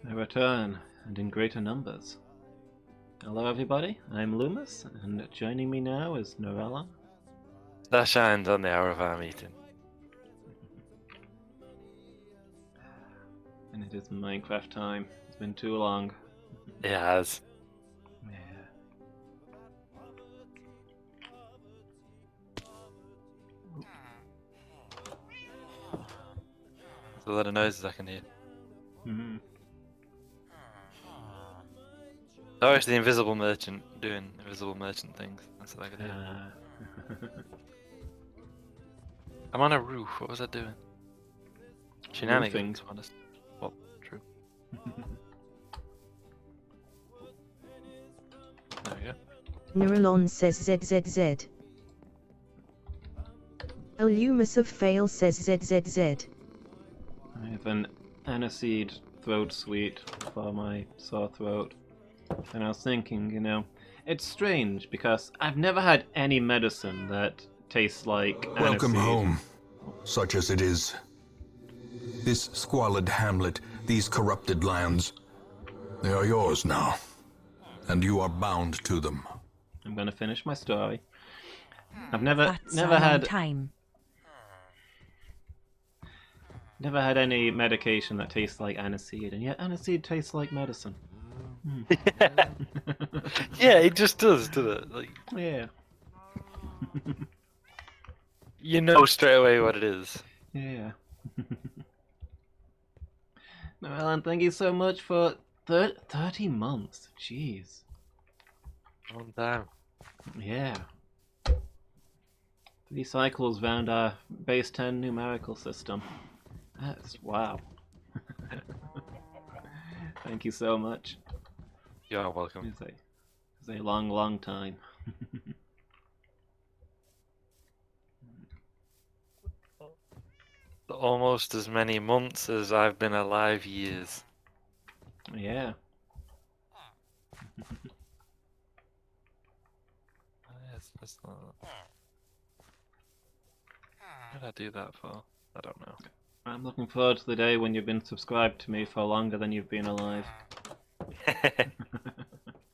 I return, and in greater numbers. Hello everybody, I'm Loomis, and joining me now is Norella. That shines on the hour of our meeting. And it is Minecraft time. It's been too long. It has. Yeah. There's a lot of noises I can hear. Mm-hmm. Oh, it's the invisible merchant doing invisible merchant things. That's what I can hear. I'm on a roof. What was I doing? Shenanigans, honest. Well, true. There we go. Neuralon says ZZZ. Illumus of Fail says ZZZ. I have an aniseed throat sweet for my sore throat. And I was thinking, you know, it's strange because I've never had any medicine that tastes like Welcome aniseed. home, such as it is. This squalid hamlet, these corrupted lands, they are yours now, and you are bound to them. I'm gonna finish my story. I've never had any medication that tastes like aniseed, and yet aniseed tastes like medicine. Yeah. Yeah, it just does, doesn't it? Like, Yeah. you know straight away what it is. Yeah. No, Alan, thank you so much for 30 months. Jeez. Long time. Yeah. 3 cycles round our base 10 numerical system. That's wow. Thank you so much. You're welcome. It's a long, long time. Almost as many months as I've been alive years. Yeah. Yes, that's not... What did I do that for? I don't know. I'm looking forward to the day when you've been subscribed to me for longer than you've been alive.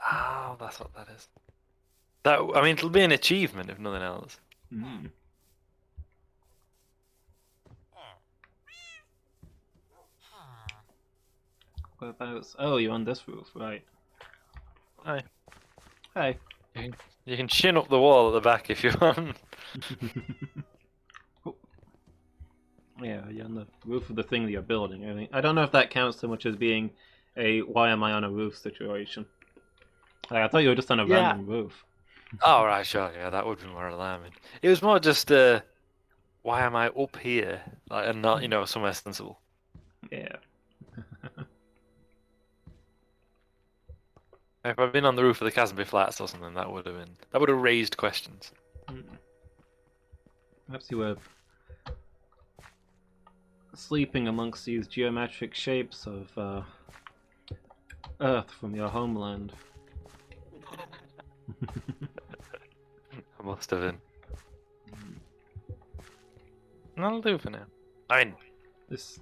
Oh, that's what that is. That, I mean, it'll be an achievement if nothing else. Mm. Whereabouts? Oh, you're on this roof, right? Hi. Hey. You can chin up the wall at the back if you want. Oh. Yeah, you're on the roof of the thing that you're building. I don't know if that counts so much as being a "why am I on a roof" situation. Like, I thought you were just on a random roof. Oh, right, sure, yeah, that would be more alarming. It was more just, why am I up here? Like, and not, you know, somewhere sensible. Yeah. If I'd been on the roof of the Casby Flats or something, that would have raised questions. Perhaps you were sleeping amongst these geometric shapes of Earth from your homeland. I must have been. That'll do for now. I mean, This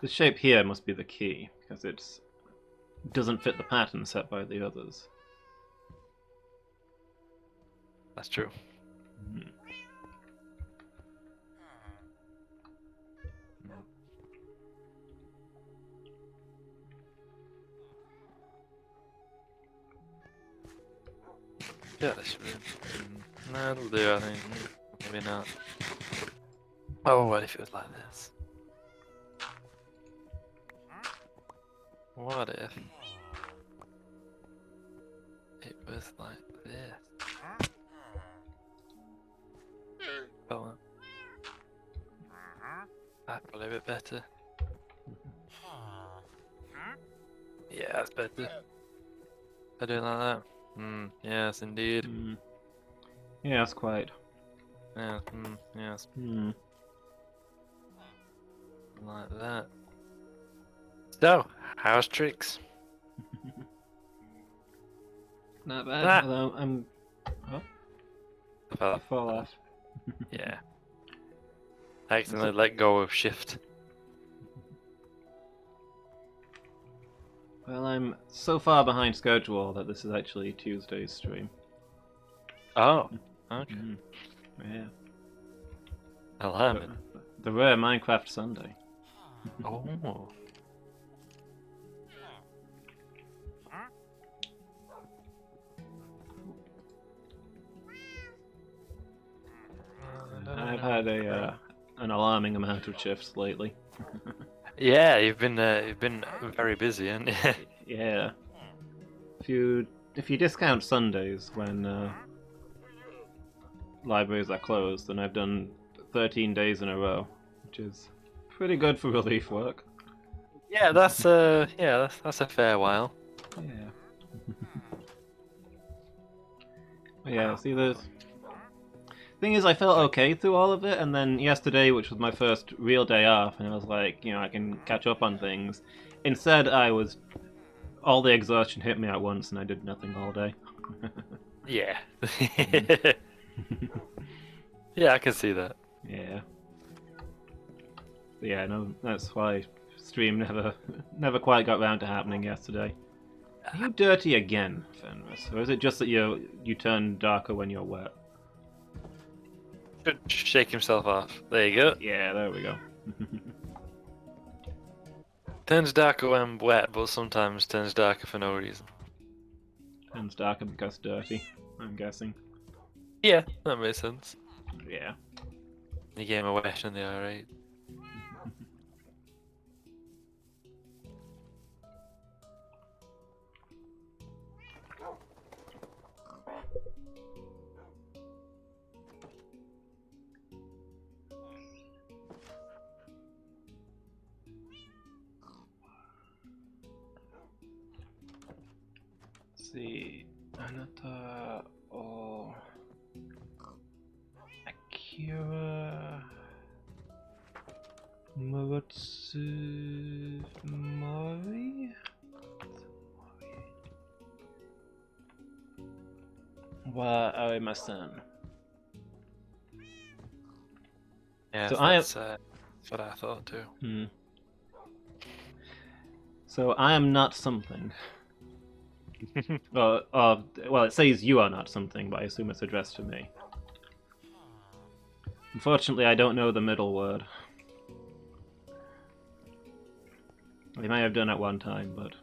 shape here must be the key, because it doesn't fit the pattern set by the others. that's true. Yeah, that should be. No, it'll do, I think. Maybe not. Oh, what if it was like this? What if it was like this? Oh, that's probably a bit better. Yeah, that's better. I do it like that. Yes, indeed. Yes, quite. Yeah, yes. Like that. So, how's tricks? Not bad, although I'm... Oh, I fall off. Yeah. I accidentally let go of shift. Well, I'm so far behind schedule that this is actually Tuesday's stream. Oh, okay. Yeah. Alarming. The rare Minecraft Sunday. Oh. I've had an alarming amount of shifts lately. Yeah, you've been very busy, haven't you? Yeah. If you discount Sundays when libraries are closed, then I've done 13 days in a row, which is pretty good for relief work. Yeah, that's a fair while. Yeah. Yeah, see, the thing is, I felt okay through all of it, and then yesterday, which was my first real day off, and I was like, I can catch up on things. Instead, all the exhaustion hit me at once, and I did nothing all day. Yeah. Yeah, I can see that. Yeah. But yeah, no, that's why stream never quite got round to happening yesterday. Are you dirty again, Fenris? Or is it just that you turn darker when you're wet? Should shake himself off. There you go. Yeah, there we go. Turns darker when wet, but sometimes turns darker for no reason. Turns darker because dirty, I'm guessing. Yeah, that makes sense. Yeah. You gave him a wish and they're alright. See, Anata or Akira Murotsu Mori? Wa arimasen. Yeah, So that's what I thought too. So I am not something. Well, it says you are not something, but I assume it's addressed to me. Unfortunately, I don't know the middle word. I may have done at one time, but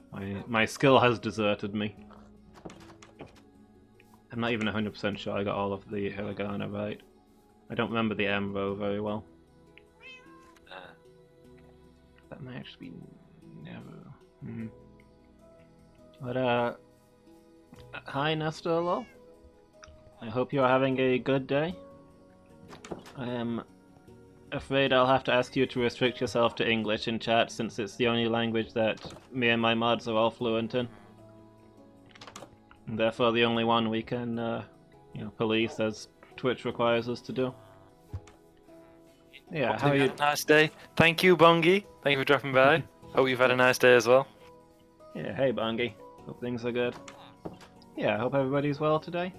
my skill has deserted me. I'm not even 100% sure I got all of the hiragana right. I don't remember the M row very well. That might actually be never. But hi Nestor. I hope you are having a good day. I am afraid I'll have to ask you to restrict yourself to English in chat, since it's the only language that me and my mods are all fluent in. And therefore the only one we can, police as Twitch requires us to do. Yeah, Hope how are you've you? had a nice day. Thank you, Bungie. Thank you for dropping by. Hope you've had a nice day as well. Yeah, hey Bungie. Hope things are good. Yeah, I hope everybody's well today.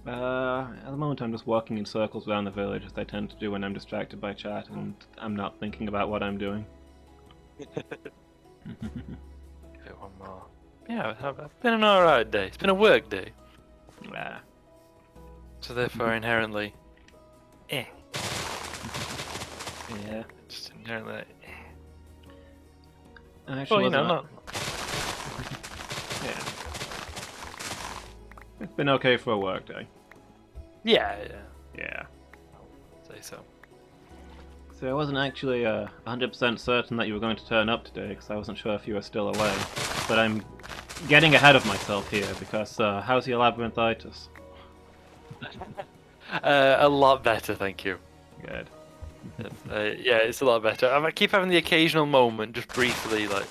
At the moment I'm just walking in circles around the village, as I tend to do when I'm distracted by chat and I'm not thinking about what I'm doing. Give it one more. Yeah, it's been an alright day. It's been a work day. Ah. So therefore inherently... Yeah. Just inherently... Actually, not... Yeah. It's been okay for a work day. Yeah. Yeah. Say so. So I wasn't actually 100% certain that you were going to turn up today, because I wasn't sure if you were still away. But I'm getting ahead of myself here, because how's your labyrinthitis? A lot better, thank you. Good. Yeah, it's a lot better. I keep having the occasional moment, just briefly, like,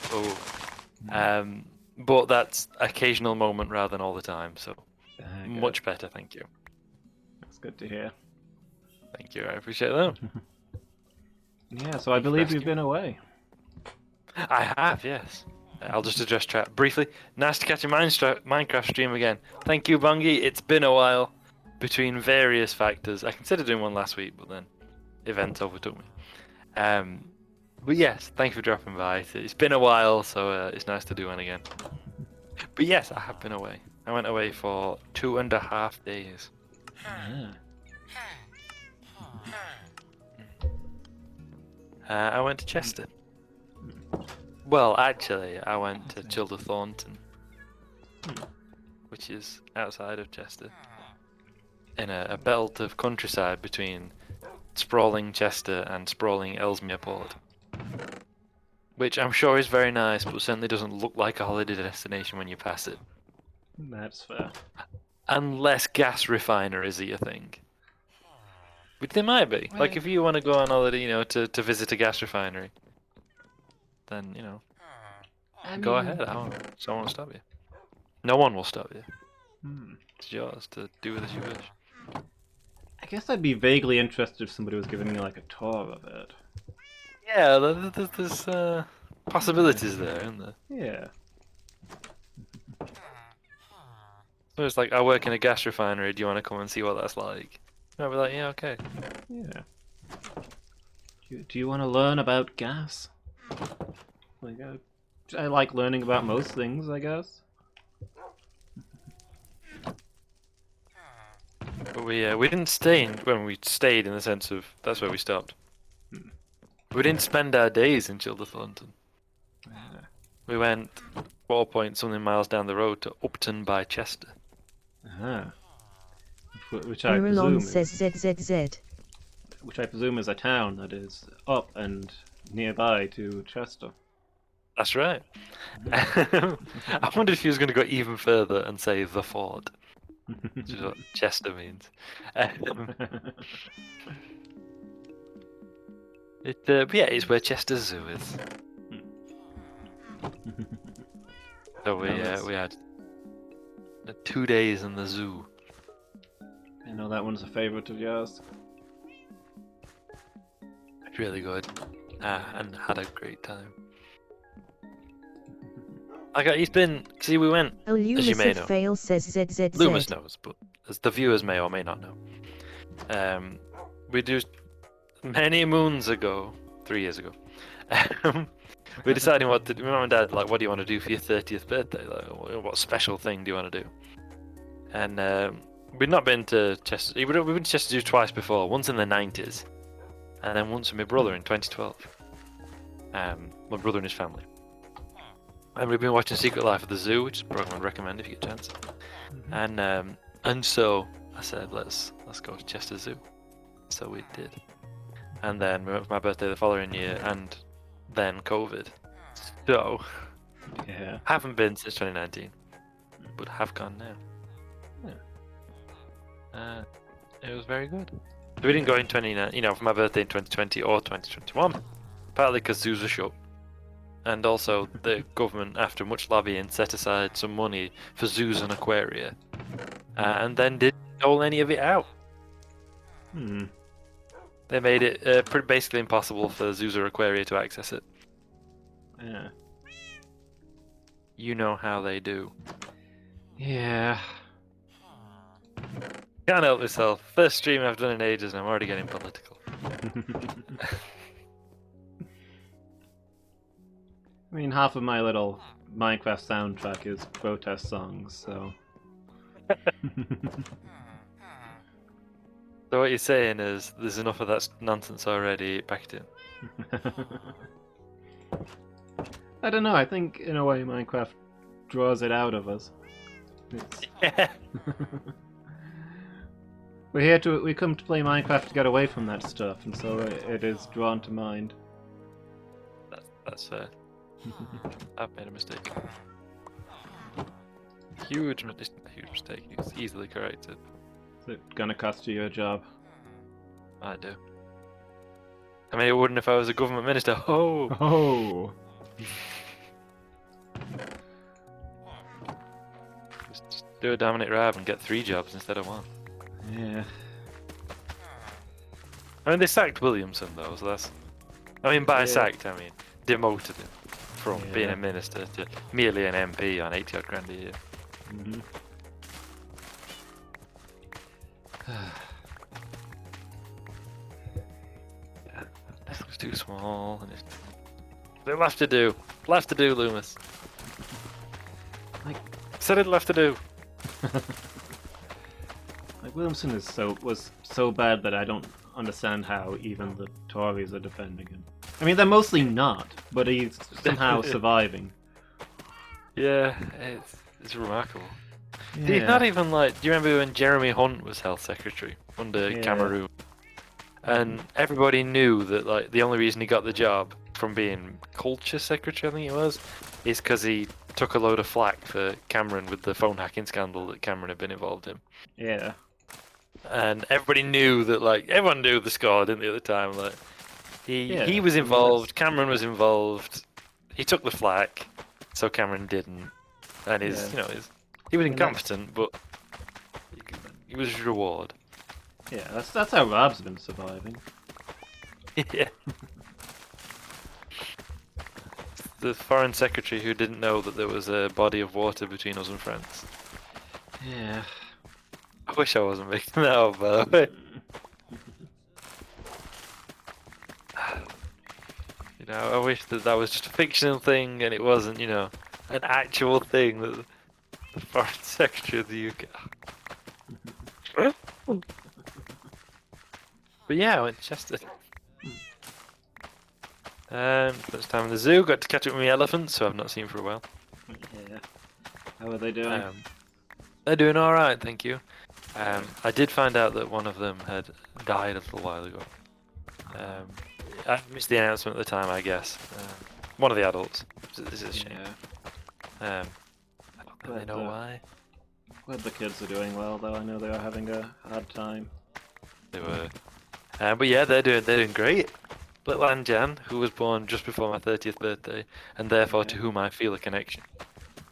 but that's occasional moment rather than all the time, so much better, thank you. That's good to hear. Thank you, I appreciate that. Yeah, so I believe you've been away. I have, yes. I'll just address chat briefly. Nice to catch a Minecraft stream again. Thank you, Bungie. It's been a while between various factors. I considered doing one last week, but then events overtook me. But yes, thank you for dropping by. It's been a while, so it's nice to do one again. But yes, I have been away. I went away for 2.5 days. Yeah. I went to Chester. Well, actually, I went to Childer Thornton, which is outside of Chester, in a belt of countryside between sprawling Chester and sprawling Ellesmere Port, which I'm sure is very nice, but certainly doesn't look like a holiday destination when you pass it. That's fair. Unless gas refineries are your thing. Which they might be. Like, Well- if you want to go on holiday, to visit a gas refinery, then, go ahead. Someone will stop you. No one will stop you. It's yours to do with as you wish. I guess I'd be vaguely interested if somebody was giving me like a tour of it. Yeah, there's possibilities there, isn't there? Yeah. So it's like, I work in a gas refinery, do you want to come and see what that's like? I'll be like, yeah, okay. Yeah. Do you want to learn about gas? Like, I like learning about most things, I guess. But we didn't stay when we stayed in the sense of that's where we stopped. We didn't spend our days in Childer Thornton. We went 4 point something miles down the road to Upton by Chester. Ah. Which I Nuralon presume says is, ZZZ. which I presume is a town that is up and nearby to Chester. That's right. I wondered if he was going to go even further and say the fort, which is what Chester means. But yeah, it's where Chester Zoo is. So we had 2 days in the zoo. I know that one's a favourite of yours. It's really good, and had a great time. He's been. See, we went. As you may know. Fail says ZZZ. Loomis knows, but as the viewers may or may not know, we do many moons ago, 3 years ago. We're deciding what to do. Mum and Dad, like, what do you want to do for your 30th birthday? Like, what special thing do you want to do? And we'd not been to Chester. We've been to Chester Zoo twice before. Once in the 90s, and then once with my brother in 2012. My brother and his family. And we've been watching Secret Life of the Zoo, which is a program I'd recommend if you get a chance. And so I said, let's go to Chester Zoo. So we did. And then we went for my birthday the following year, and then COVID. So Yeah. haven't been since 2019, but have gone now. It was very good. We didn't go in 2019, for my birthday in 2020 or 2021, partly because zoos are shut. And also, the government, after much lobbying, set aside some money for zoos and aquaria, and then didn't dole any of it out. They made it basically impossible for zoos or aquaria to access it. Yeah. You know how they do. Yeah. Can't help myself. First stream I've done in ages, and I'm already getting political. I mean, half of my little Minecraft soundtrack is protest songs, so. So what you're saying is, there's enough of that nonsense already. Pack it in. I don't know. I think in a way Minecraft draws it out of us. Yeah. We come to play Minecraft to get away from that stuff, and so it is drawn to mind. That's fair. I've made a mistake. Huge mistake. It's easily corrected. Is it gonna cost you your job? I do. I mean, it wouldn't if I was a government minister. Oh! Oh! Just do a Dominic Raab and get 3 jobs instead of 1. Yeah. I mean, they sacked Williamson though, so that's. I mean, by Yeah. sacked, I mean demoted him from being Yeah. a minister to merely an MP on 80 odd grand a year. Mm-hmm. This was too small, and It'll have to do. It'll have to do, Loomis. Like, Said it'll have to do. like Williamson was so bad that I don't understand how even the Tories are defending him. I mean, they're mostly not, but he's somehow surviving. Yeah, it's remarkable. Yeah. He's not even like. Do you remember when Jeremy Hunt was health secretary under Yeah. Cameroon? And everybody knew that like the only reason he got the job from being culture secretary, I think it was, is because he took a load of flack for Cameron with the phone hacking scandal that Cameron had been involved in. Yeah. And everybody knew that, like, everyone knew the score, didn't they, at the time? Like, he was involved, Cameron was involved, he took the flack, so Cameron didn't. And he was incompetent, but he was his reward. Yeah, that's how Rob's been surviving. Yeah. The foreign secretary who didn't know that there was a body of water between us and France. Yeah. I wish I wasn't making that up, by the way. You know, I wish that was just a fictional thing and it wasn't, an actual thing that the foreign secretary of the UK. But yeah, I went to Chester. First time in the zoo, got to catch up with my elephants, who I've not seen for a while. Yeah. How are they doing? They're doing alright, thank you. I did find out that one of them had died a little while ago. I missed the announcement at the time, I guess. One of the adults. This is a shame. Yeah. I don't really know why. Glad the kids are doing well, though. I know they are having a hard time. They were. But yeah, they're doing great. Little Anjan, who was born just before my 30th birthday, and therefore to whom I feel a connection.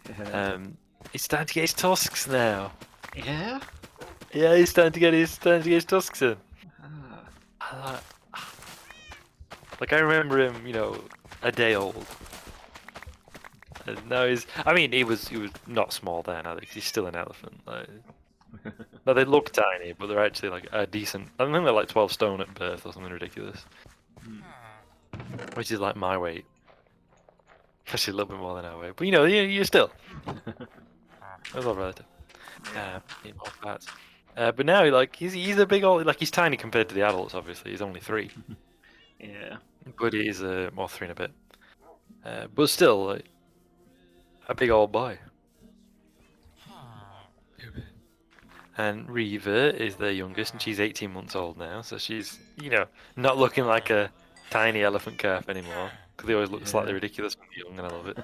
Yeah. He's starting to get his tusks now. Yeah? Yeah, he's starting to get his tusks in. Ah. Like I remember him, a day old. And now he was not small then. I think he's still an elephant. Like, no, they look tiny, but they're actually like a decent. I think they're like 12 stone at birth or something ridiculous. Which is like my weight. Actually, a little bit more than our weight. But you're still. That's all relative. Need more fats. But now, he's a big old. Like, he's tiny compared to the adults, obviously. He's only 3. Yeah. But he's more 3 and a bit. But still, like, a big old boy. And Reva is their youngest, and she's 18 months old now, so she's, not looking like a tiny elephant calf anymore, because they always look slightly ridiculous when they're young, and I love it.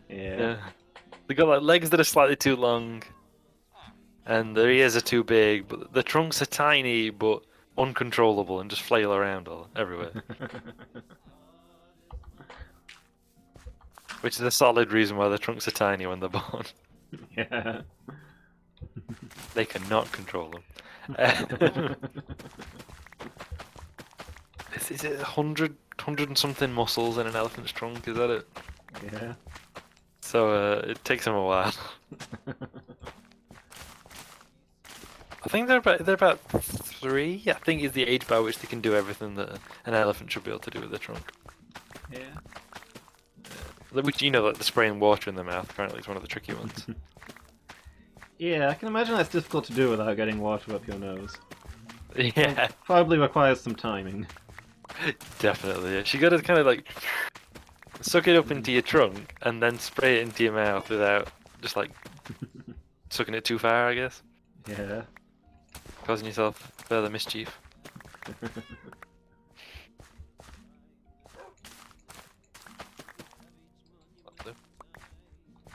Yeah. They got like legs that are slightly too long, and their ears are too big, but the trunks are tiny but uncontrollable and just flail around everywhere. Which is a solid reason why the trunks are tiny when they're born. Yeah. They cannot control them. Is it 100 and something muscles in an elephant's trunk? Is that it? Yeah. So it takes them a while. I think they're about 3. I think is the age by which they can do everything that an elephant should be able to do with their trunk. Yeah. Which like the spraying water in their mouth apparently is one of the tricky ones. Yeah, I can imagine that's difficult to do without getting water up your nose. Yeah, Probably requires some timing. definitely. Yeah. You got to kind of like suck it up into your trunk and then spray it into your mouth without just like sucking it too far, I guess. Yeah. Causing yourself further mischief.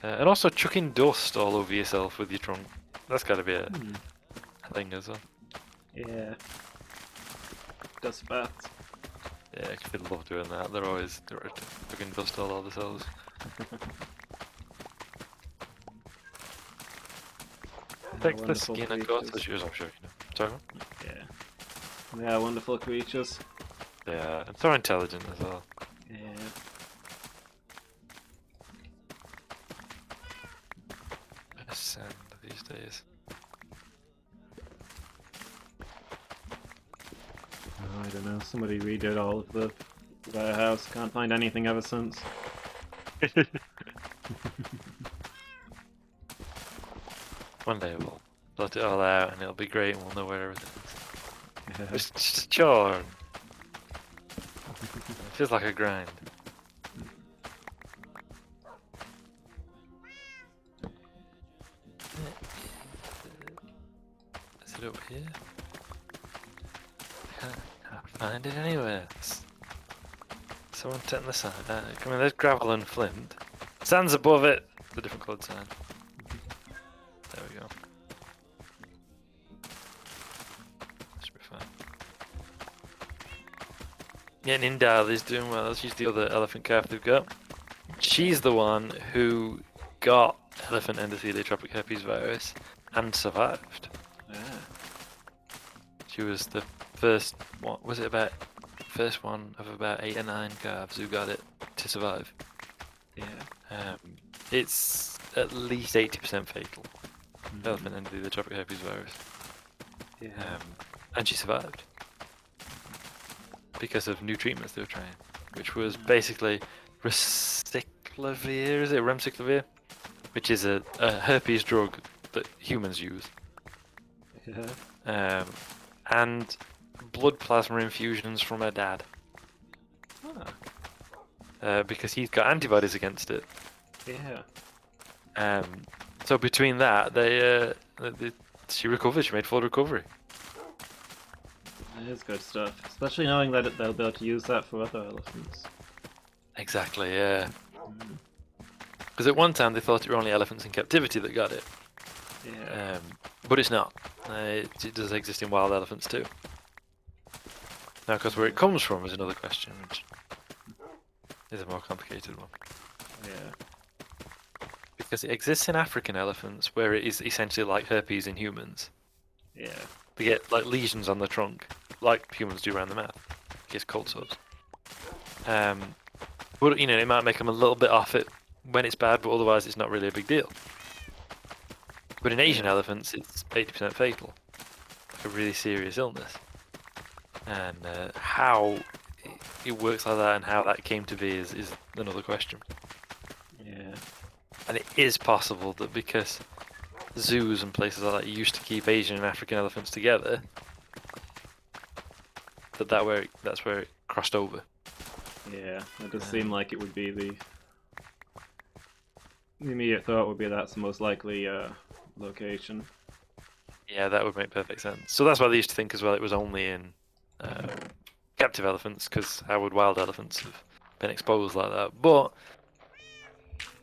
And also chucking dust all over yourself with your trunk. That's got to be a thing as well. Yeah. Dust bats. Yeah, kids love doing that. They're chucking dust all over themselves. Take the Wonderful skin and go to the shoes, I'm sure you know. Sorry? Yeah. They are wonderful creatures. Yeah, and so intelligent as well. Yeah. Sand these days. Oh, I don't know. Somebody redid all of the warehouse. Can't find anything ever since. One day we'll plot it all out and it'll be great and we'll know where everything is. Yeah. It's just a chore. It feels like a grind. Is it over here? Can't find it anywhere. Someone turn the side. Come on, there's gravel and flint. Sand's above it. The different coloured sand. There we go. Should be fine. Yeah, Nindal is doing well. She's the other elephant calf they've got. She's the one who got elephant endothelial tropic herpes virus and survived. Yeah. She was the first one. Was it about first one of about 8 or 9 calves who got it to survive? Yeah. It's at least 80% fatal. Elephant endothelial tropic herpes virus. Yeah. And she survived because of new treatments they were trying, which was basically remsiclavir, is it remsiclavir? Which is a herpes drug that humans use. Yeah. And blood plasma infusions from her dad. Because he's got antibodies against it. Yeah. So between that, she recovered. She made full recovery. That is good stuff. Especially knowing that they'll be able to use that for other elephants. Exactly, yeah. Because at one time they thought it were only elephants in captivity that got it. Yeah. But it's not. It does exist in wild elephants too. Now, of course, where it comes from is another question, which is a more complicated one. Yeah. Because it exists in African elephants, where it is essentially like herpes in humans. Yeah. They get like lesions on the trunk, like humans do around the mouth. Gives cold sores. But you know, it might make them a little bit off it when it's bad, but otherwise it's not really a big deal. But in Asian elephants, it's 80% fatal, like a really serious illness. And how it works like that and how that came to be is another question. Yeah. And it is possible that because zoos and places like that used to keep Asian and African elephants together, that's where it crossed over. Yeah, it does seem like it would be the immediate thought would be that's the most likely location. Yeah, that would make perfect sense. So that's why they used to think as well it was only in captive elephants, because how would wild elephants have been exposed like that? But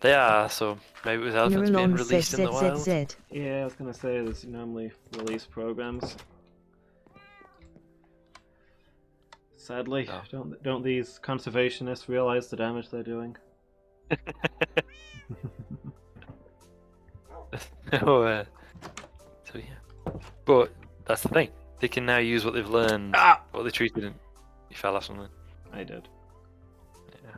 they are, so maybe it was elephants being released in the wild. Yeah, I was gonna say there's normally release programs. Sadly, don't these conservationists realize the damage they're doing? So yeah, but that's the thing. They can now use what they've learned, what they treated in. You fell off something. I did. Yeah.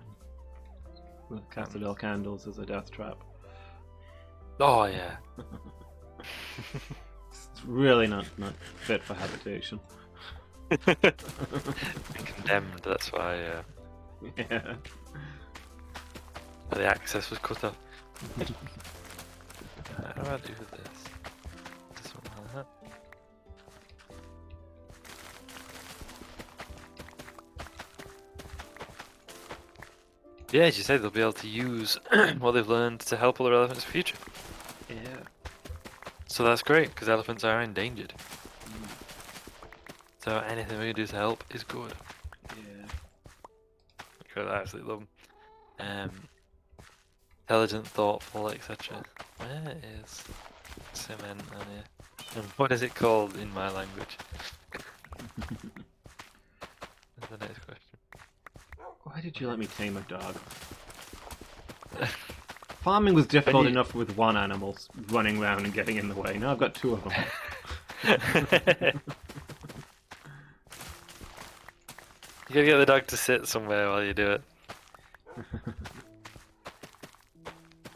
With Cassadell candles as a death trap. Oh yeah. It's really not fit for habitation. Condemned. That's why. Yeah. The access was cut off. How do I do this? This one like that. Yeah, as you say, they'll be able to use what they've learned to help other elephants in the future. Yeah. So that's great, because elephants are endangered. So anything we can do to help is good. Yeah. Because I absolutely love them. Intelligent, thoughtful, etc. Where is cement on here? And what is it called in my language? That's the next question. Why did you let me tame a dog? Farming was difficult enough with one animal running around and getting in the way. Now I've got 2 of them. You gotta get the dog to sit somewhere while you do it.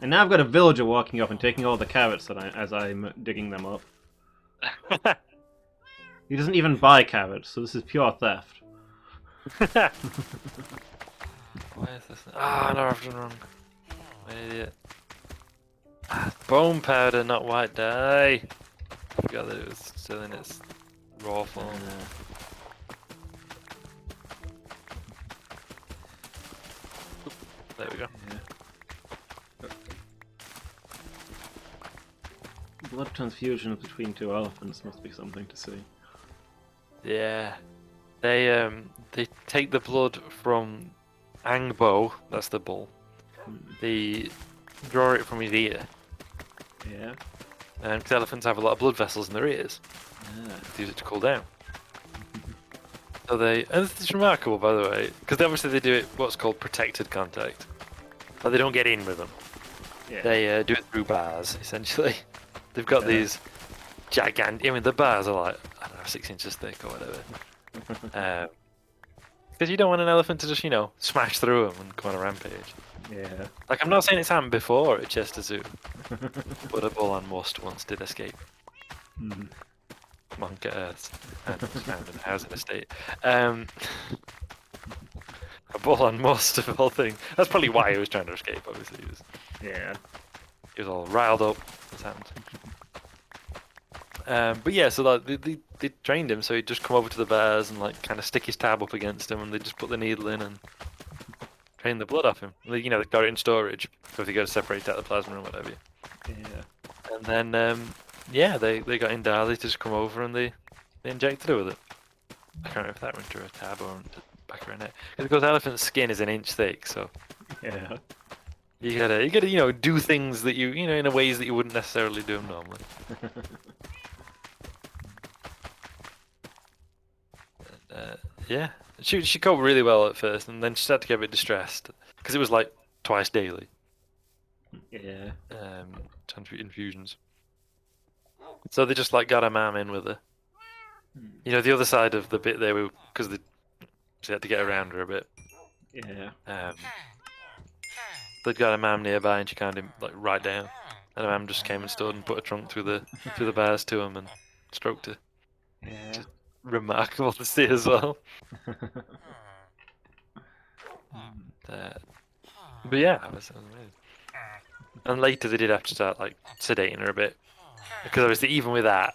And now I've got a villager walking up and taking all the carrots as I'm digging them up. He doesn't even buy carrots, so this is pure theft. Why is this? Ah, no, I've done wrong. I'm an idiot. Bone powder, not white dye. I forgot that it was still in its raw form. There we go. Yeah. Blood transfusions between two elephants must be something to see. Yeah. They take the blood from Angbo, that's the bull. They draw it from his ear. Yeah. Because elephants have a lot of blood vessels in their ears. Yeah. They use it to cool down. So and it's remarkable, by the way, because obviously they do it what's called protected contact. But they don't get in with them. Yeah. They do it through bars, essentially. They've got these gigantic, I mean, the bars are like, I don't know, 6 inches thick or whatever. Because you don't want an elephant to just, smash through them and go on a rampage. Yeah. Like, I'm not saying it's happened before at Chester Zoo, but a bull on Must once did escape. Monk at Earth and was found in a housing estate. A bull on Must of all things. That's probably why he was trying to escape. Obviously, he was all riled up. As happened. But yeah, so like, they trained him, so he'd just come over to the bears and like kind of stick his tab up against him, and they just put the needle in and drain the blood off him. They got it in storage, so if they go to separate out the plasma and whatever. Yeah. And then they got Indali to just come over and they injected her with it. I can't remember if that went through a tab or into the back of her neck. Because elephant's skin is an inch thick, so Yeah. you gotta do things that you in a ways that you wouldn't necessarily do them normally. Yeah, she coped really well at first, and then she started to get a bit distressed because it was like twice daily. Yeah. Infusions. So they just like got a mam in with her. The other side of the bit there, because she had to get around her a bit. Yeah. They'd got a mam nearby, and she kind of like right down, and a mam just came and stood and put a trunk through the bars to him and stroked her. Yeah. Remarkable to see as well. But yeah, it was amazing. And later they did have to start like sedating her a bit, because obviously even with that,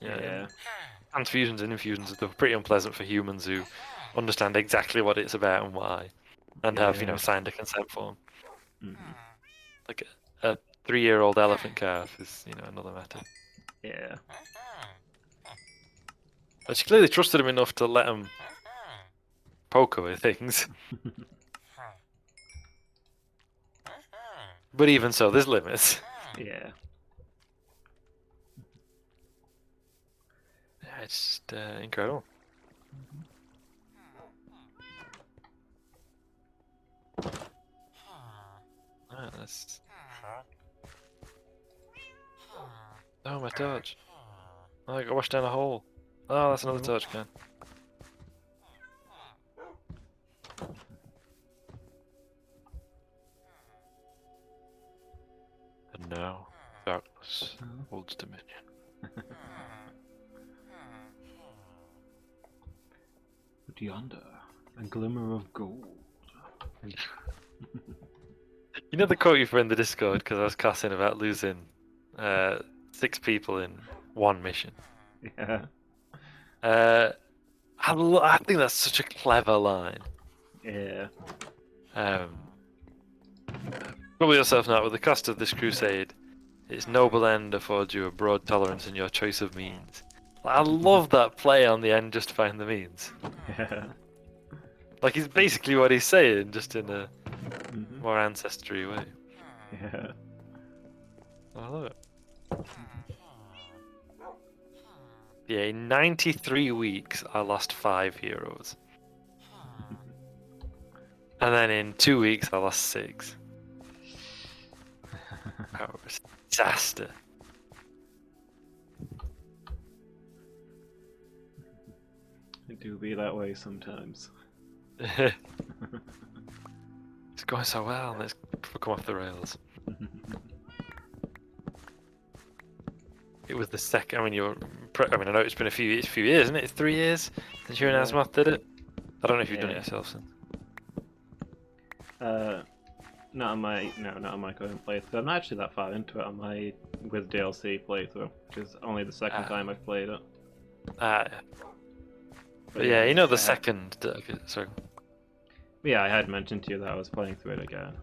Yeah. transfusions and infusions are pretty unpleasant for humans who understand exactly what it's about and why, and have signed a consent form. Like a 3-year-old elephant calf is another matter. Yeah. But she clearly trusted him enough to let him poke her with things. But even so, there's limits. Yeah. Yeah, it's just incredible. Alright, that's... Oh, my torch. Oh, I got washed down a hole. Oh, that's another torch can. And now, darkness holds dominion. But yonder, a glimmer of gold. You know the quote you put in the Discord, because I was cussing about losing 6 people in one mission. Yeah. I think that's such a clever line. Yeah. Trouble yourself not with the cost of this crusade. Its noble end affords you a broad tolerance in your choice of means. I love that play on the end justifying the means. Yeah. Like, it's basically what he's saying, just in a more ancestry way. Yeah. I love it. Yeah, in 93 weeks, I lost 5 heroes. And then in 2 weeks, I lost 6. That was a disaster. It do be that way sometimes. It's going so well, and it's come off the rails. It was the second. I mean, you're I mean, I know it's been a few years, isn't it? It's 3 years since you and Asmoth did it. I don't know if you've done it yourself since. Not on my current playthrough. I'm not actually that far into it on my with DLC playthrough, which is only the second time I've played it. Yeah. But yeah, you know the I second. Sorry. Yeah, I had mentioned to you that I was playing through it again.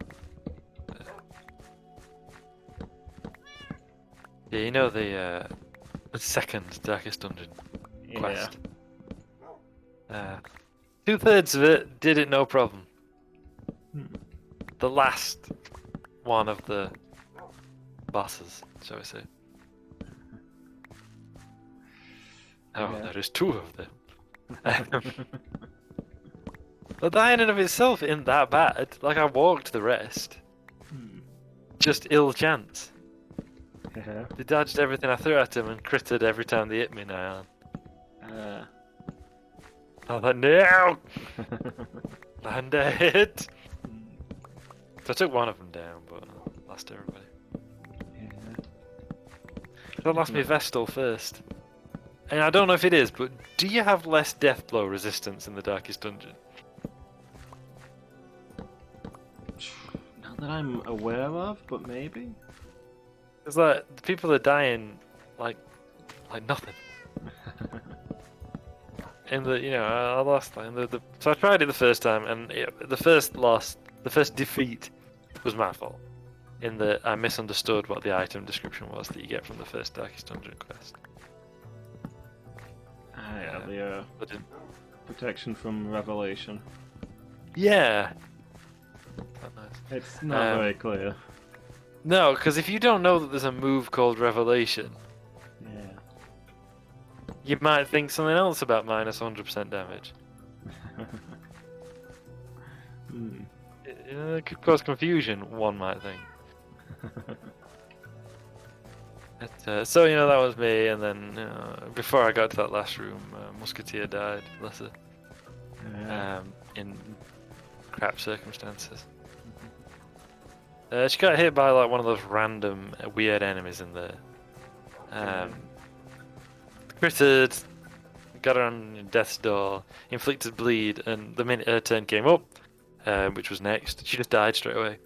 Yeah, you know the second Darkest Dungeon quest. 2/3 of it did it no problem. The last one of the bosses, shall we say? Oh, Yeah. there is 2 of them. But that in and of itself isn't that bad. Like, I walked the rest. Just ill chance. Yeah. They dodged everything I threw at them and critted every time they hit me now. I was like, no! Land it! So I took one of them down, but I lost everybody. I lost my Vestal first. And I don't know if it is, but do you have less death blow resistance in the Darkest Dungeon? Not that I'm aware of, but maybe. It's like the people are dying like nothing. In the I lost like so I tried it the first time, and the first defeat was my fault. In that I misunderstood what the item description was that you get from the first Darkest Dungeon quest. The protection from revelation. Yeah. Not nice. It's not very clear. No, because if you don't know that there's a move called Revelation, you might think something else about minus 100% damage. It could cause confusion, one might think. So that was me, and then before I got to that last room, Musketeer died, bless her. In crap circumstances. She got hit by like one of those random weird enemies in there. Critted, got her on death's door, inflicted bleed, and the minute her turn came up, which was next, she just died straight away.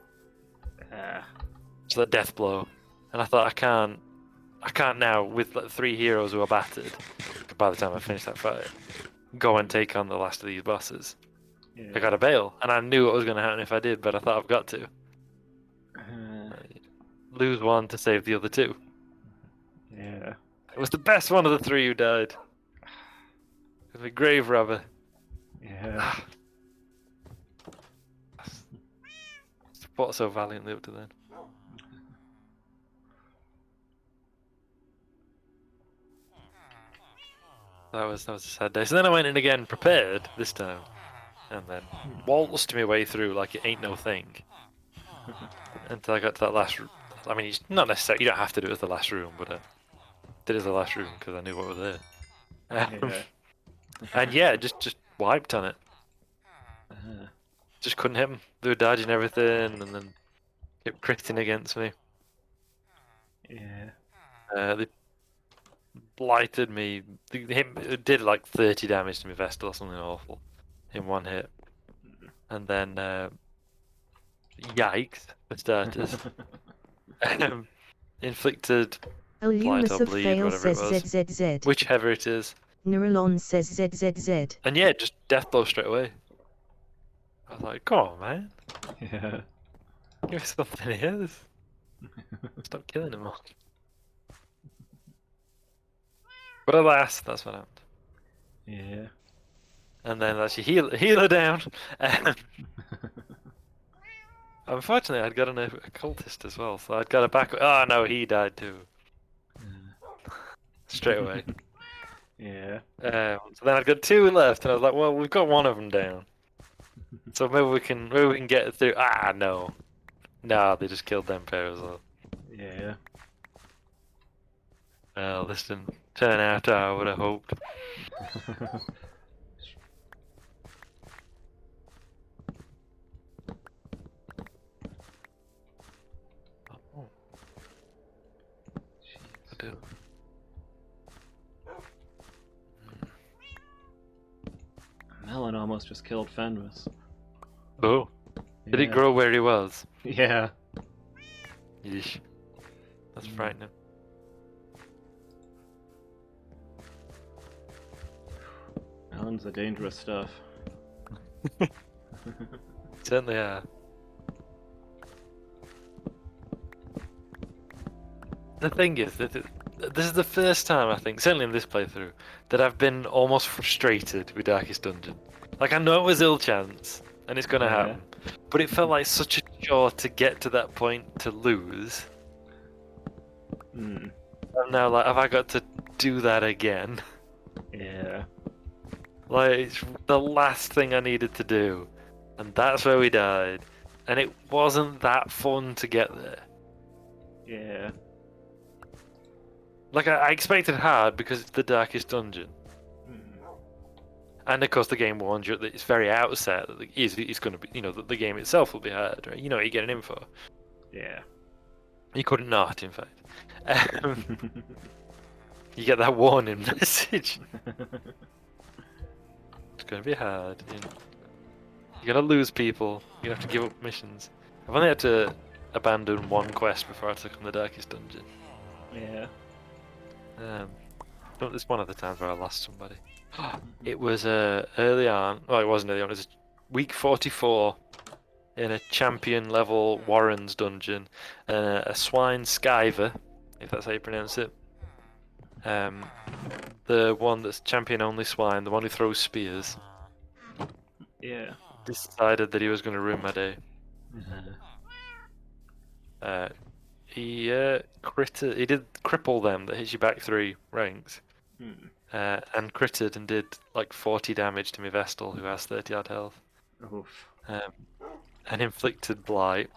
So that death blow, and I thought I can't now with like 3 heroes who are battered. By the time I finished that fight, go and take on the last of these bosses. I got to bail, and I knew what was going to happen if I did, but I thought I've got to lose one to save the other 2. Yeah. It was the best one of the 3 who died. It was a grave robber. Yeah. Fought so valiantly up to then. That was a sad day. So then I went in again prepared this time, and then waltzed my way through like it ain't no thing. Until I got to that last room. I mean, it's not necessarily, you don't have to do it as the last room, but I did it as the last room because I knew what was there. And yeah, just wiped on it. Just couldn't hit them. They were dodging everything, and then kept critting against me. They blighted me. It did like 30 damage to my Vestal or something awful in one hit. And then, yikes, for starters. Inflicted blight or bleed, whatever it was. ZZZ. Whichever it is. Neuralon says ZZZ. And yeah, just death blow straight away. I was like, come on, man. Yeah. Give me something here. Stop killing him all. But alas, that's what happened. Yeah. And then actually heal her down. Unfortunately, I'd gotten a cultist as well, so I'd got a back. Oh no, he died too. Straight away. Yeah. So then I'd got 2 left, and I was like, well, we've got one of them down. So maybe we can get it through. Ah, no. No, they just killed them pair as well. Yeah. Well, this didn't turn out how I would have hoped. almost just killed Fenris. Oh. Did it Yeah. grow where he was? Yeah. Yeesh. That's frightening. Melons are dangerous stuff. Certainly are. The thing is that this is the first time I think, certainly in this playthrough, that I've been almost frustrated with Darkest Dungeon. Like I know it was ill chance and it's gonna Yeah. happen, but it felt like such a chore to get to that point to lose. Hmm. I'm now like, have I got to do that again? Yeah. Like it's the last thing I needed to do, and that's where we died, and it wasn't that fun to get there. Yeah. Like I expected hard because it's the Darkest Dungeon. And of course, the game warns you at its very outset that it's going to be, you know, that the game itself will be hard, right? You know what you're getting in for. Yeah. You couldn't not, in fact. You get that warning message. It's going to be hard. You're going to lose people. You have to give up missions. I've only had to abandon one quest before I took on the Darkest Dungeon. Yeah. But there's one of the times where I lost somebody. It was early on. Well, it wasn't early on. It was week 44 in a champion level Warren's dungeon. A swine skiver, if that's how you pronounce it. The one that's champion only swine, the one who throws spears, Yeah. decided that he was going to ruin my day. He critted. He did cripple them that hits you back 3 ranks. And critted and did like 40 damage to my Vestal, who has 30 odd health. Oof. And inflicted blight.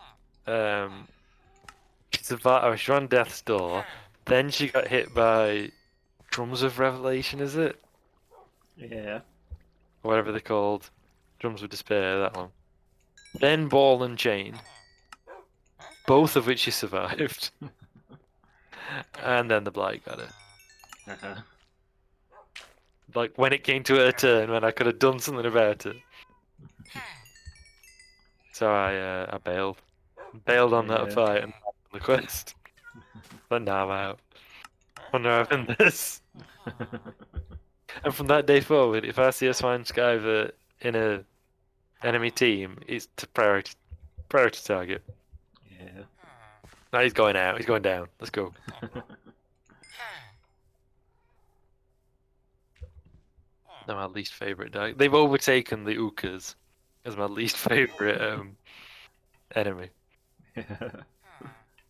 She survived. She ran death's door. Then she got hit by drums of revelation. Is it? Yeah. Or whatever they're called. Drums of despair. That one. Then ball and chain. Both of which she survived. And then the blight got her. Uh-huh. Like when it came to her turn, when I could have done something about it. So I bailed. Bailed on that Yeah. fight and the quest. But now I'm out. Wonder how I've done this. And from that day forward, if I see a swine skiver in a enemy team, it's to priority target. Yeah. Now he's going out. He's going down. Let's go. They're my least favorite dog. They've overtaken the Ukas as my least favorite enemy.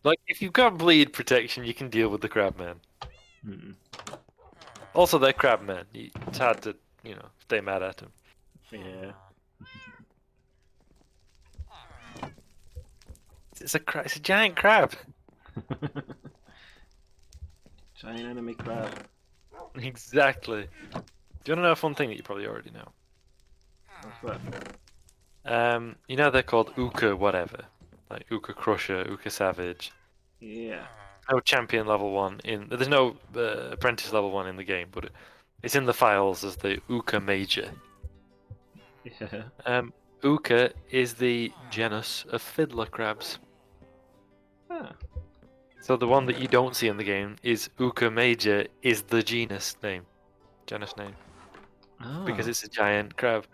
Like, if you've got bleed protection, you can deal with the crabman. Also, they're crabmen. It's hard to, stay mad at them. Yeah. It's a giant crab. Giant enemy crab. Exactly. Do you want to know a fun thing that you probably already know? What's that? They're called Uka whatever. Like Uka Crusher, Uka Savage. Yeah. No champion level 1 there's no apprentice level 1 in the game, but it's in the files as the Uka Major. Yeah. Uka is the genus of fiddler crabs. Ah. So the one that you don't see in the game is Uka Major is the genus name. Because Oh. it's a giant crab.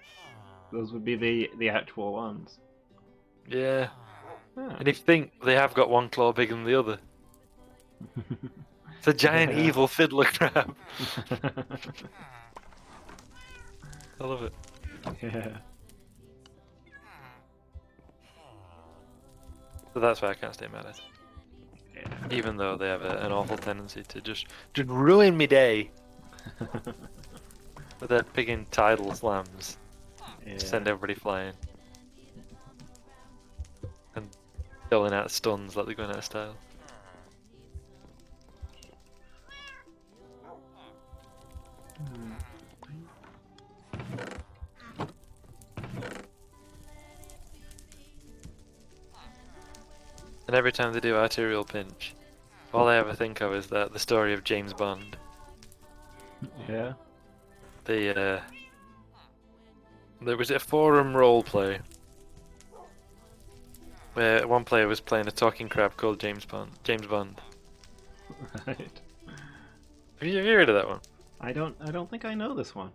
Those would be the actual ones. Yeah. Ah. And if you think they have got one claw bigger than the other. It's a giant Yeah. evil fiddler crab. I love it. Yeah. So that's why I can't stay mad at it. Yeah. Even though they have an awful tendency to just ruin me day. With their picking tidal slams. Yeah. Send everybody flying. And filling out stuns like they're going out of style. And every time they do arterial pinch, all I ever think of is the story of James Bond. Yeah. there was a forum roleplay where one player was playing a talking crab called James Bond. James Bond. Right. Have you heard of that one? I don't think I know this one.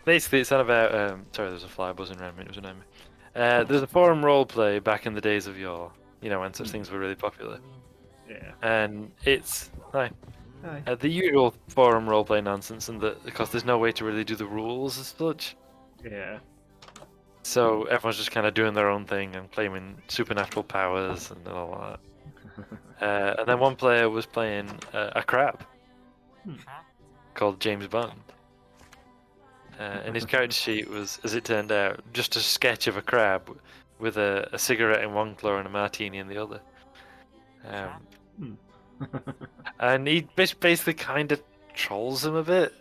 Basically, it's all about. Sorry, there's a fly buzzing around me. It was annoying me. There's a forum roleplay back in the days of yore. You know, when such things were really popular. Yeah. And it's like Hi. the usual forum roleplay nonsense, and because there's no way to really do the rules as such. Yeah. So everyone's just kind of doing their own thing and claiming supernatural powers and all that. And then one player was playing a crab called James Bond. And his character sheet was, as it turned out, just a sketch of a crab with a cigarette in one claw and a martini in the other. And he basically kind of trolls them a bit.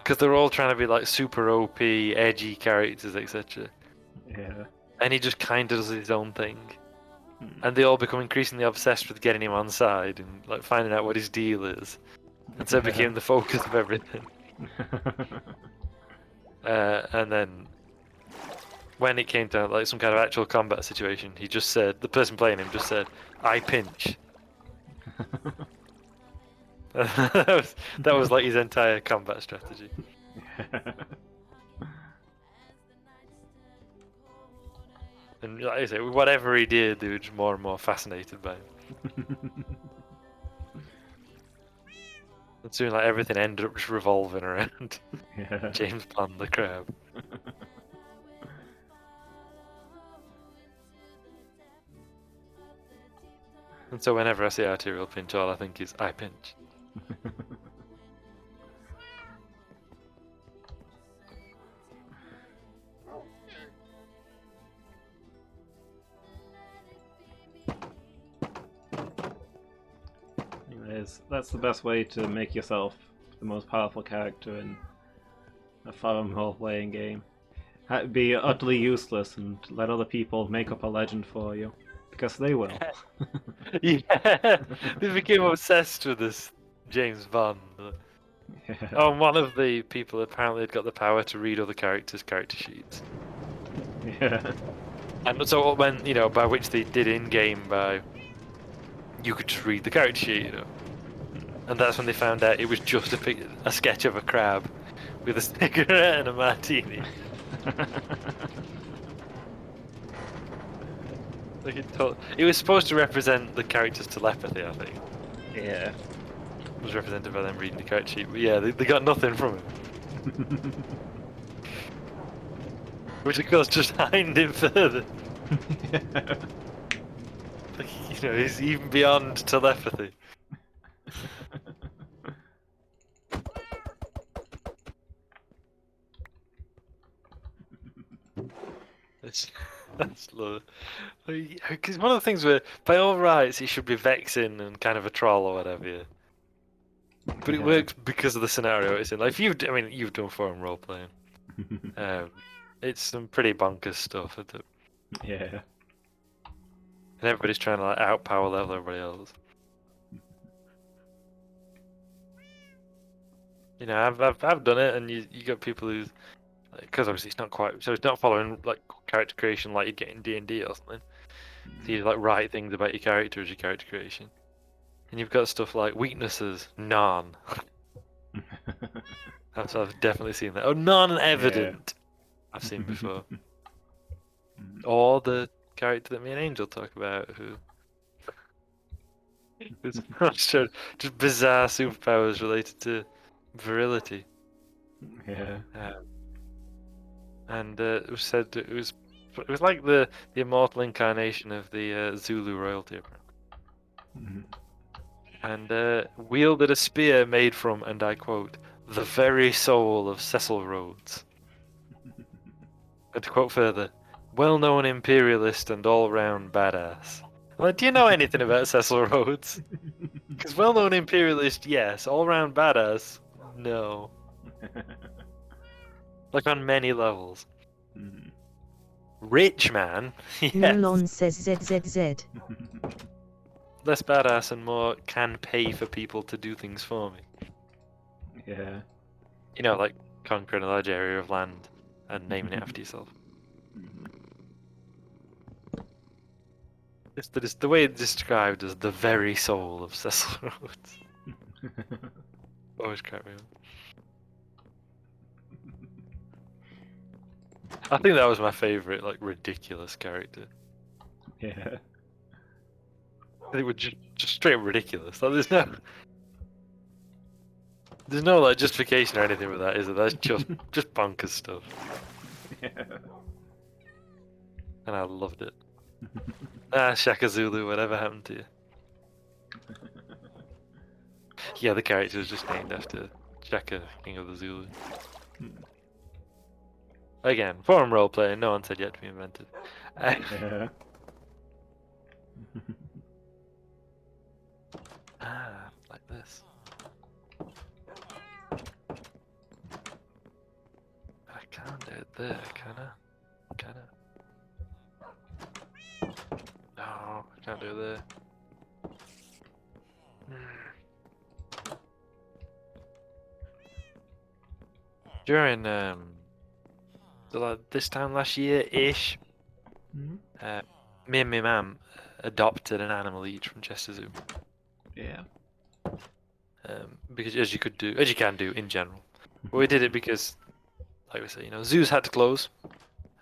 Because they're all trying to be like super OP, edgy characters, etc. Yeah. And he just kind of does his own thing. And they all become increasingly obsessed with getting him on side and like finding out what his deal is. And so it became the focus of everything. And then when it came to like some kind of actual combat situation, he just said, the person playing him just said, "I pinch." that was like his entire combat strategy. And like I say, whatever he did, they were just more and more fascinated by him. And soon, like everything ended up just revolving around James Bond the crab. And so, whenever I see arterial pinch, all I think is "I pinch." Anyways, that's the best way to make yourself the most powerful character in a forum role-playing game. Be utterly useless and let other people make up a legend for you. Because they will. Yeah, they became obsessed with this James Bond. Yeah. Oh, and one of the people apparently had got the power to read other characters' character sheets. Yeah. And so when, you know, by which they did in-game by, you could just read the character sheet, you know. And that's when they found out it was just a sketch of a crab with a cigarette and a martini. Like it was supposed to represent the character's telepathy, I think. Yeah. It was represented by them reading the character sheet. But yeah, they got nothing from it. Which of course just hined it further. Like, you know, he's even beyond telepathy. That's low. Because one of the things where, by all rights, he should be vexing and kind of a troll or whatever. Yeah. But it works because of the scenario it's in. Like, you've done forum role playing. It's some pretty bonkers stuff. Isn't it? Yeah. And everybody's trying to like outpower level everybody else. You know, I've done it, and you got people who, because obviously it's not quite, so it's not following like character creation like you get in D&D or something. So you like write things about your character as your character creation, and you've got stuff like weaknesses, none. I've definitely seen that. Oh, non-evident. Yeah. I've seen before. Or the character that me and Angel talk about, who's not sure, just bizarre superpowers related to virility. Yeah. And it was said that it was like the immortal incarnation of the Zulu royalty, apparently. And wielded a spear made from, and I quote, "the very soul of Cecil Rhodes." And to quote further, "well-known imperialist and all-round badass." I'm like, do you know anything about Cecil Rhodes? Because well-known imperialist, yes. All-round badass, no. Like on many levels. Rich man, yes. Nulon says ZZZ. Less badass and more can pay for people to do things for me. Yeah. You know, like conquering a large area of land and naming it after yourself. It's the way it's described as the very soul of Cecil Rhodes. Always crack me up. I think that was my favourite, like, ridiculous character. Yeah. I think we're just straight up ridiculous. Like, there's no like justification or anything with that, is it? That's just bonkers stuff. Yeah. And I loved it. Shaka Zulu, whatever happened to you? Yeah, the character was just named after Shaka, King of the Zulu. Again, forum roleplay, no one said yet to be invented. Yeah. Like this. I can't do it there, can I? Can I? No, I can't do it there. During so like this time last year-ish, me and my mum adopted an animal each from Chester Zoo. Yeah. Because as you can do in general. But we did it because, like we say, zoos had to close,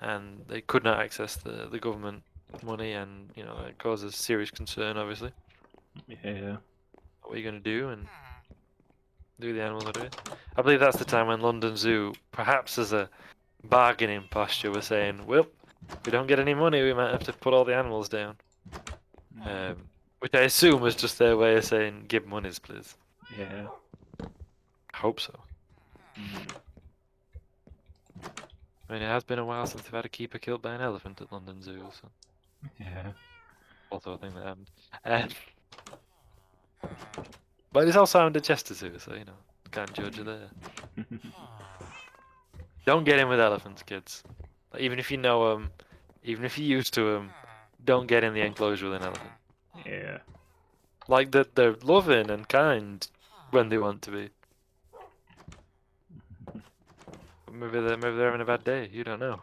and they could not access the government money, and it causes serious concern, obviously. Yeah. What are you going to do? And do the animals do it? I believe that's the time when London Zoo, perhaps as a bargaining posture, were saying, well, if we don't get any money, we might have to put all the animals down. Which I assume was just their way of saying, give monies, please. Yeah. I hope so. I mean, it has been a while since they've had a keeper killed by an elephant at London Zoo, so Yeah. also a thing that happened. But it's also under Chester Zoo, so can't judge you there. Don't get in with elephants, kids. Like, even if you know them, even if you're used to them, don't get in the enclosure with an elephant. Yeah. Like that, they're loving and kind when they want to be. Maybe they're having a bad day. You don't know.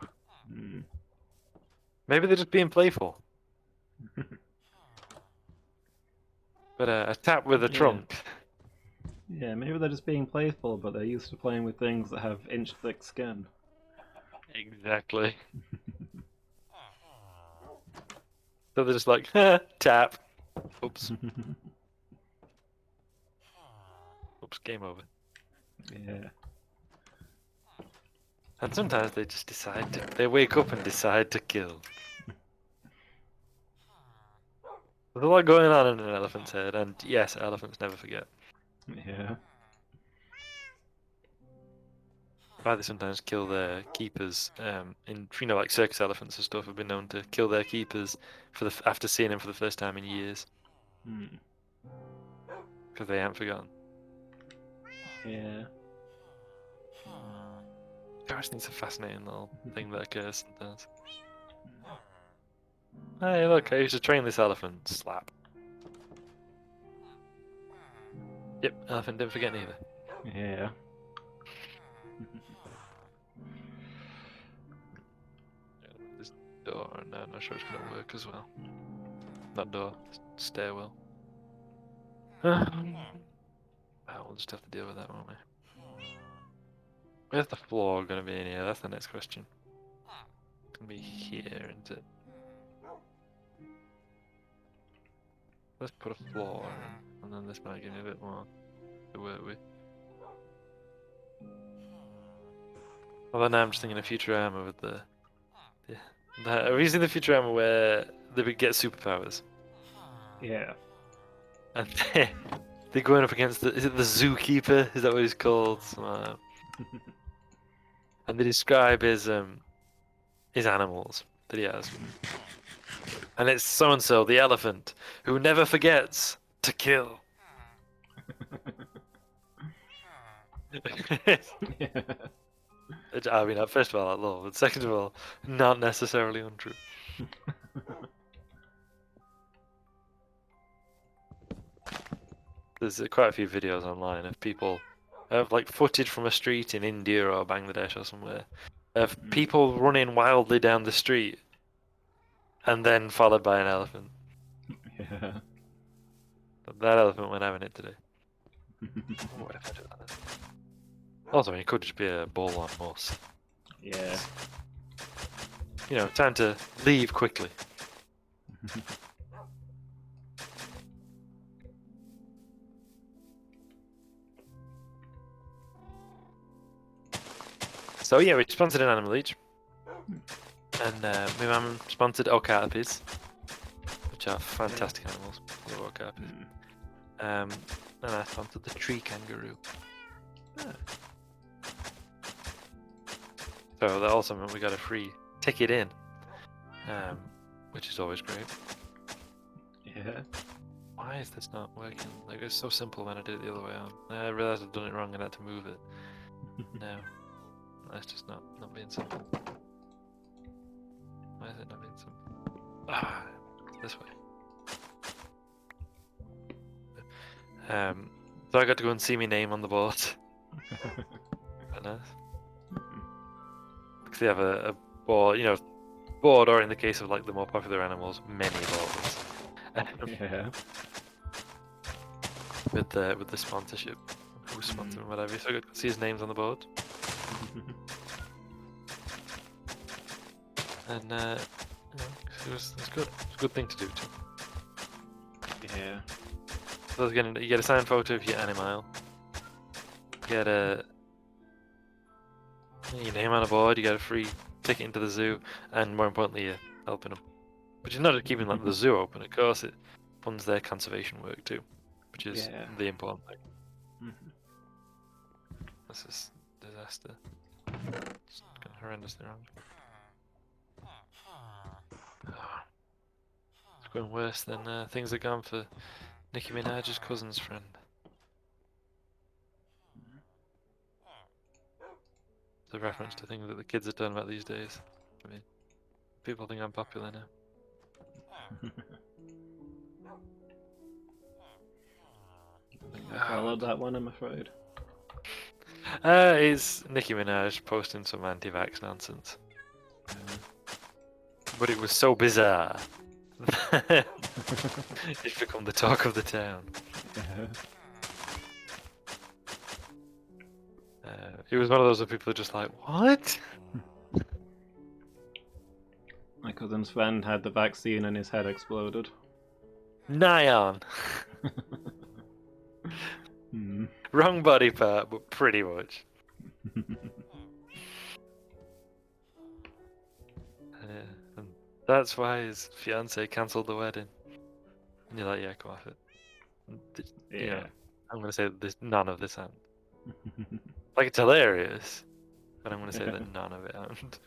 Maybe they're just being playful. But a tap with a trunk. Yeah, maybe they're just being playful, but they're used to playing with things that have inch-thick skin. Exactly. So they're just like, tap. Oops. Oops, game over. Yeah. And sometimes they just they wake up and decide to kill. There's a lot going on in an elephant's head, and yes, elephants never forget. Yeah. Why they sometimes kill their keepers, like circus elephants and stuff have been known to kill their keepers after seeing them for the first time in years. Because they haven't forgotten. Yeah. Gosh, it's a fascinating little thing that occurs sometimes. Hey, look, I used to train this elephant. Slap. Yep, elephant didn't forget neither. Yeah. This door, no, I'm not sure it's gonna work as well. Not door, stairwell. We'll just have to deal with that, won't we? Where's the floor gonna be in here? That's the next question. It's gonna be here, isn't it? Let's put a floor in, and then this might give me a bit more to work with. Although now I'm just thinking of Futurama with are we using the Futurama where they get superpowers? Yeah. And they're going up against is it the zookeeper? Is that what he's called? And they describe his animals that he has. And it's so and so, the elephant, who never forgets to kill. I mean, first of all, I love it. Second of all, not necessarily untrue. There's quite a few videos online of people of like footage from a street in India or Bangladesh or somewhere of people running wildly down the street and then followed by an elephant. Yeah. But that elephant went having it today. What if I do that? Also, it could just be a bull on horse. Yeah. You know, time to leave quickly. So yeah, we sponsored an animal each. And my mum sponsored okapis, which are fantastic animals. I love okapis. And I sponsored the tree kangaroo. So that also meant we got a free ticket in, which is always great. Yeah. Why is this not working? Like, it's so simple when I did it the other way on. I realised I'd done it wrong and had to move it. No. That's just not being simple. Why is it not being simple? Ah, this way. So I got to go and see my name on the board. Quite nice. Because they have a board, you know, board, or in the case of like the more popular animals, many boards. Yeah. With the sponsorship, who's sponsoring whatever. So I got to see his names on the board. And you know, it was good. It's a good thing to do too. Yeah. So again, you get a signed photo of your animal. You get your name on a board. You get a free ticket into the zoo, and more importantly, you're helping them. But you're not keeping like the zoo open. Of course, it funds their conservation work too, which is the important thing. This is disaster. It's gone horrendously wrong. It's going worse than things have gone for Nicki Minaj's cousin's friend. It's a reference to things that the kids are talking about these days. I mean, people think I'm popular now. I followed that one, I'm afraid. It's Nicki Minaj posting some anti-vax nonsense. But it was so bizarre. It's become the talk of the town. It was one of those where people are just like, what? My cousin's friend had the vaccine and his head exploded. Nigh on. Wrong body part, but pretty much. And that's why his fiance cancelled the wedding. And you're like, yeah, come off it. Yeah. You know, I'm gonna say that none of this happened. Like, it's hilarious, but I'm gonna say that none of it happened.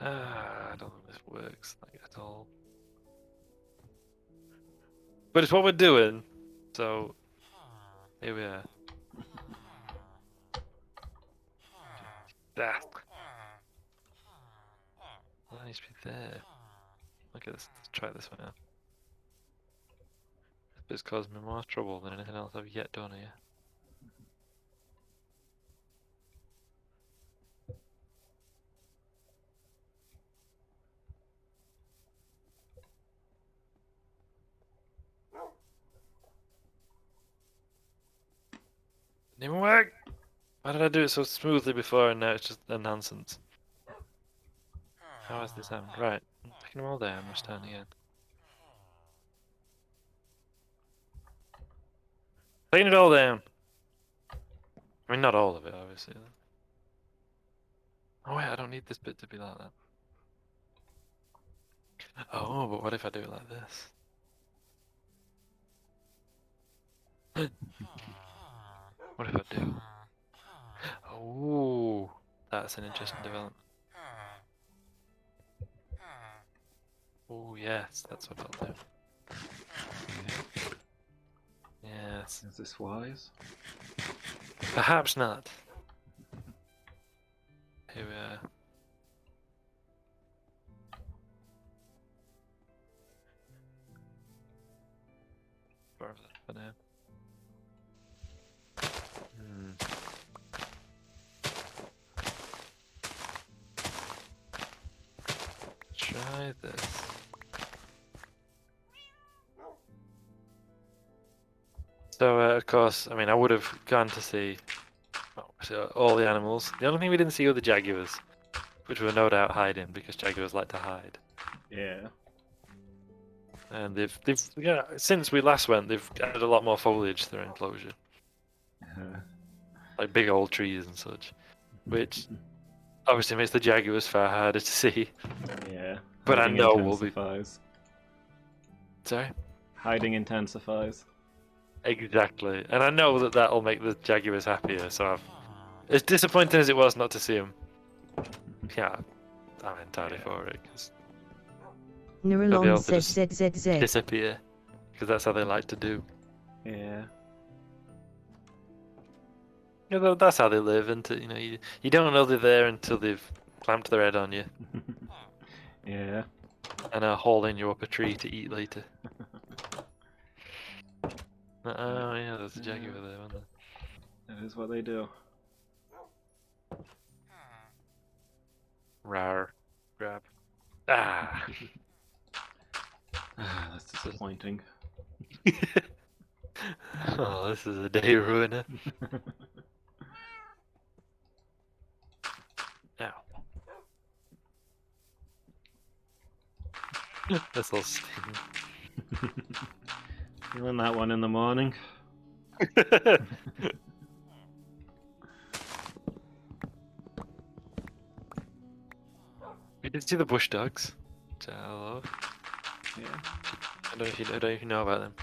I don't think this works like at all. But it's what we're doing, so here we are. That needs to be there. Look at this. Let's try this one out. This bit's caused me more trouble than anything else I've yet done here. Didn't even work! Why did I do it so smoothly before and now it's just a nonsense? How has this happened? Right, I'm picking them all down, we're starting again. Taking it all down! I mean, not all of it, obviously. Oh wait, I don't need this bit to be like that. Oh, but what if I do it like this? What if I do? Oh, that's an interesting development. Oh yes, that's what I'll do. Yes. Is this wise? Perhaps not. Here we are. For now. So, of course, I mean, I would have gone to see all the animals. The only thing we didn't see were the jaguars, which were no doubt hiding because jaguars like to hide. Yeah. And they've since we last went, they've added a lot more foliage to their enclosure, like big old trees and such, which obviously makes the jaguars far harder to see. Yeah. But I Hiding know we'll be. intensifies. Sorry. Hiding intensifies. Exactly, and I know that that'll make the jaguars happier. So, as disappointing as it was not to see them, yeah, I'm entirely for it because they'll be Neuralon able to says just ZZZ. disappear because that's how they like to do. Yeah. Yeah, that's how they live. Until you don't know they're there until they've clamped their head on you Yeah. and are hauling you up a tree to eat later. Oh yeah, there's a jaguar there, wasn't there? That is what they do. Rawr. Grab. Ah. That's disappointing. Oh, this is a day ruiner. Ow. This will sting. Feeling that one in the morning. We did see the bush dogs. Hello. Yeah. I don't know if you know about them.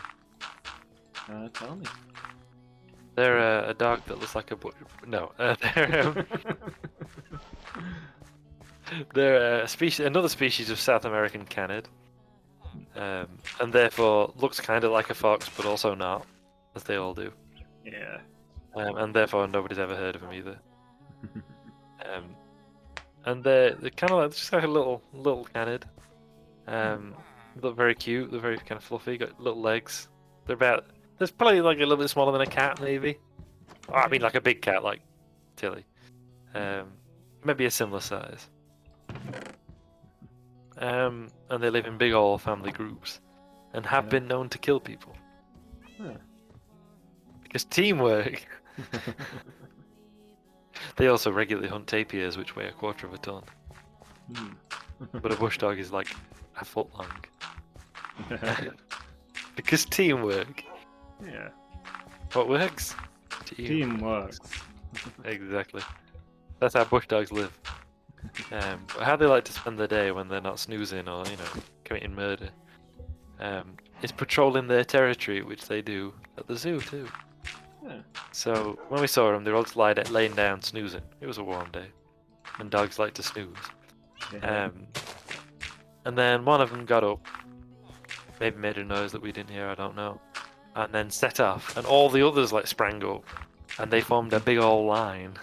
Tell me. They're a dog that looks like a bush. No, they're a species, another species of South American canid, and therefore looks kind of like a fox, but also not, as they all do. Yeah. And therefore nobody's ever heard of them either. And they're kind of like just like a little canid. Look very cute. They're very kind of fluffy. Got little legs. There's probably like a little bit smaller than a cat, maybe. Oh, I mean, like a big cat, like Tilly. Maybe a similar size. And they live in big old family groups, and have been known to kill people. Huh. Because teamwork. They also regularly hunt tapirs, which weigh 1/4 of a ton. But a bush dog is like a foot long. Because teamwork. Yeah. What works? Team works. Exactly. That's how bush dogs live. How they like to spend their day when they're not snoozing or, committing murder, is patrolling their territory, which they do at the zoo too. Yeah. So when we saw them, they were all just laying down snoozing. It was a warm day, and dogs like to snooze. Yeah. And then one of them got up, maybe made a noise that we didn't hear, I don't know, and then set off, and all the others sprang up, and they formed a big old line,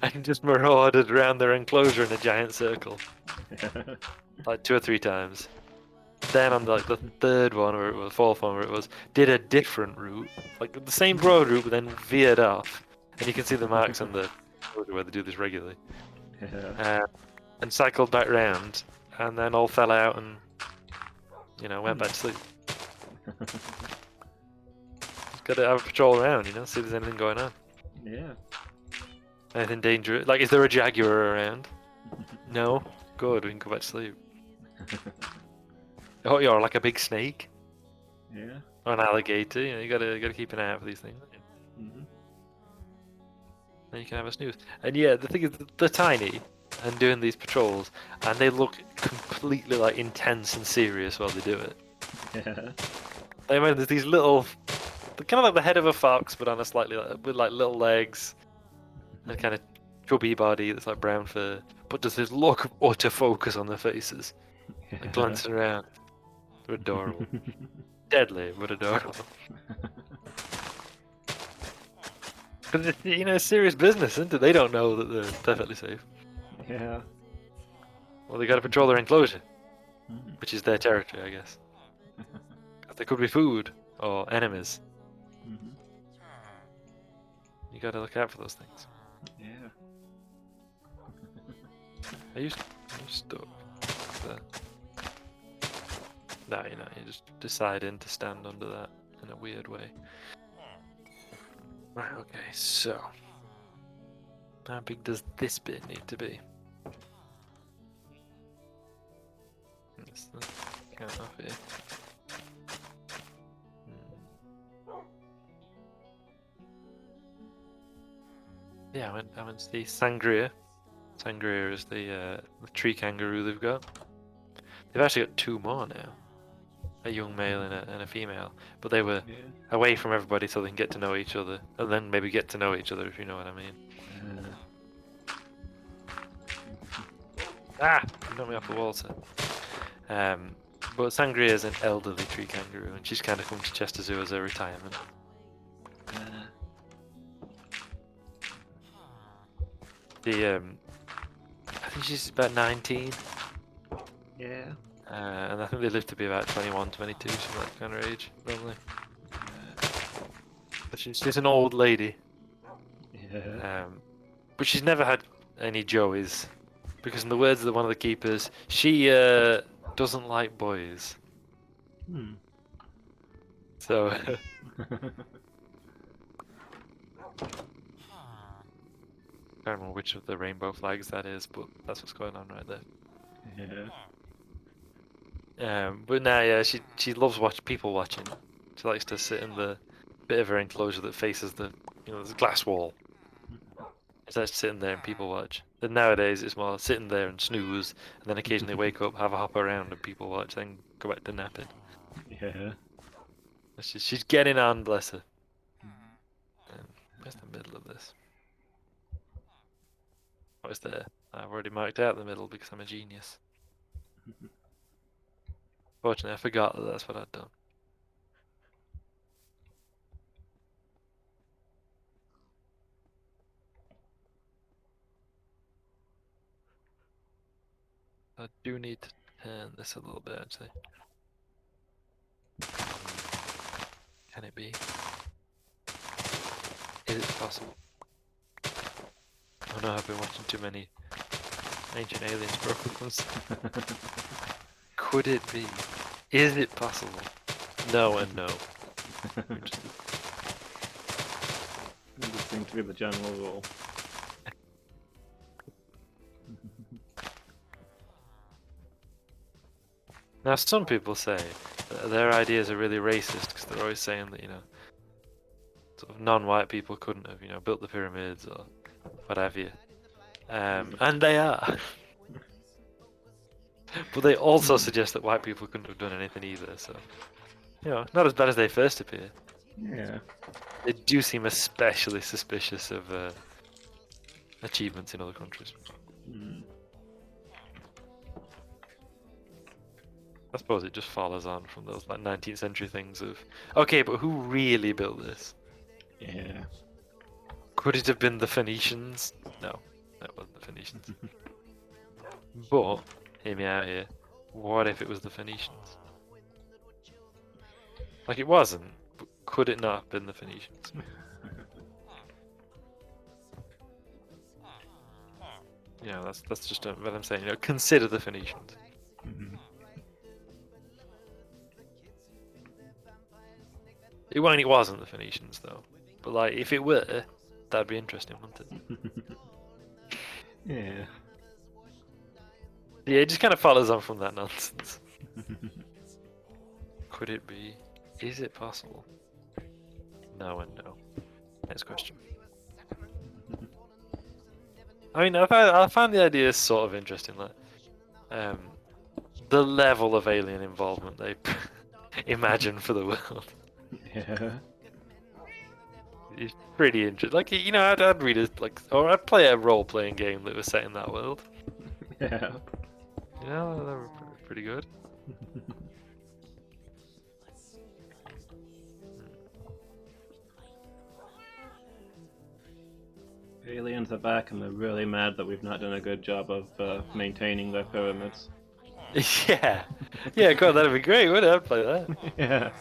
and just marauded around their enclosure in a giant circle, like 2 or 3 times. Then on the third one, or it was fourth one, where it was, did a different route, like the same road route, but then veered off, and you can see the marks on the road where they do this regularly. And cycled back round, and then all fell out and, went back to sleep. Got to have a patrol around, see if there's anything going on. Yeah. Anything dangerous? Like, is there a jaguar around? No? Good, we can go back to sleep. Oh, you're like a big snake? Yeah. Or an alligator, you gotta keep an eye out for these things. Then you can have a snooze. And yeah, the thing is, they're tiny, and doing these patrols, and they look completely intense and serious while they do it. Yeah. I mean, there's these little, they're kind of like the head of a fox, but on a slightly with little legs, and kind of chubby body that's like brown fur, but there's this look of utter focus on their faces, and glancing around. They're adorable, deadly but adorable. Because it's serious business, isn't it? They don't know that they're perfectly safe. Yeah. Well, they got to patrol their enclosure, which is their territory, I guess. There could be food or enemies. You got to look out for those things. Yeah. Are you stuck there? No, you're just deciding to stand under that in a weird way. Right, okay, so how big does this bit need to be? Let's count off here. Yeah, I went to the Sangria. Sangria is the tree kangaroo they've got. They've actually got 2 more now. A young male and a female. But they were away from everybody so they can get to know each other. And then maybe get to know each other, if you know what I mean. Ah! You knocked me off the wall, sir. But Sangria is an elderly tree kangaroo, and she's kind of come to Chester Zoo as a retirement. I think she's about 19. Yeah. And I think they live to be about 21, 22, something like that kind of age, normally. But she's an old lady. Yeah. But she's never had any joeys, because in the words of one of the keepers, she doesn't like boys. So. I can't remember which of the rainbow flags that is, but that's what's going on right there. Yeah. But now, yeah, she loves people watching. She likes to sit in the bit of her enclosure that faces the there's a glass wall. She likes sitting there and people watch. But nowadays it's more sitting there and snooze, and then occasionally wake up, have a hop around, and people watch, then go back to napping. Yeah. She's getting on, bless her. Where's the middle of this? What is there? I've already marked out the middle because I'm a genius. Fortunately, I forgot that that's what I'd done. I do need to turn this a little bit, actually. Can it be? Is it possible? Oh no, I've been watching too many Ancient Aliens programs. Could it be? Is it possible? No and no. This seems to be the general rule. Now, some people say that their ideas are really racist because they're always saying that, sort of non-white people couldn't have, built the pyramids or what have you. And they are. But they also suggest that white people couldn't have done anything either, so, not as bad as they first appear. Yeah. They do seem especially suspicious of achievements in other countries. I suppose it just follows on from those 19th century things of, okay, but who really built this? Yeah. Could it have been the Phoenicians? No, that wasn't the Phoenicians. But, hear me out here, what if it was the Phoenicians? Like, it wasn't, but could it not have been the Phoenicians? That's just what I'm saying, consider the Phoenicians. It wasn't the Phoenicians, though. But, if it were, that'd be interesting, wouldn't it? Yeah. Yeah, it just kind of follows on from that nonsense. Could it be? Is it possible? No and no. Next question. I mean, I find the idea sort of interesting. The level of alien involvement they imagine for the world. Yeah. It's pretty interesting. I'd read it, or I'd play a role-playing game that was set in that world. Yeah. They were pretty good. Aliens are back and they're really mad that we've not done a good job of maintaining their pyramids. Yeah. Yeah, God, that'd be great, wouldn't it? I'd play that. Yeah.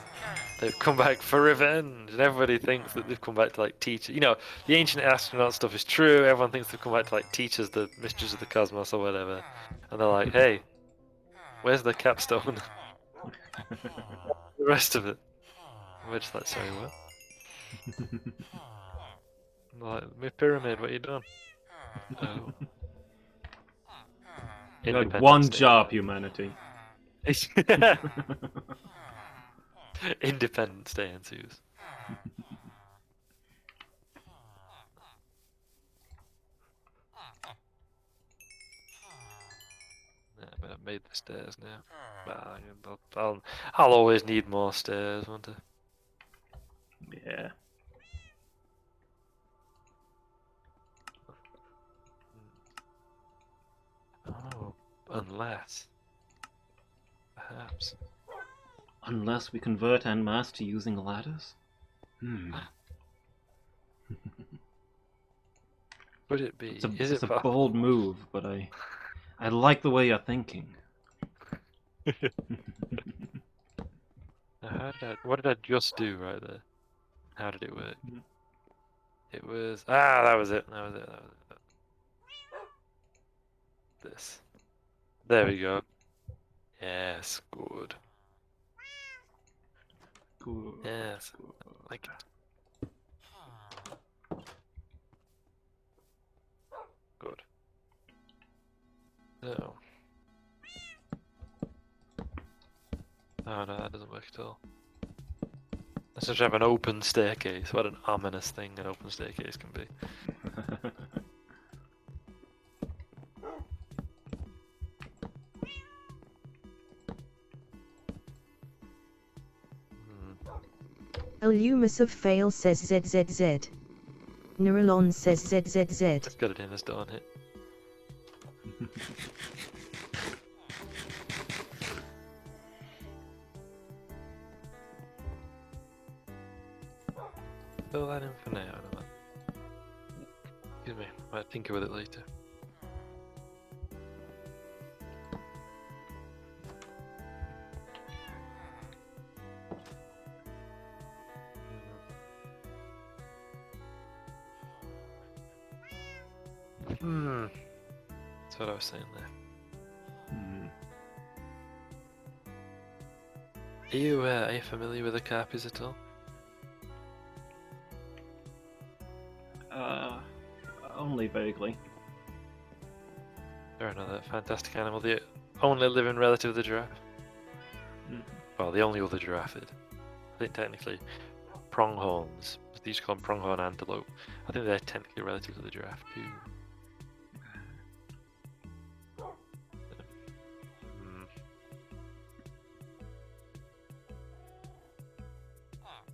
They've come back for revenge, and everybody thinks that they've come back to teach. The ancient astronaut stuff is true. Everyone thinks they've come back to teach us the mysteries of the cosmos or whatever, and they're like, "Hey, where's the capstone? The rest of it." We're just like, sorry, what? Like, my pyramid, what you done? Oh. You got Independence one Day. job, humanity. Independence Day ensues. Yeah, but I've made the stairs now. I'll always need more stairs, won't I? Yeah. Oh, unless, perhaps. Unless we convert en masse to using ladders? Would it be? It's a bold move, but I like the way you're thinking. What did I just do right there? How did it work? It was that was it. That was it. This. There we go. Yes, good. Good. Yes, like it. Good. So. Oh no, that doesn't work at all. Let's just have an open staircase. What an ominous thing an open staircase can be. Elumus of Fail says ZZZ. Neuralon says ZZZ. Let's get it in, let's don't hit. Fill that in for now, I don't know. Excuse me, I might tinker with it later. That's what I was saying there. Are you familiar with the carpies at all? Only vaguely. They're another fantastic animal, the only living relative of the giraffe. Well, the only other giraffe. I think technically pronghorns, they used to call them pronghorn antelope. I think they're technically relative to the giraffe too.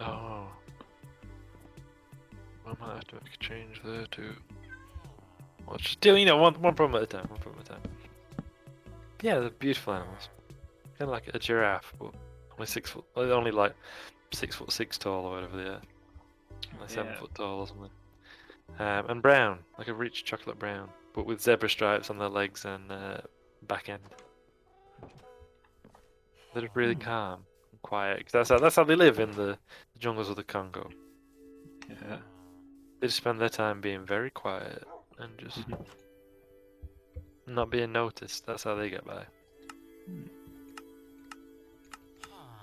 Oh. I might have to make a change there too. Well, just do, one problem at a time, Yeah, they're beautiful animals. Kind of like a giraffe, but only 6 foot, only like 6'6" tall or whatever they are. Like 7 foot tall or something. And brown, like a rich chocolate brown, but with zebra stripes on their legs and back end. They're just really calm and quiet. 'Cause that's how they live in the jungles of the Congo. Yeah. They just spend their time being very quiet and just not being noticed. That's how they get by.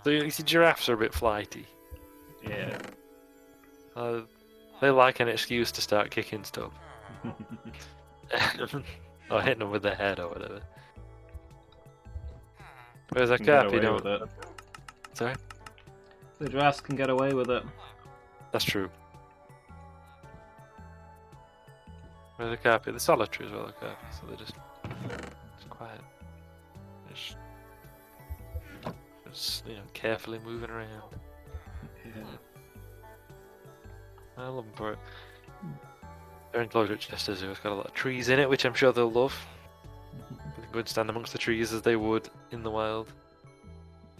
So you see, giraffes are a bit flighty. Yeah. They like an excuse to start kicking stuff. Or hitting them with their head or whatever. Whereas a carp, you don't. With it. Sorry? The giraffes can get away with it. That's true. Whereas a carp, they're solitary as well, the carp, so they're just quiet. Just carefully moving around. Yeah. I love them for it. They're enclosed at Chester Zoo. It's got a lot of trees in it, which I'm sure they'll love. They can go and stand amongst the trees as they would in the wild.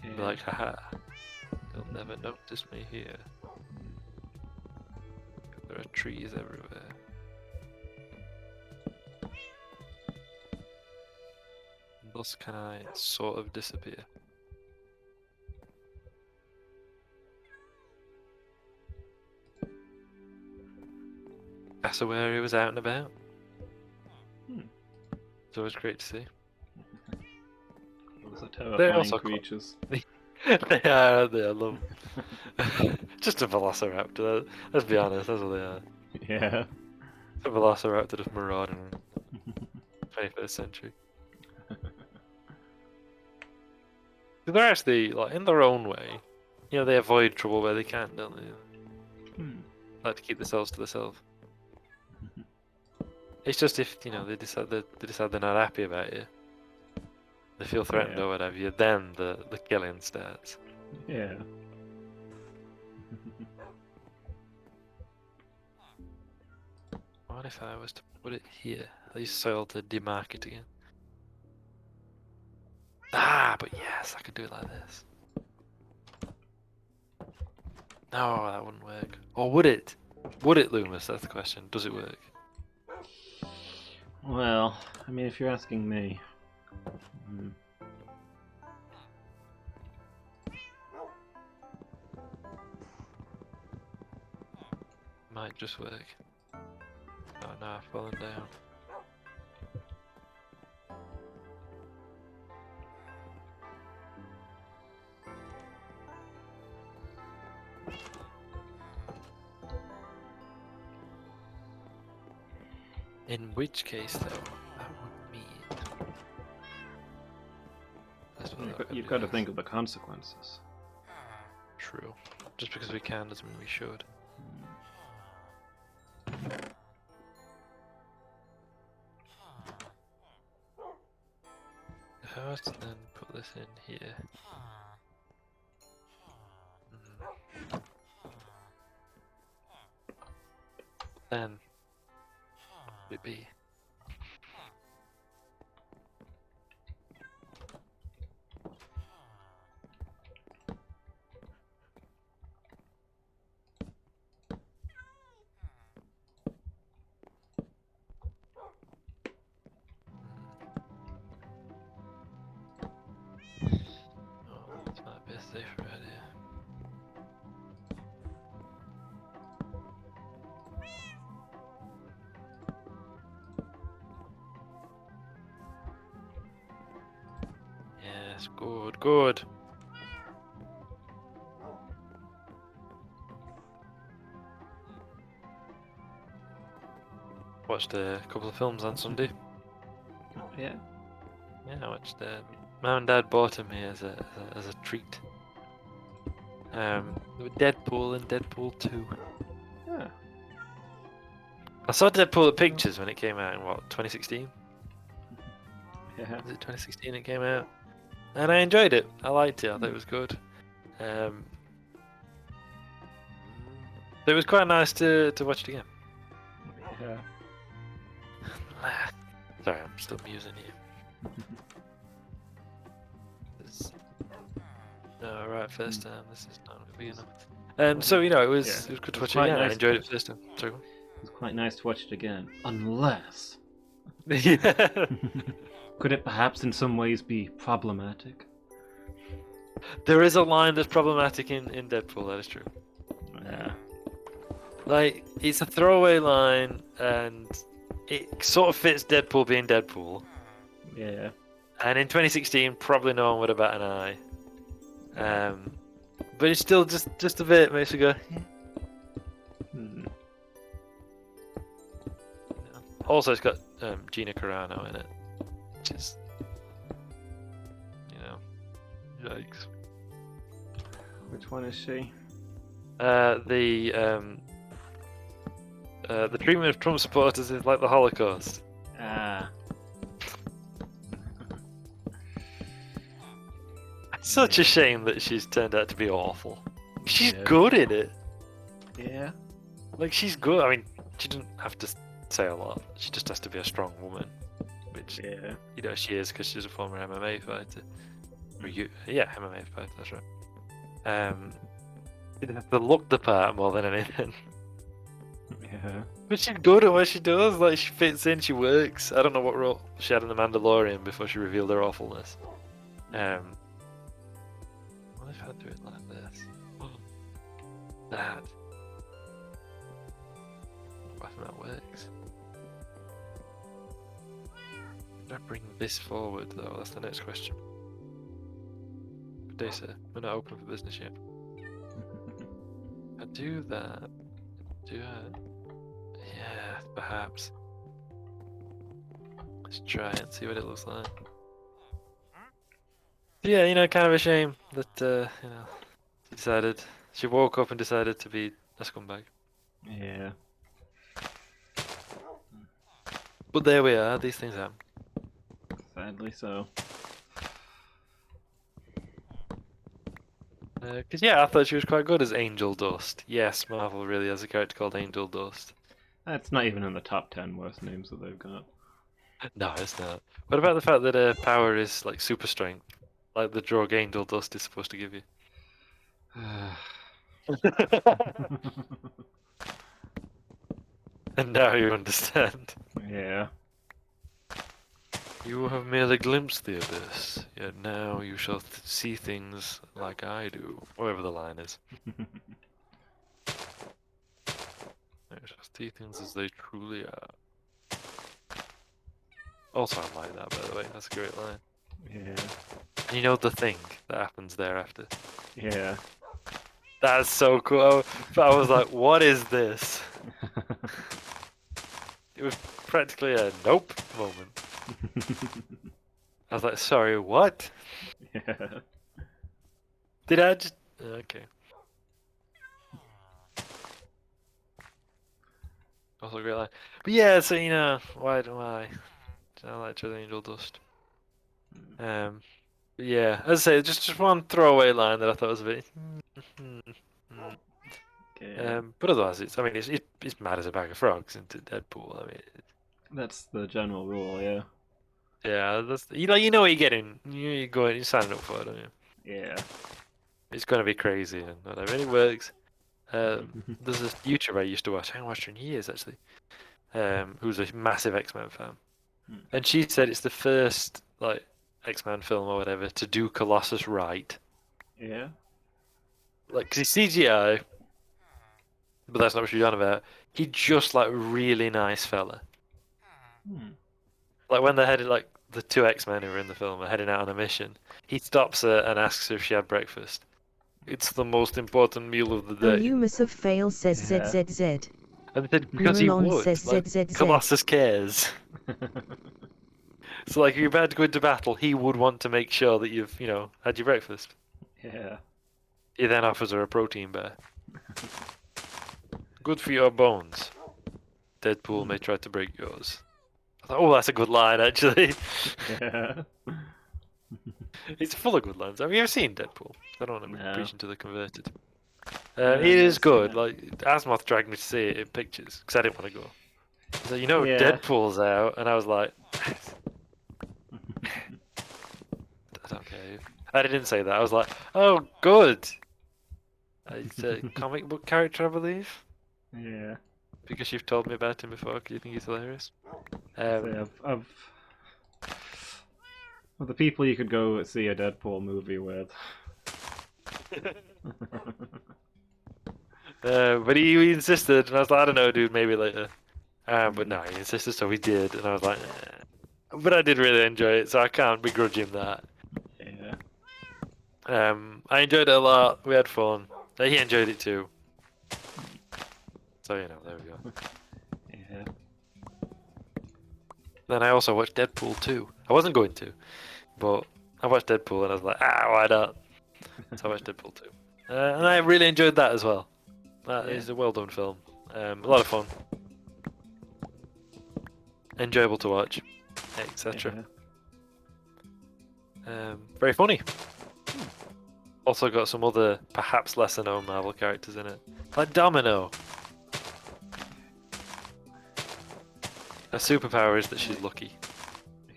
Yeah. Be like, haha, they'll never notice me here. There are trees everywhere. Thus can I sort of disappear. Cassowary was out and about. It's always great to see. Those are They're terrifying also creatures. They are, aren't they? I love them. Just a velociraptor. Let's be honest, that's what they are. Yeah. A velociraptor just marauding in 21st century. They're actually, like, in their own way, you know, they avoid trouble where they can, don't they? Like to keep themselves to themselves. It's just if, you know, they decide they're not happy about you, they feel threatened Yeah. or whatever, then the killing starts. Yeah. What if I was to put it here? I use soil to demark it again. Ah, but yes, I could do it like this. No, that wouldn't work. Or would it? Would it, Loomis? That's the question. Does it work? Well, I mean, if you're asking me. Might just work. Oh no, I've fallen down. In which case, though, that would mean... You've got to think of the consequences. True. Just because we can doesn't mean we should. If I was to then put this in here... Then... would it be? Oh, that's my best safe right here. Yes, good, good. Watched a couple of films on Sunday. Yeah. Yeah, I watched. Mum and Dad bought him here as a treat. Deadpool and Deadpool 2. Yeah. I saw Deadpool at Pictures when it came out in what, 2016? Yeah. Was it 2016 it came out? And I enjoyed it. I liked it. I thought it was good. It was quite nice to watch it again. Yeah. Sorry, I'm still musing here. No, right, first time. This is not big enough. So you know, it was good to watch it quite again. I nice enjoyed to- it first time. Sorry. It was quite nice to watch it again. Unless. Yeah. Could it perhaps in some ways be problematic? There is a line that's problematic in Deadpool. That is true. Yeah. Like, it's a throwaway line, and it sort of fits Deadpool being Deadpool. Yeah. And in 2016, probably no one would have bat an eye. But it's still just a bit makes you go. Hmm. Also, it's got Gina Carano in it, which is, you know, yikes. Which one is she? The treatment of Trump supporters is like the Holocaust. Ah. It's such a shame that she's turned out to be awful. She's Yeah. good in it. Yeah. Like, she's good. I mean, she doesn't have to say a lot. She just has to be a strong woman, which Yeah. you know she is because she's a former MMA fighter. Yeah, MMA fighter. That's right. She'd have to look the part more than anything. Yeah. But she's good at what she does. Like, she fits in. She works. I don't know what role she had in The Mandalorian before she revealed her awfulness. What if I do it like this? That. I think that works. Did I bring this forward though? That's the next question. day, sir. We're not open for business yet. I do that. Do it. Yeah, perhaps. Let's try it and see what it looks like. Yeah, you know, kind of a shame that you know, she woke up and decided to be a scumbag. Yeah. But there we are. These things happen. Sadly so. Because yeah, I thought she was quite good as Angel Dust. Yes, Marvel really has a character called Angel Dust. That's not even in the top 10 worst names that they've got. No, it's not. What about the fact that her power is like super strength, like the drug Angel Dust is supposed to give you? And now you understand. Yeah. You have merely glimpsed the abyss, yet now you shall see things like I do. Whatever the line is. You shall see things as they truly are. Also, I like that, by the way. That's a great line. Yeah. And you know the thing that happens thereafter. Yeah. That's so cool. But I was like, what is this? It was practically a nope moment. I was like, sorry, what? Yeah. Did I just... Okay. Also a great line. But yeah, so you know, why do I like True Angel Dust? But yeah, as I say, just one throwaway line that I thought was a bit... Okay. but otherwise, it's mad as a bag of frogs into Deadpool. I mean, That's the general rule, yeah. yeah, that's you know what you're getting. You're going, you're signing up for it, don't you? Yeah. It's gonna be crazy and whatever. And it works. There's this YouTuber I used to watch. I haven't watched her in years actually. Who's a massive X-Men fan, and she said it's the first like X-Men film or whatever to do Colossus right. Yeah. Like, 'cause he's CGI, but that's not what she's on about. He just like really nice fella. Like when they're headed, like the two X-Men who are in the film are heading out on a mission, he stops her and asks her if she had breakfast. It's the most important meal of the day. You must have failed, says Yeah. ZZZ. And they said because he Nurulon would. says Like, ZZZ. Colossus cares. So like if you're about to go into battle, he would want to make sure that you've, you know, had your breakfast. Yeah. He then offers her a protein bar. Good for your bones. Deadpool may try to break yours. I thought, oh, that's a good line, actually. Yeah. It's full of good lines. Have you ever seen Deadpool? I don't want to be No. preaching to the converted. No, It I've is not good. seen Like Asmoth dragged me to see it in pictures because I didn't want to go. So you know, Yeah. Deadpool's out, and I was like, I don't care. I didn't say that. I was like, oh, good. He's a comic book character, I believe. Yeah. Because you've told me about him before, because you think he's hilarious. I've well, the people you could go see a Deadpool movie with. But he insisted, and I was like, I don't know, dude, maybe later. But no, he insisted, so we did, and I was like, but I did really enjoy it, so I can't begrudge him that. Yeah. I enjoyed it a lot. We had fun. He enjoyed it too. So you know, there we go. Yeah. Then I also watched Deadpool 2. I wasn't going to, but I watched Deadpool and I was like, why not? So I watched Deadpool 2. And I really enjoyed that as well. That is a well done film. A lot of fun. Enjoyable to watch, etc. Very funny. Also got some other, perhaps lesser known Marvel characters in it. Like Domino. Her superpower is that she's lucky.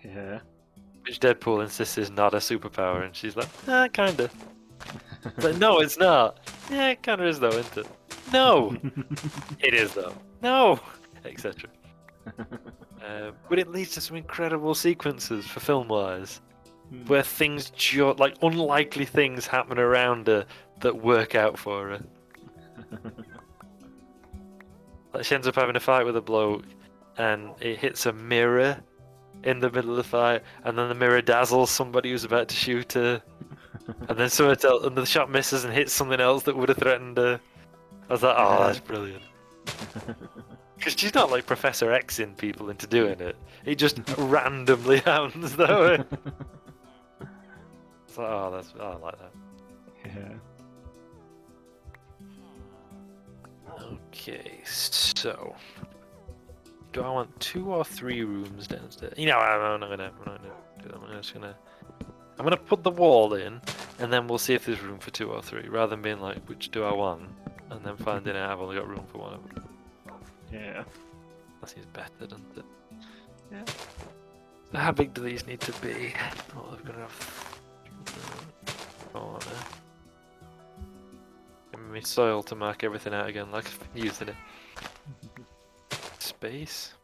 Yeah. Which Deadpool insists is not a superpower, and she's like, kinda. But no, it's not. Yeah, it kinda is though, isn't it? No! It is though. No! Etc. But it leads to some incredible sequences for film-wise, where things like unlikely things happen around her that work out for her. Like she ends up having a fight with a bloke, and it hits a mirror in the middle of the fight, and then the mirror dazzles somebody who's about to shoot her. And then and the shot misses and hits something else that would have threatened her. I was like, oh, that's brilliant. Because she's not like Professor X-ing people into doing it. It just randomly happens that way. It's like, I like that. Yeah. Okay, so do I want 2 or 3 rooms downstairs? You know, I'm not gonna do that. I'm gonna put the wall in, and then we'll see if there's room for 2 or 3, rather than being like, which do I want, and then finding out I've only got room for one of them. Yeah. That seems better, doesn't it? Yeah. So how big do these need to be? Oh, they're gonna have corner. Give me soil to mark everything out again, like I've been using it. Space.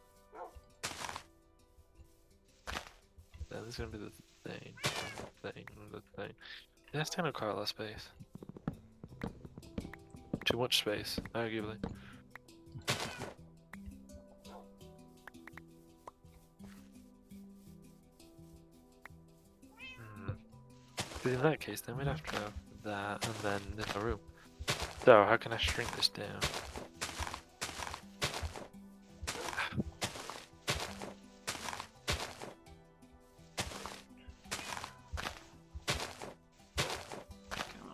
Then there's gonna be the thing. That's kind of quite a lot of space. Too much space, arguably. But in that case, then we'd have to have that, and then there's a room. So, how can I shrink this down?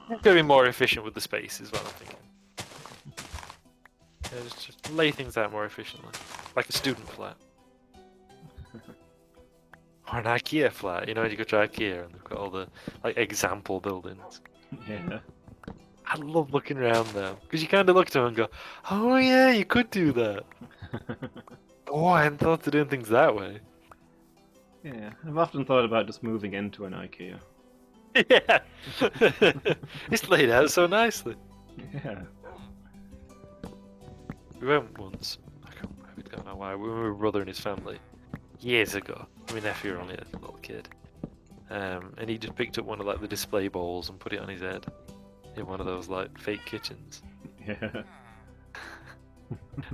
I'm gonna be more efficient with the space, is what I'm thinking. Yeah, just lay things out more efficiently, like a student flat. Or an IKEA flat, you know, you go to IKEA and they've got all the like example buildings. Yeah. I love looking around them because you kind of look at them and go, "Oh yeah, you could do that." Oh, I hadn't thought of doing things that way. Yeah. I've often thought about just moving into an IKEA. Yeah, it's laid out so nicely. Yeah. We went once. I don't know why. We were with my brother and his family years ago. My nephew was only a little kid, and he just picked up one of like the display bowls and put it on his head in one of those like fake kitchens. Yeah.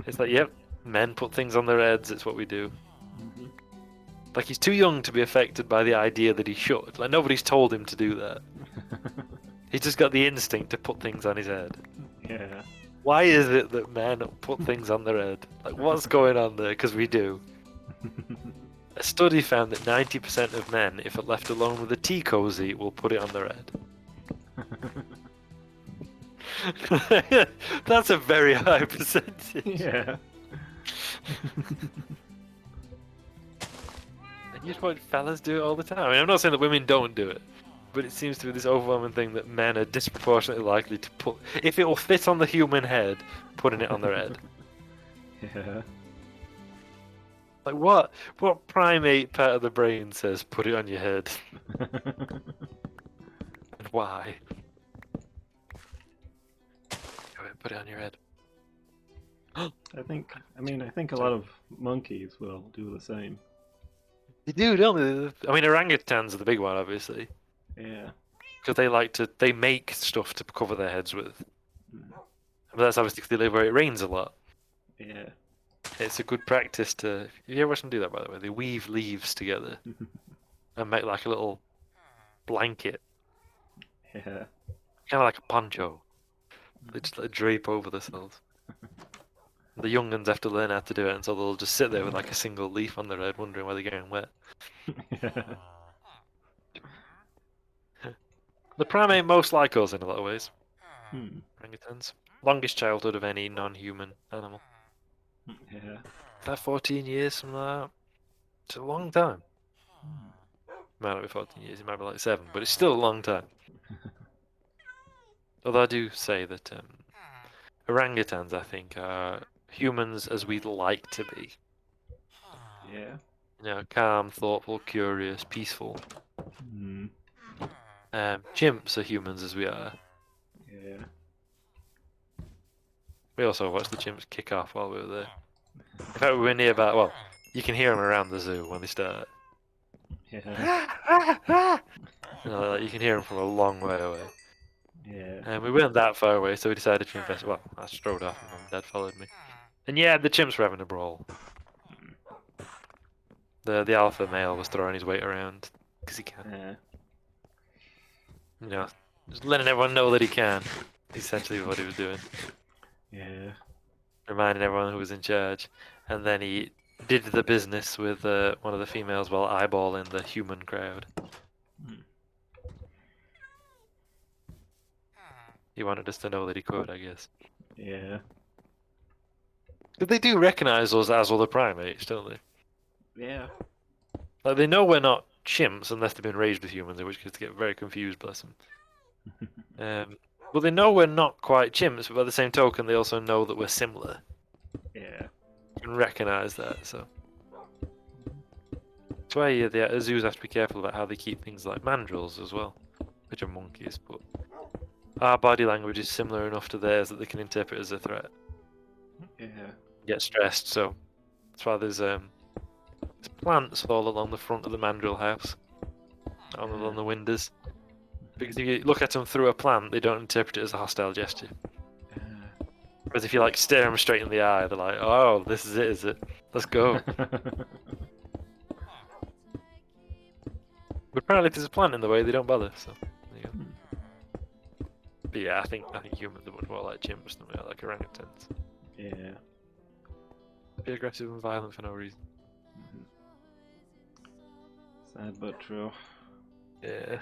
It's like, yep, men put things on their heads. It's what we do. Mhm. Like he's too young to be affected by the idea that he should. Like nobody's told him to do that. He's just got the instinct to put things on his head. Yeah. Why is it that men put things on their head? Like what's going on there? Because we do. A study found that 90% of men, if left alone with a tea cozy, will put it on their head. That's a very high percentage. Yeah. And you'd watch fellas do it all the time. I mean, I'm not saying that women don't do it, but it seems to be this overwhelming thing that men are disproportionately likely to put, if it will fit on the human head, putting it on their head. Yeah. Like what primate part of the brain says put it on your head? And why? Go ahead, put it on your head. I think a lot of monkeys will do the same. They do, don't they? I mean, orangutans are the big one, obviously, Yeah. because they make stuff to cover their heads with. But that's obviously because they live where it rains a lot. Yeah. It's a good practice to. You ever watch them do that, by the way? They weave leaves together and make like a little blanket, Yeah. kind of like a poncho. They just like drape over themselves. The young ones have to learn how to do it, and so they'll just sit there with like a single leaf on their head, wondering why they're getting wet. Yeah. The primate most like us in a lot of ways. Hmm. Orangutans. Longest childhood of any non-human animal. Yeah. About 14 years, something like that. It's a long time. Might not be 14 years, it might be like 7, but it's still a long time. Although I do say that orangutans, I think, are humans as we'd like to be. Yeah. You know, calm, thoughtful, curious, peaceful. Hmm. Chimps are humans as we are. Yeah. We also watched the chimps kick off while we were there. In fact, we were nearby. Well, you can hear them around the zoo when they start. Yeah. You know, like, you can hear them from a long way away. Yeah. And we weren't that far away, so we decided to invest. Well, I strode off, and Mum and Dad followed me. And yeah, the chimps were having a brawl. The alpha male was throwing his weight around because he can. Yeah. You know, just letting everyone know that he can. Essentially what he was doing. Yeah. Reminding everyone who was in charge. And then he did the business with one of the females while eyeballing the human crowd. He wanted us to know that he could, I guess. Yeah. But they do recognize us as other primates, don't they? Yeah. Like, they know we're not chimps unless they've been raised with humans, in which case they get very confused, bless them. Well, they know we're not quite chimps, but by the same token, they also know that we're similar. Yeah. You can recognize that, so. That's why the zoos have to be careful about how they keep things like mandrills as well, which are monkeys, but our body language is similar enough to theirs that they can interpret as a threat. Yeah. Get stressed, so that's why there's plants all along the front of the mandrill house, along the windows. Because if you look at them through a plant, they don't interpret it as a hostile gesture. Whereas if you like stare them straight in the eye, they're like, "Oh, this is it, is it? Let's go." But apparently, if there's a plant in the way, they don't bother. So, there you go. But yeah, I think humans are much more like chimps than we are like orangutans. Yeah. Be aggressive and violent for no reason. Sad but true. Yeah.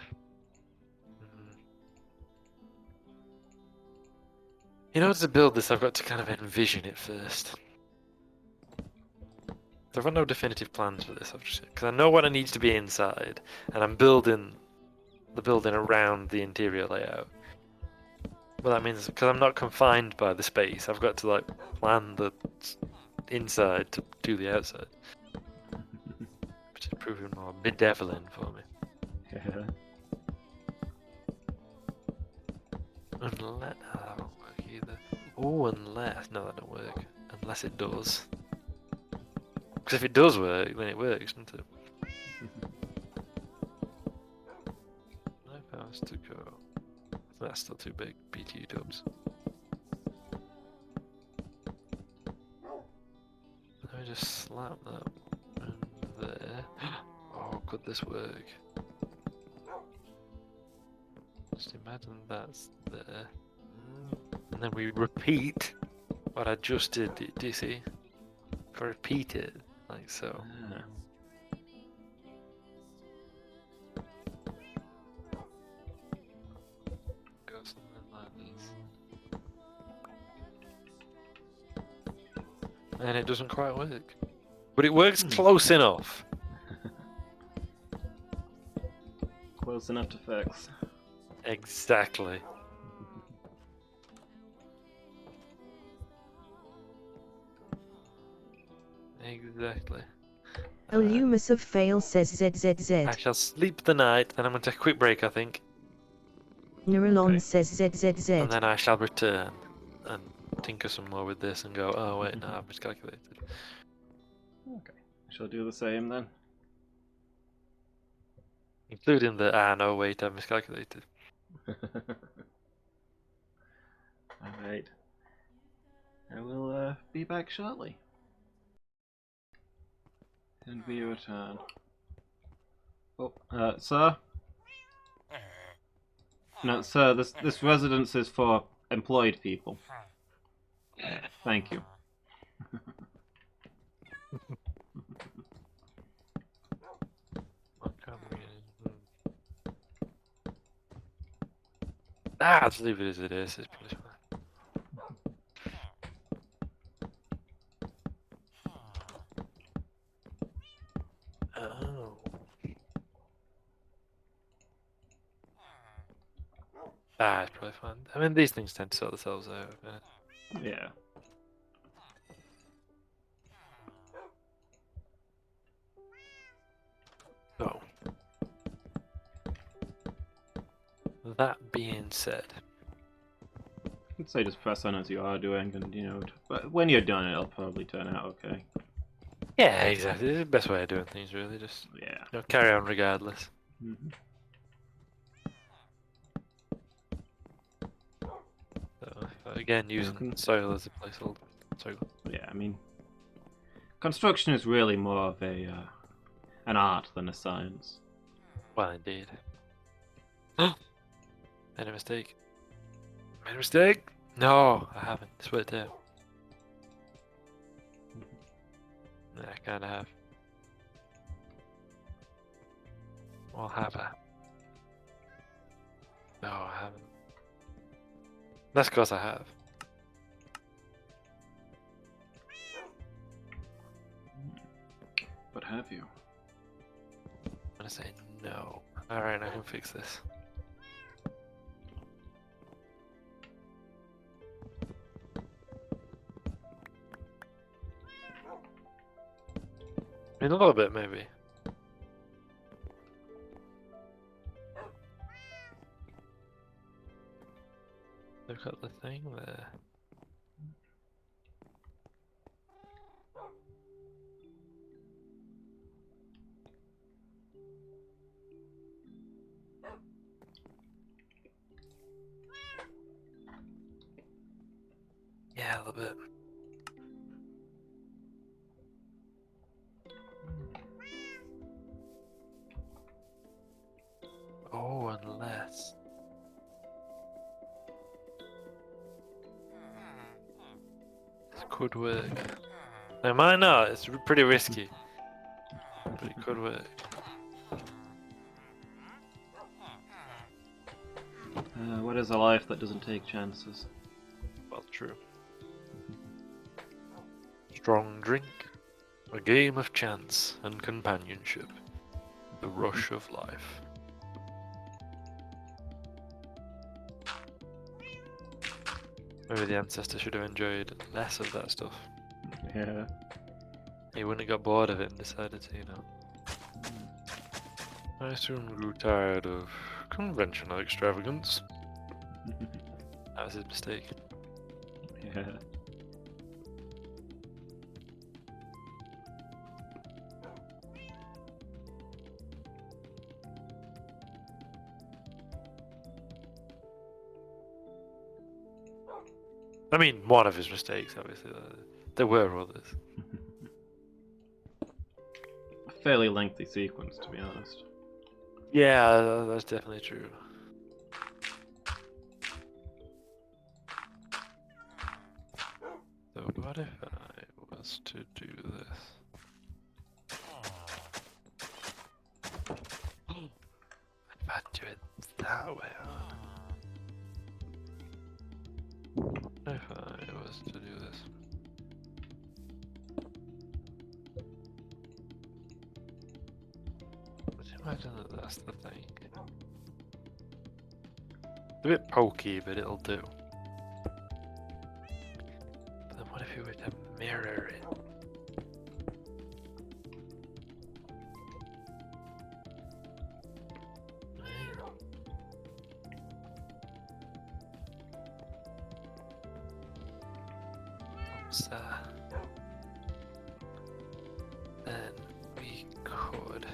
In order to build this, I've got to kind of envision it first. So I've got no definitive plans for this, because I know what it needs to be inside, and I'm building the building around the interior layout. Well, that means because I'm not confined by the space, I've got to like plan the inside to do the outside, which is proving more bedeviling for me. Yeah. Unless that won't work either. Oh, unless no, that don't work. Unless it does. Because if it does work, then it works, doesn't it? 9 hours to go. That's still too big. BTU dubs. Let me just slap that in there. Oh, could this work? Just imagine that's there. And then we repeat what I just did. Do you see? If I repeat it, like so. Ah. Go something like this. And it doesn't quite work. But it works close enough. Close enough to fix. Exactly. Exactly. Olumus of Fail says ZZZ. I shall sleep the night, then I'm going to take a quick break, I think. Neuralon Okay. says ZZZ. And then I shall return and tinker some more with this and go, oh wait, no, I've miscalculated. Okay. I shall do the same then. Including the, no wait, I've miscalculated. Alright. I will be back shortly. And we return. Oh, sir? No, sir, this residence is for employed people. Thank you. Just leave it as it is. It's probably fine. Oh. It's probably fine. I mean, these things tend to sort themselves out. Yeah. So, that being said, I'd say just press on as you are doing, and but when you're done, it'll probably turn out okay. yeah, exactly. It's the best way of doing things, really. Just Yeah. carry on regardless. Mhm. So, again, using soil as a placeholder. Sorry. Yeah, I mean, construction is really more of an art than a science. Well, indeed. Made a mistake. Made a mistake? No, I haven't. It's right there. Yeah, I kinda have. Well, have I? No, I haven't. That's because I have. But have you? I'm gonna say no. Alright, I can fix this. In a little bit, maybe. Look at the thing there. Yeah, a little bit. Oh, unless. This could work. It might not, it's pretty risky. But it could work. What is a life that doesn't take chances? Well, true. Strong drink. A game of chance and companionship. The rush of life. Maybe the ancestor should have enjoyed less of that stuff. Yeah. He wouldn't have got bored of it and decided to, you know. I soon grew tired of conventional extravagance. That was his mistake. Yeah. I mean, one of his mistakes, obviously. There were others. A fairly lengthy sequence, to be honest. Yeah, that's definitely true. So what if I was to do this? If I do it that way, what if I was to do this? Imagine that that's the thing. It's a bit pokey, but it'll do. But then what if you were to mirror it? So, then we could.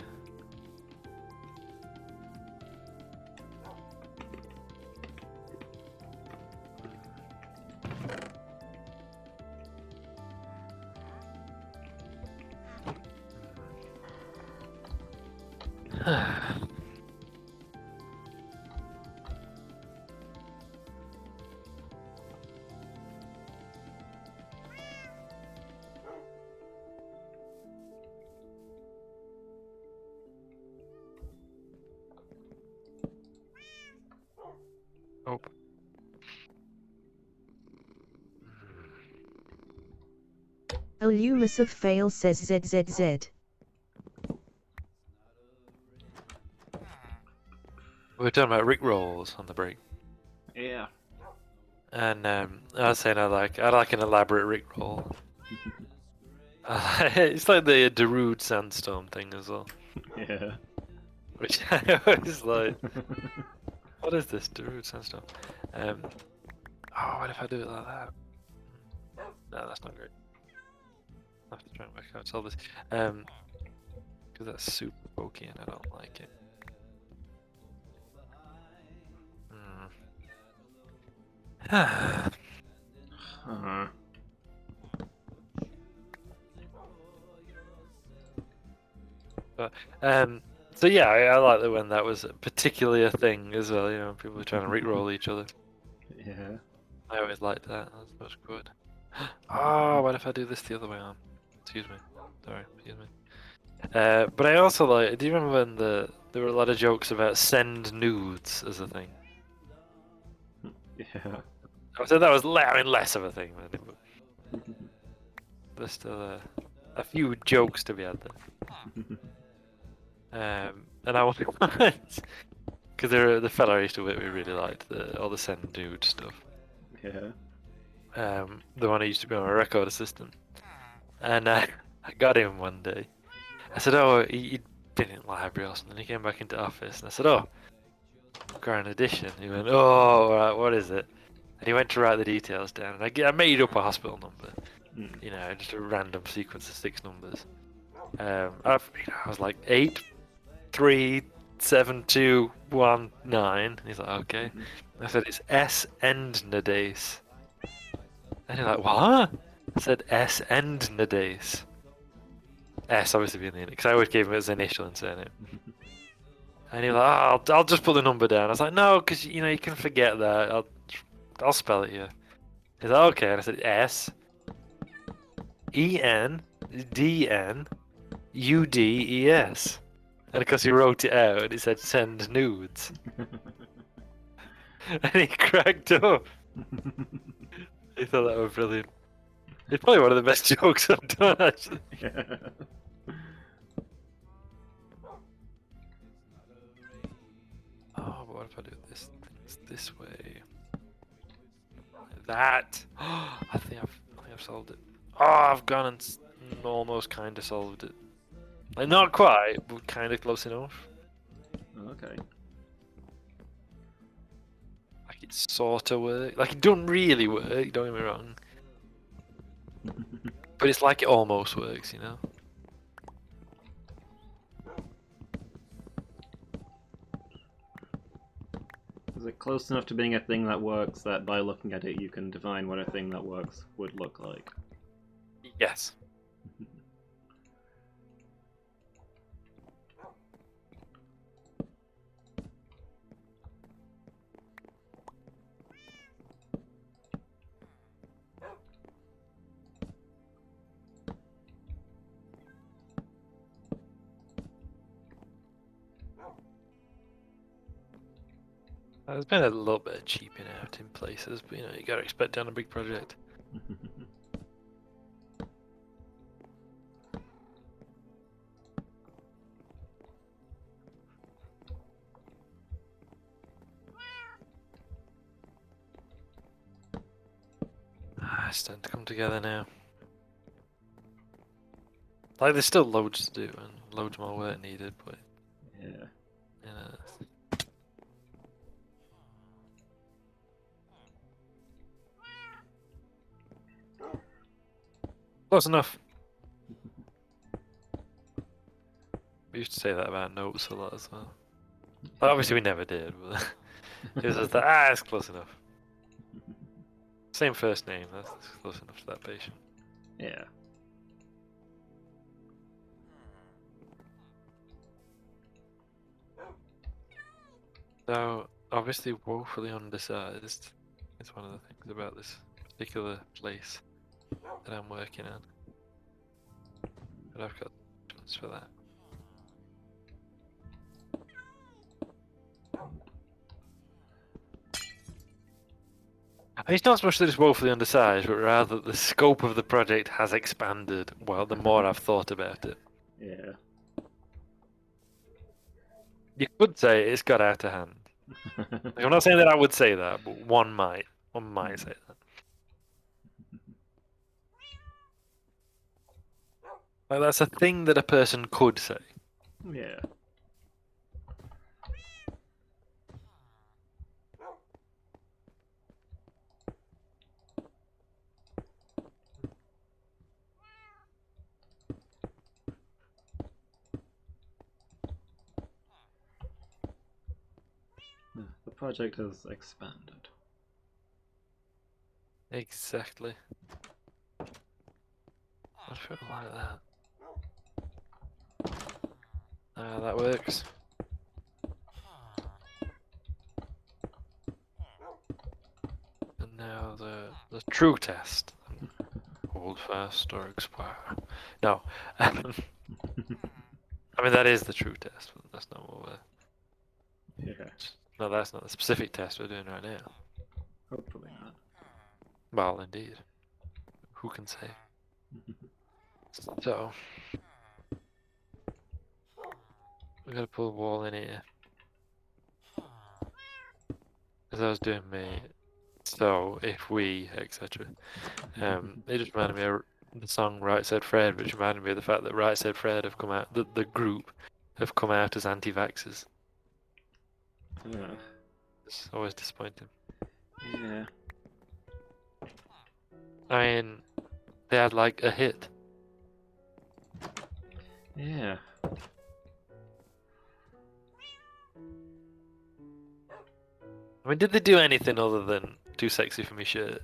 Oh. Illumus of fail says ZZZ. We were talking about Rick rolls on the break, Yeah. and I was saying I like an elaborate Rick roll. It's like the Darude Sandstorm thing as well, Yeah. which I always like. What is this Darude Sandstorm? Oh, what if I do it like that? No, that's not great. I have to try and work out how to solve this. Because that's super pokey and I don't like it. Uh-huh. But So yeah, I like that when that was particularly a thing as well. You know, people were trying to rickroll each other. Yeah. I always liked that. That's good. Oh, what if I do this the other way on? Excuse me. Sorry, excuse me. But I also like. Do you remember when there were a lot of jokes about send nudes as a thing? Yeah. I said that was less of a thing than it was. There's still a few jokes to be had there. And I want because the fella I used to work with really liked all the send nude stuff. Yeah. The one who used to be my record assistant, and I got him one day. I said, "Oh, he'd been in library or something." He came back into office, and I said, "Oh, got an addition." He went, "Oh, all right, what is it?" And he went to write the details down, and I made up a hospital number. Mm. You know, just a random sequence of 6 numbers. I was like 837219. He's like, okay. I said it's S endnadase. And he's like, what? I said S endnadase. S obviously being the because I always gave him his initial and surname. And he was like, oh, I'll just put the number down. I was like, no, because you know you can forget that. I'll spell it here. He's like, okay. And I said S ENDNUDES. And because he wrote it out, he said send nudes. And he cracked up. He thought that was brilliant. It's probably one of the best jokes I've done, actually. Yeah. Oh, but what if I do this way? Like that. I think I've solved it. Oh, I've gone and almost kind of solved it. Like, not quite, but kind of close enough. Okay. Like, it sort of works. Like, it doesn't really work, don't get me wrong. But it's like it almost works, you know? Is it close enough to being a thing that works that by looking at it you can define what a thing that works would look like? Yes. There's been a little bit of cheaping out in places, but you know, you gotta expect it on a big project. It's starting to come together now. Like, there's still loads to do and loads more work needed, but Yeah. you know. Close enough. We used to say that about notes a lot as well. Well, obviously, we never did, but it was just that, it's close enough. Same first name, that's close enough to that patient. Yeah. So, obviously, woefully undersized is one of the things about this particular place that I'm working on. But I've got tons for that. It's not so much that it's woefully undersized, but rather the scope of the project has expanded, well, the more I've thought about it. Yeah. You could say it's got out of hand. Like, I'm not saying that I would say that, but one might say that. Like, that's a thing that a person could say. Yeah. The project has expanded. Exactly. I feel like that. That works. And now the true test. Hold fast or expire. No. I mean, that is the true test, but that's not what we're... Yeah. No, that's not the specific test we're doing right now. Hopefully not. Well, indeed. Who can say? So... we gotta pull a wall in here. As I was doing me... So, if we, etc. It just reminded me of the song Right Said Fred, which reminded me of the fact that Right Said Fred have come out, the group have come out as anti-vaxxers. Yeah. It's always disappointing. Yeah. I mean, they had like a hit. Yeah. I mean, did they do anything other than Too Sexy for Me shirt?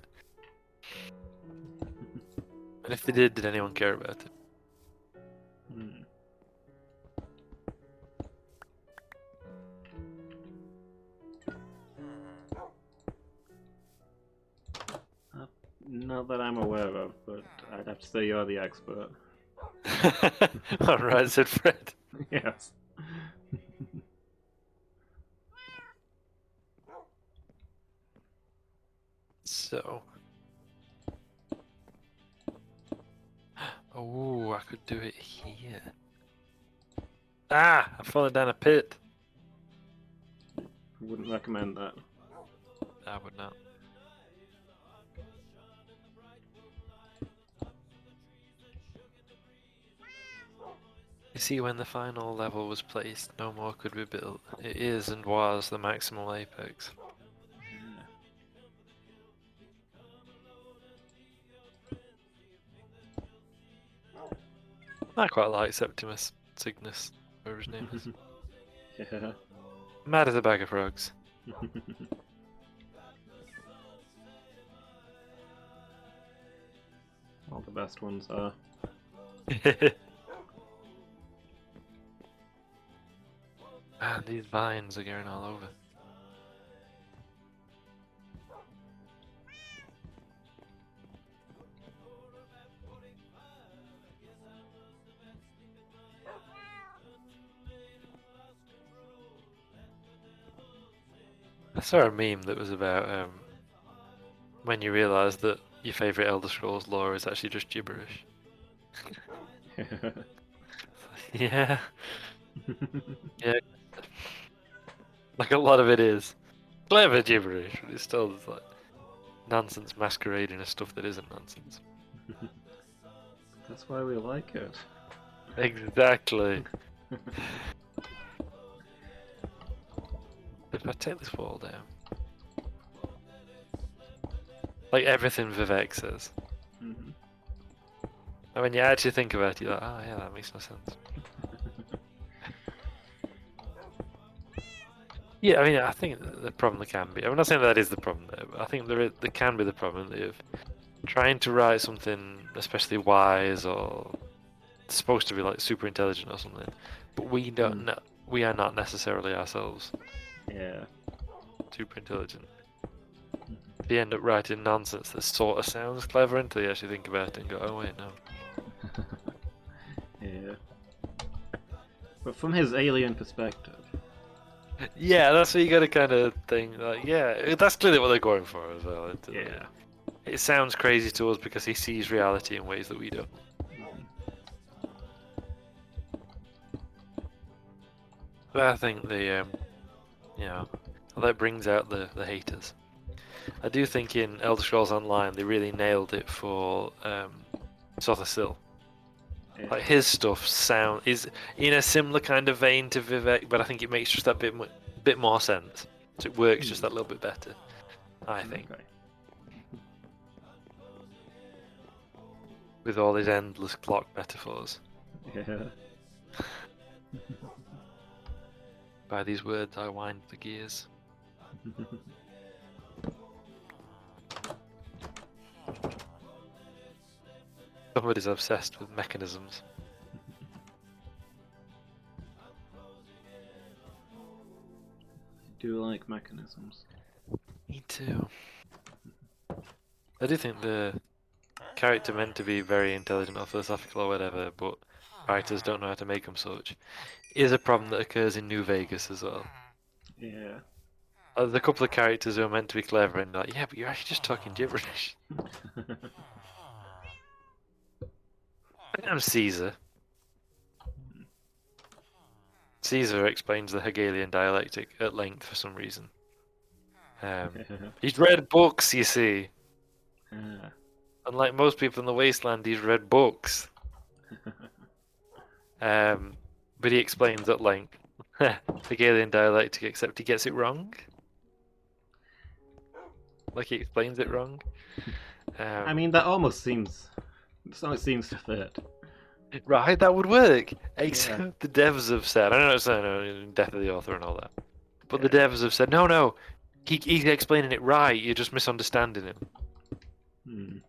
And if they did anyone care about it? Hmm. Not that I'm aware of, but I'd have to say you're the expert. Alright, said Fred. Yes. So. Oh, I could do it here. Ah! I've fallen down a pit. Wouldn't recommend that. I would not. You see, when the final level was placed, no more could be built. It is and was the maximal apex. I quite like Septimus Cygnus, whatever his name is. Yeah. Mad as a bag of frogs. All the best ones are. Man, these vines are going all over. I saw a meme that was about when you realise that your favourite Elder Scrolls lore is actually just gibberish. Yeah. Yeah. Like a lot of it is clever gibberish, but it's still just like nonsense masquerading as stuff that isn't nonsense. That's why we like it. Exactly. If I take this wall down, like everything Vivek says, Mhm. and when you actually think about it, you're like, oh yeah, that makes no sense. Yeah, I mean, I think the problem there can be. I'm not saying that is the problem there, but I think there can be the problem of trying to write something especially wise or supposed to be like super intelligent or something, but we don't know. We are not necessarily ourselves Yeah. super intelligent. They end up writing nonsense that sort of sounds clever until you actually think about it and go, oh wait, no. Yeah. But from his alien perspective. Yeah, that's what you gotta kind of think. Like, yeah, that's clearly what they're going for as well. Yeah. It sounds crazy to us because he sees reality in ways that we don't. But I think that brings out the haters. I do think in Elder Scrolls Online they really nailed it for Sotha Sil. Yeah. Like his stuff is in a similar kind of vein to Vivek, but I think it makes just that bit more sense. So it works just that little bit better, I think. Okay. With all his endless clock metaphors. Yeah. By these words I wind the gears. Somebody's obsessed with mechanisms. do like mechanisms. Me too. I do think the character meant to be very intelligent or philosophical or whatever, but writers don't know how to make them such. Is a problem that occurs in New Vegas as well. Yeah. There's a couple of characters who are meant to be clever and like, yeah, but you're actually just talking gibberish. I'm Caesar. Caesar explains the Hegelian dialectic at length for some reason. He's read books, you see. Unlike most people in the wasteland, he's read books. But he explains at length Hegelian dialectic, except he gets it wrong. Like he explains it wrong. I mean, that almost seems to fit. Right, that would work. Except the devs have said, I don't know, it's death of the author and all that. But the devs have said, no, he's explaining it right, you're just misunderstanding him.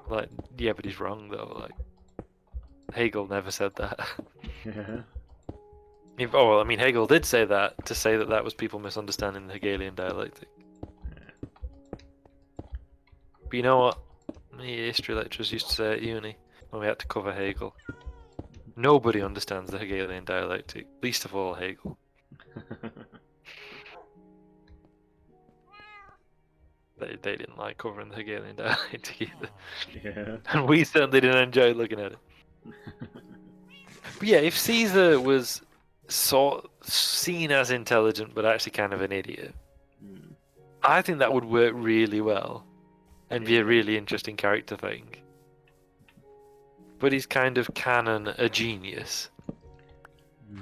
Like, yeah, but he's wrong though. Like, Hegel never said that. Oh, well, I mean, Hegel did say that, to say that was people misunderstanding the Hegelian dialectic. But you know what? Me history lecturers used to say at uni, when we had to cover Hegel. Nobody understands the Hegelian dialectic, least of all Hegel. They didn't like covering the Hegelian dialectic either. Yeah. And we certainly didn't enjoy looking at it. But yeah, if Caesar was seen as intelligent but actually kind of an idiot, I think that would work really well and be a really interesting character thing. But he's kind of canon a genius.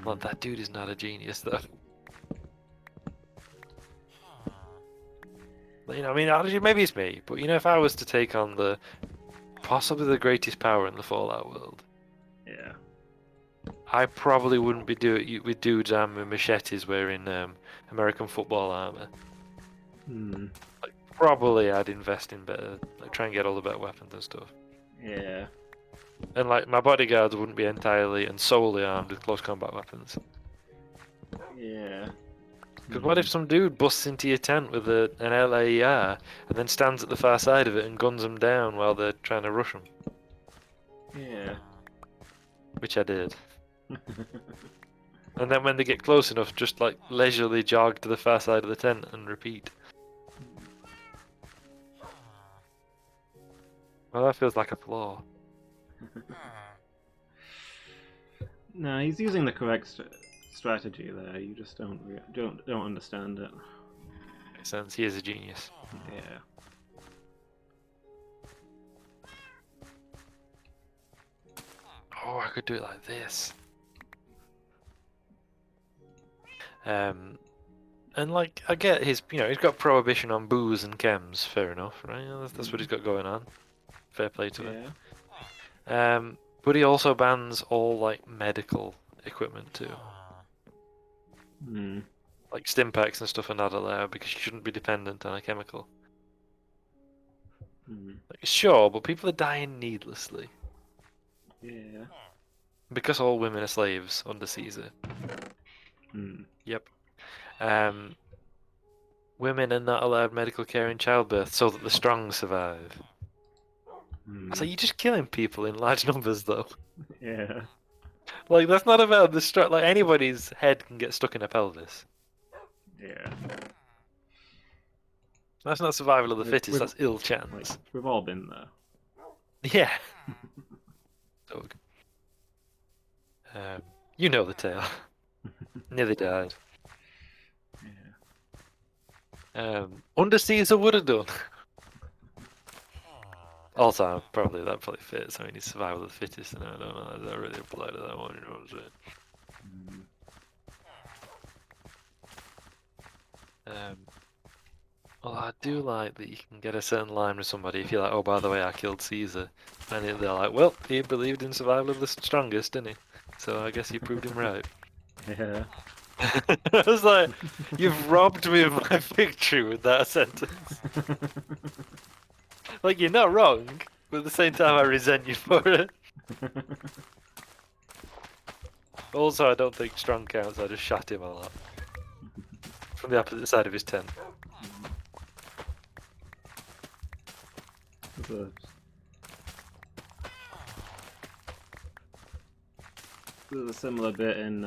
Well, that dude is not a genius though. You know, I mean, actually, maybe it's me, but you know, if I was to take on possibly the greatest power in the Fallout world, Yeah. I probably wouldn't be doing it with dudes armed with machetes wearing American football armor. Like, probably I'd invest in better, like try and get all the better weapons and stuff. Yeah. And like my bodyguards wouldn't be entirely and solely armed with close combat weapons. Yeah. Because what if some dude busts into your tent with an LAER and then stands at the far side of it and guns them down while they're trying to rush them? Yeah. Which I did. And then when they get close enough, just like leisurely jog to the far side of the tent and repeat. Well, that feels like a flaw. No, he's using the correct strategy there. You just don't understand it. Makes sense. He is a genius. Yeah. Oh, I could do it like this. And like, I get his, he's got prohibition on booze and chems, fair enough, right? That's what he's got going on. Fair play to him. But he also bans all, like, medical equipment too. Like, stimpaks and stuff are not allowed because you shouldn't be dependent on a chemical. Like, sure, but people are dying needlessly. Yeah. Because all women are slaves under Caesar. Yep. Women are not allowed medical care in childbirth so that the strong survive. So you're just killing people in large numbers, though. Yeah. Like, that's not about the like, anybody's head can get stuck in a pelvis. Yeah. That's not survival of the fittest, that's ill chance. Like, we've all been there. Yeah. Doug. You know the tale. Nearly died. Yeah. Under Caesar would have done. Also, that probably fits. I mean, he's survival of the fittest, and I don't know, does that really apply to that one, you know what I'm saying? Well, I do like that you can get a certain line with somebody if you're like, oh, by the way, I killed Caesar. And they're like, well, he believed in survival of the strongest, didn't he? So I guess you proved him right. Yeah. I was like, you've robbed me of my victory with that sentence. Like, you're not wrong, but at the same time I resent you for it. Also, I don't think strong counts, I just shot him a lot. from the opposite side of his tent. There's a similar bit in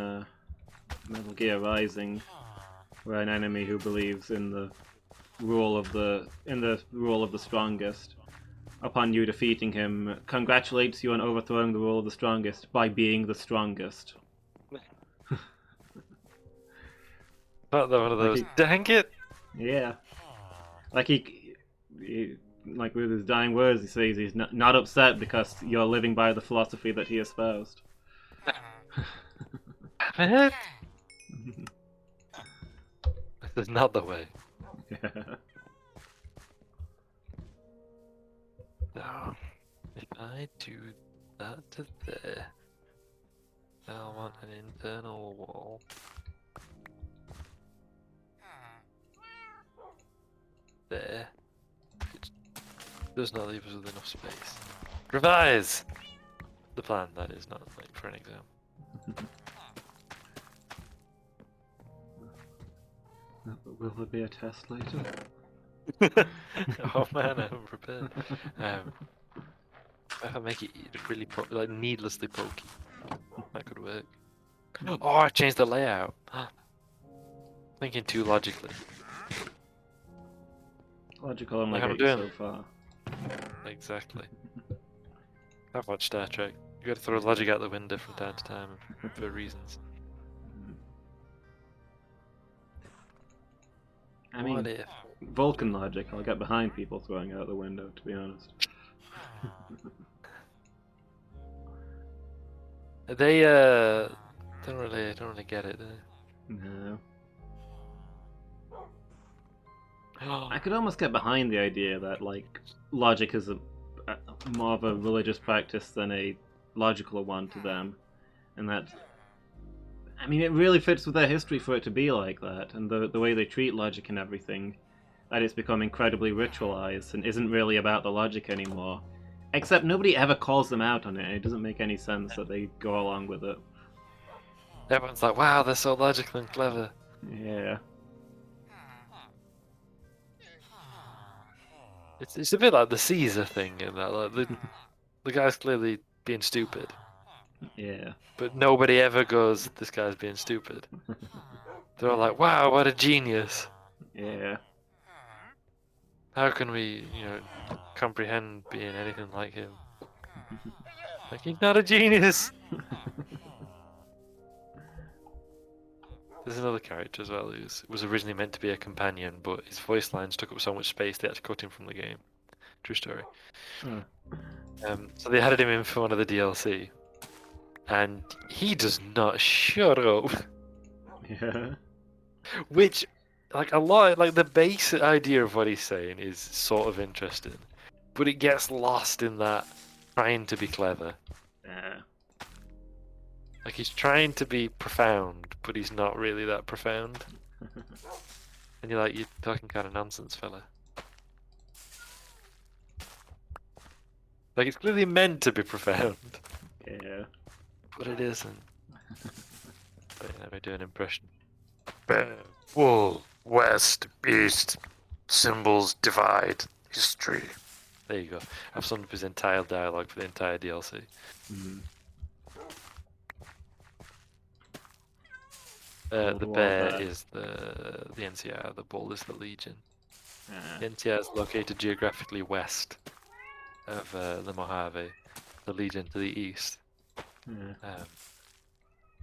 Metal Gear Rising, where an enemy who believes in the rule of the strongest, upon you defeating him, congratulates you on overthrowing the rule of the strongest by being the strongest. Not one of those. Like Dang it! Yeah, like he like with his dying words, he says he's not upset because you're living by the philosophy that he espoused. Damn it! This is not the way. Yeah. No. If I do that to there, I'll want an internal wall. There. It does not leave us with enough space. Revise! The plan, that is, not like for an exam. Will there be a test later? Oh man, I'm prepared. If I make it really like needlessly pokey, that could work. Oh, I changed the layout. Thinking too logically. Logical only Like I'm gets you doing. so far. Exactly. I've watched Star Trek. You gotta throw logic out the window from time to time for reasons. I mean, What if? Vulcan logic, I'll get behind people throwing out the window, to be honest. They don't really get it, do No. they? I could almost get behind the idea that, like, logic is a more of a religious practice than a logical one to them. And that... I mean, it really fits with their history for it to be like that, and the way they treat logic and everything, that it's become incredibly ritualized and isn't really about the logic anymore. Except nobody ever calls them out on it, and it doesn't make any sense that they go along with it. Everyone's like, wow, they're so logical and clever. Yeah. It's a bit like the Caesar thing in that, like the guy's clearly being stupid, Yeah. but nobody ever goes, this guy's being stupid. They're all like, wow, what a genius. Yeah. How can we, comprehend being anything like him? Like, he's not a genius! There's another character as well who was originally meant to be a companion, but his voice lines took up so much space they had to cut him from the game. True story. So they added him in for one of the DLC, and he does not shut up. Yeah. Which, like the basic idea of what he's saying is sort of interesting, but it gets lost in that trying to be clever. Yeah. Like he's trying to be profound, but he's not really that profound. And you're like, you're talking kind of nonsense, fella. Like it's clearly meant to be profound, Yeah. but it isn't. Wait, let me do an impression. Bear, wool, west, east, symbols divide, history. There you go. I've summed up his entire dialogue for the entire DLC. Mm. The what bear was that? is the NCR, the bull is the Legion. Ah. The NCR is located geographically west of the Mojave, the Legion to the east. Yeah.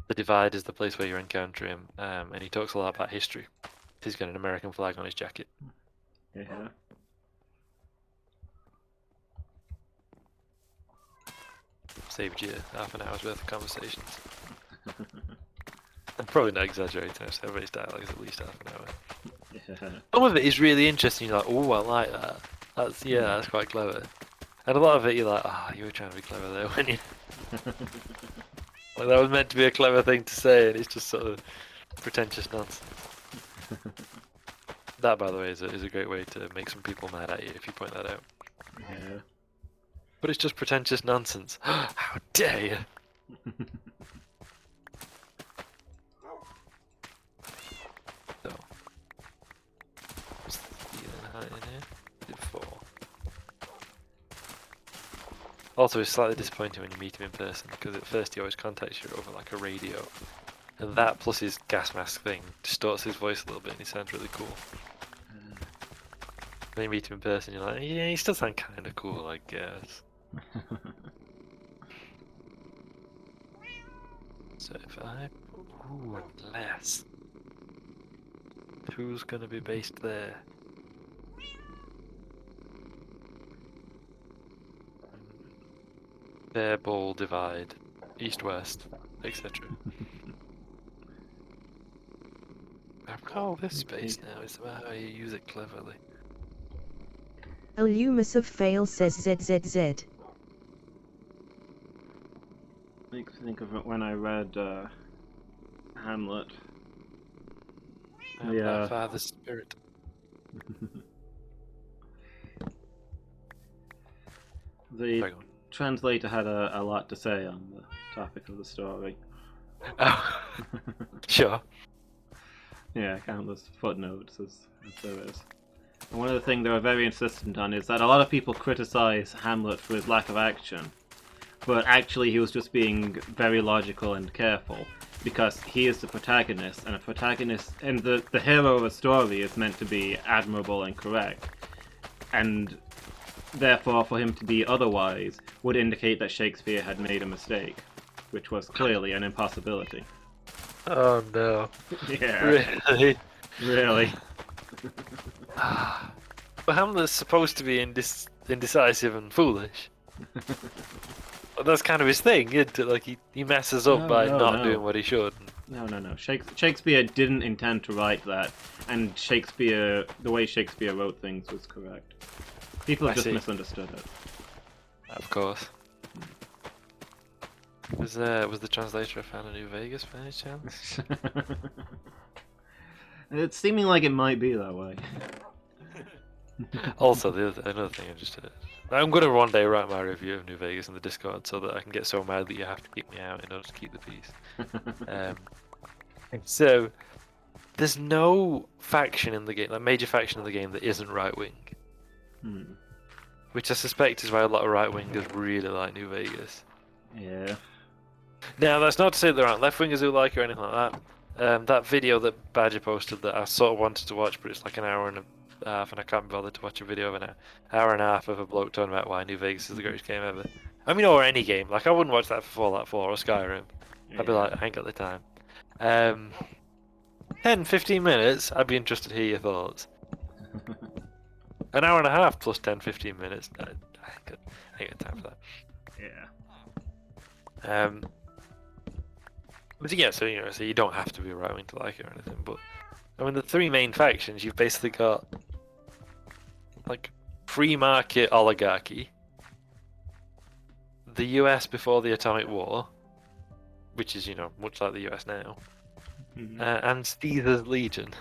The Divide is the place where you encounter him, and he talks a lot about history. He's got an American flag on his jacket. Yeah. Saved you half an hour's worth of conversations. I'm probably not exaggerating, everybody's dialogue is at least half an hour. Yeah. Some of it is really interesting, you're like, oh, I like that. That's quite clever. And a lot of it, you're like, you were trying to be clever there, weren't you? Like, that was meant to be a clever thing to say, and it's just sort of pretentious nonsense. That, by the way, is a great way to make some people mad at you if you point that out. Yeah. But it's just pretentious nonsense. How dare you! So, Also, it's slightly disappointing when you meet him in person because at first he always contacts you over like a radio, and that plus his gas mask thing distorts his voice a little bit, and he sounds really cool. When you meet him in person, you're like, yeah, he still sounds kind of cool, I guess. So if I ooh, less, who's gonna be based there? Bear ball divide, east west, etc. I've got all this space now. It's about how you use it cleverly. Illumus of Fail says ZZZ. Makes me think of it when I read Hamlet. I'm Yeah. thy father's spirit. The Sorry, go on. translator had a lot to say on the topic of the story. Oh, sure. Yeah, countless footnotes as there is. And one of the things they were very insistent on is that a lot of people criticize Hamlet for his lack of action, but actually he was just being very logical and careful, because he is the protagonist, and the hero of a story is meant to be admirable and correct, and therefore for him to be otherwise would indicate that Shakespeare had made a mistake, which was clearly an impossibility. Oh no. Yeah, Really? really. But Hamlet's supposed to be indecisive and foolish. But that's kind of his thing, isn't it? Like he messes up by not doing what he should. No. Shakespeare didn't intend to write that, and the way Shakespeare wrote things was correct. People have just misunderstood it. Of course. Was the translator a fan of New Vegas by any chance? It's seeming like it might be that way. Also, another thing I just I'm gonna one day write my review of New Vegas in the Discord so that I can get so mad that you have to keep me out in order to keep the peace. So there's no faction in the game, like major faction in the game, that isn't right wing. Which I suspect is why a lot of right wingers really like New Vegas. Yeah. Now that's not to say there aren't left wingers who like it or anything like that. That video that Badger posted that I sort of wanted to watch, but it's like an hour and a half, and I can't be bothered to watch a video of an hour and a half of a bloke talking about why New Vegas is the greatest game ever. I mean, or any game. Like, I wouldn't watch that for Fallout 4 or Skyrim. I'd be like, I ain't got the time. 10-15 minutes, I'd be interested to hear your thoughts. An hour and a half plus 10-15 minutes, I ain't got time for that. Yeah. But yeah, so you don't have to be right wing to like it or anything, but I mean the three main factions, you've basically got like free market oligarchy, the US before the atomic war, which is much like the US now, and Caesar's Legion,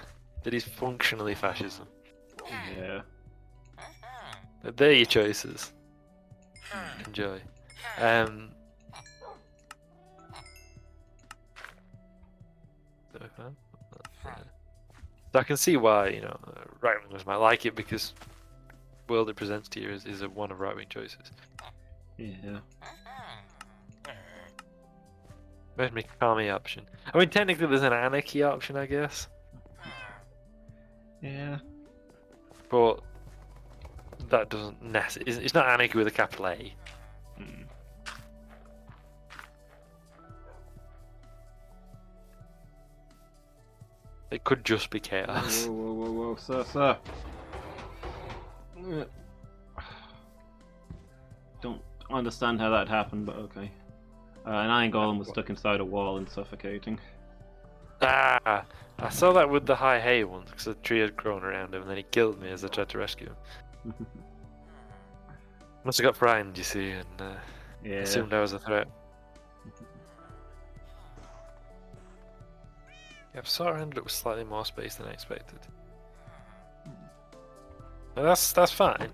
that is functionally fascism. Yeah. But they're your choices. Enjoy. So I can see why right wingers might like it, because the world it presents to you is one of right wing choices. Yeah. Made me commie option. I mean, technically there's an anarchy option, I guess. Yeah. But that doesn't necessarily. It's not anarchy with a capital A. It could just be chaos. Whoa, sir. Don't understand how that happened, but okay. An iron golem was stuck inside a wall and suffocating. Ah! I saw that with the high hay once, because a tree had grown around him, and then he killed me as I tried to rescue him. Must have got frightened, you see, and assumed I was a threat. Yeah, I sort of ended up with slightly more space than I expected. But that's fine.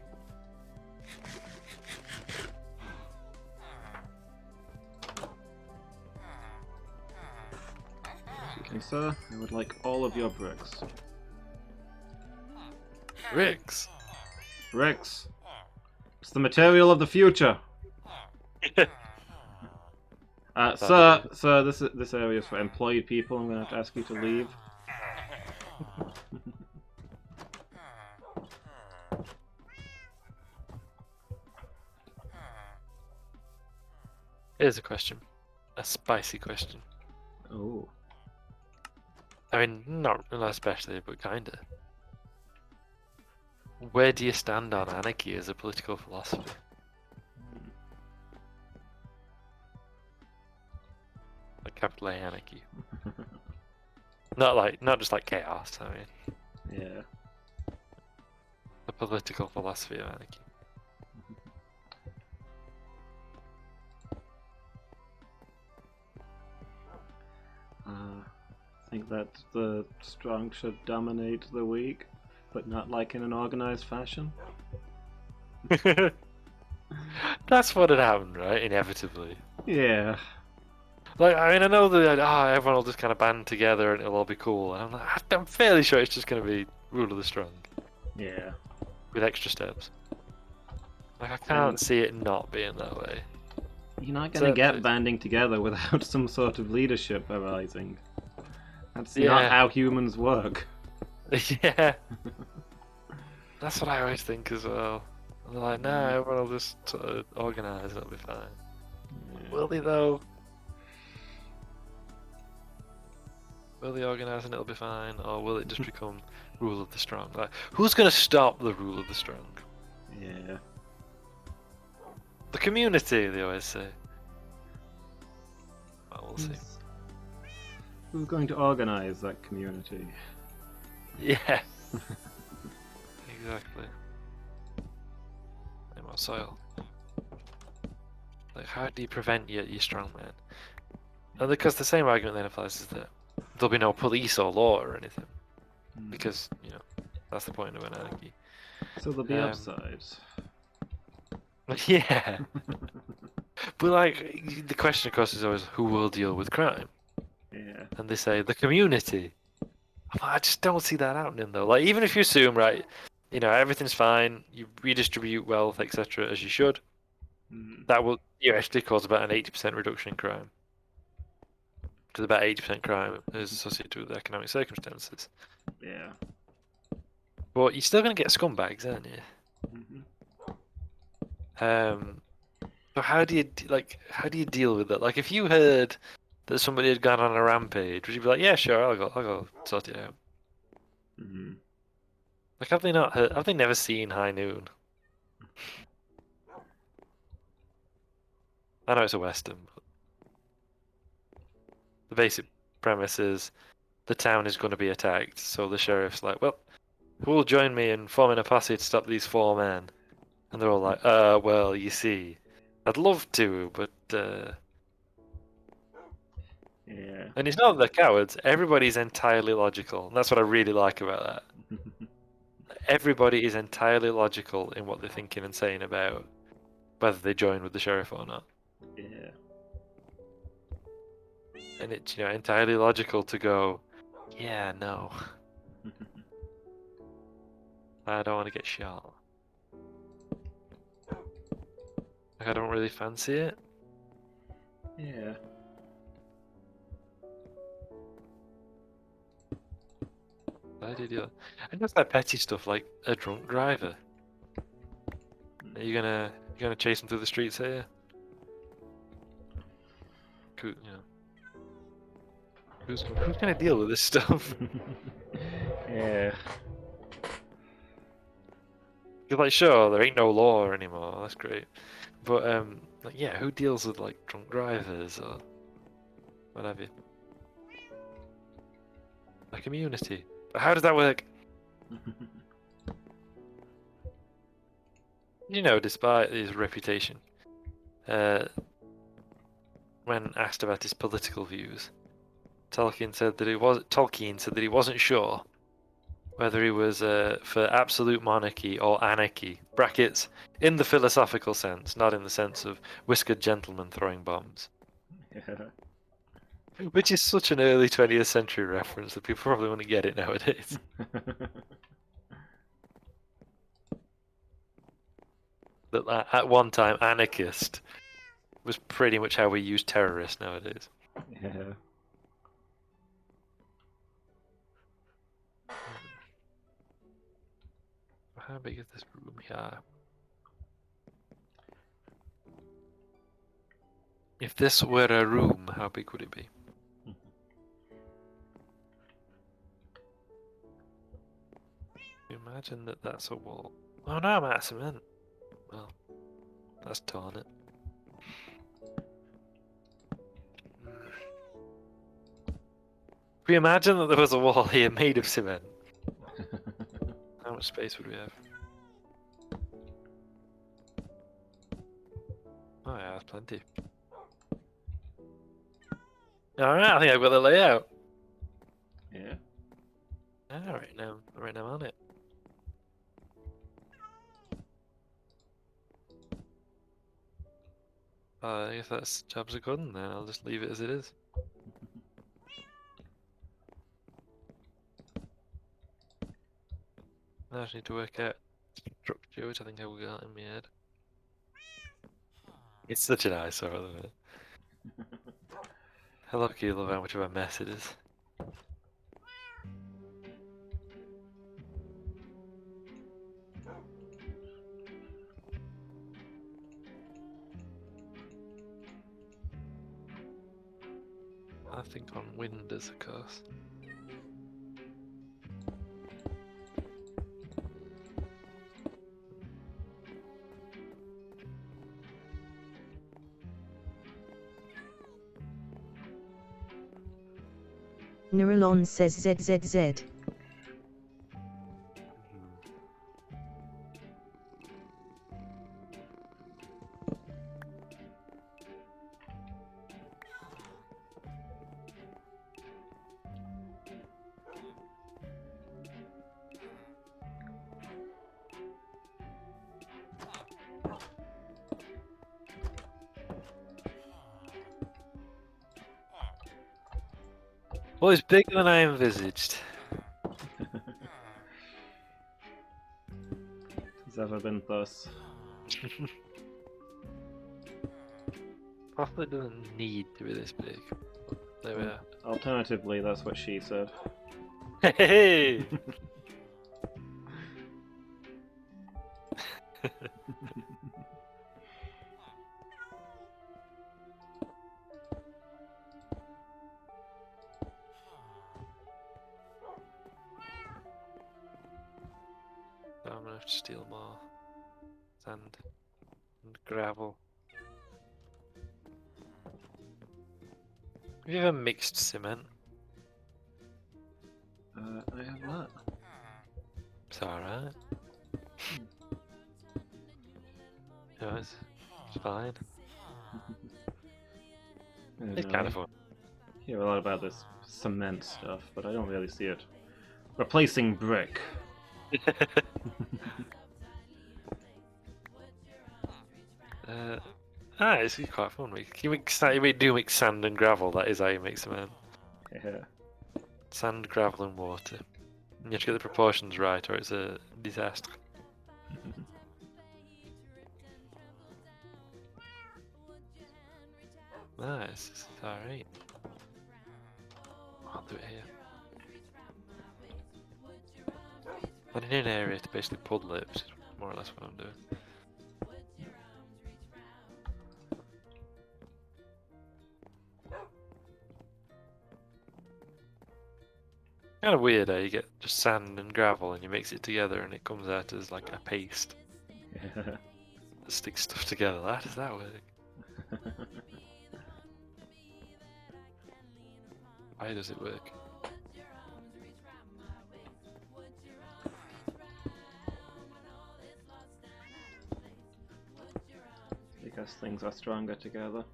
Okay, sir, I would like all of your bricks. Bricks? Bricks! It's the material of the future! Sir, this area is for employed people. I'm gonna have to ask you to leave. Here's a question. A spicy question. Oh. I mean, not especially, but kinda. Where do you stand on anarchy as a political philosophy? Like capital A anarchy. Not just like chaos, I mean. Yeah. The political philosophy of anarchy. I think that the strong should dominate the weak, but not like in an organized fashion. That's what had happened, right? Inevitably. Yeah. Like, I mean, I know that everyone will just kind of band together and it'll all be cool. And I'm fairly sure it's just going to be rule of the strong Yeah. with extra steps. Like, I can't see it not being that way. You're not gonna get banding together without some sort of leadership arising. That's not how humans work. Yeah. That's what I always think as well. And they're like, nah, everyone will just sort of organise and it'll be fine. Yeah. Will they though? Will they organise and it'll be fine? Or will it just become rule of the strong? Like, who's going to stop the rule of the strong? Yeah. The community, they always say. Well, we'll see. Who's going to organize that community? Yeah. Exactly. And more soil. Like, how do you prevent your strongman? And because the same argument then applies is that there'll be no police or law or anything. Because, you know, that's the point of anarchy. So there'll be upsides. Yeah. But, like, the question, of course, is always who will deal with crime? Yeah. And they say the community. I just don't see that happening, though. Like, even if you assume, right, you know, everything's fine, you redistribute wealth, etc., as you should, that will actually cause about an 80% reduction in crime. Because about 80% crime is associated with economic circumstances. Yeah. But you're still going to get scumbags, aren't you? So how do you deal with that? Like, if you heard that somebody had gone on a rampage, would you be like, yeah, sure, I'll go sort it out? Like, have they never seen High Noon? I know it's a western, but the basic premise is the town is going to be attacked, so the sheriff's like, well, who will join me in forming a posse to stop these 4 men? And they're all like, well, you see, I'd love to, but, Yeah. And it's not the cowards, everybody's entirely logical, and that's what I really like about that. Everybody is entirely logical in what they're thinking and saying about whether they join with the sheriff or not. Yeah. And it's, you know, entirely logical to go, yeah, no, I don't want to get shot. Like, I don't really fancy it. Yeah. I did, yeah. And just like petty stuff like a drunk driver. Are you gonna chase him through the streets here? You know. Who's gonna deal with this stuff? Yeah. You're like, sure, there ain't no law anymore. That's great, but like, yeah, who deals with like drunk drivers or what have you? A community. But how does that work? You know, despite his reputation, when asked about his political views, Tolkien said that he wasn't sure whether he was for absolute monarchy or anarchy. Brackets in the philosophical sense, not in the sense of whiskered gentlemen throwing bombs. Yeah. Which is such an early 20th century reference that people probably wouldn't get it nowadays. That at one time anarchist was pretty much how we use terrorists nowadays. Yeah. How big is this room here? If this were a room, how big would it be? Imagine that that's a wall. Oh no, I'm out of cement. Well, that's torn it. If we imagine that there was a wall here made of cement, how much space would we have? Oh yeah, that's plenty. Alright, I think I've got the layout. Yeah. Right now I'm on it. I guess that's jobs are done then, I'll just leave it as it is. I just need to work out structure, which I think I've got in my head. It's such an eyesore, isn't it? How lucky you love how much of a mess it is. I think on windows, of course. Neuralon says ZZZ. Well, it's bigger than I envisaged. It's ever been thus. Possibly doesn't need to be this big. There we are. Alternatively, that's what she said. Hey! I'm gonna have to steal more sand and gravel. Have you ever mixed cement? I have not. It's alright. No, it's fine. I don't It's know, kind I of fun. hear a lot about this cement stuff, but I don't really see it replacing brick. It's quite fun. You do mix sand and gravel. That is how you make cement. Yeah. Sand, gravel, and water. You have to get the proportions right, or it's a disaster. Nice. This is alright. I'll do it here. I'm in an area to basically puddle it, which is more or less what I'm doing. Kind of weird how you get just sand and gravel and you mix it together and it comes out as like a paste Yeah. that sticks stuff together. How does that work? Why does it work? Because things are stronger together.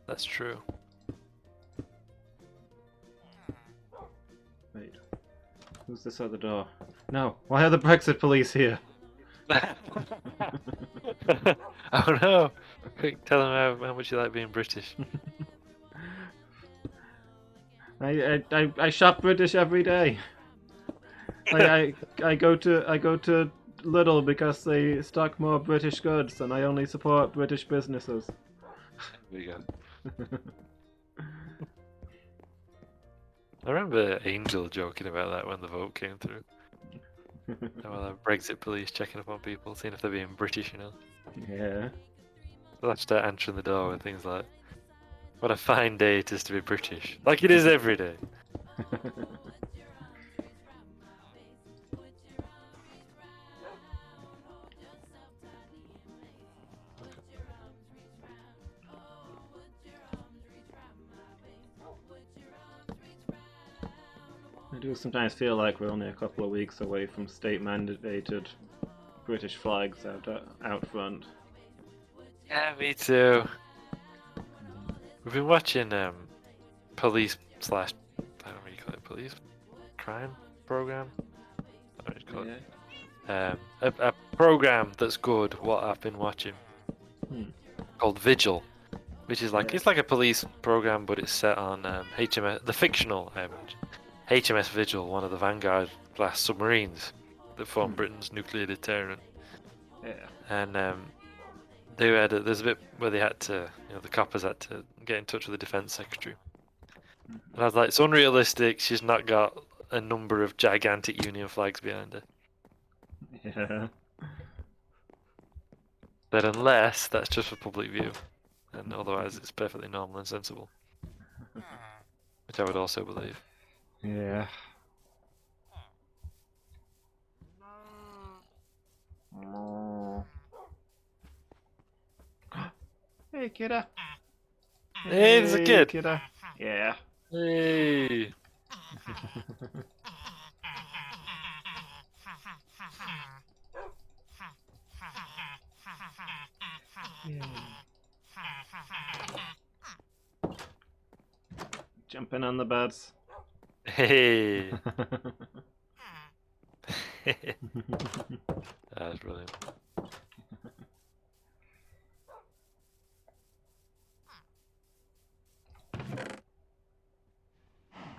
That's true. Wait. Who's this at the door? No! Why are the Brexit police here? Oh no! Quick, tell them how much you like being British. I shop British every day. I go to Lidl because they stock more British goods, and I only support British businesses. There we go. I remember Angel joking about that when the vote came through. Well, the Brexit police checking up on people, seeing if they're being British, you know. Yeah. They'll have to start answering the door with things like, "What a fine day it is to be British," like it is every day. I do sometimes feel like we're only a couple of weeks away from state-mandated British flags out front. Yeah, me too. We've been watching police slash, I don't know what you call it, police crime program. I don't know what you call it. A program that's good. What I've been watching called Vigil, which is like it's like a police program, but it's set on HMS, the fictional HMS Vigil, one of the Vanguard class submarines that formed Britain's nuclear deterrent. Yeah. And there's a bit where they had to, the coppers had to get in touch with the defense secretary. And I was like, it's unrealistic. She's not got a number of gigantic Union flags behind her. Yeah. But unless that's just for public view, and otherwise it's perfectly normal and sensible, which I would also believe. Yeah. Hey, kidda. Hey, there's a kid. Kidda. Yeah. Hey. Jumping on the beds. Hey. That was brilliant.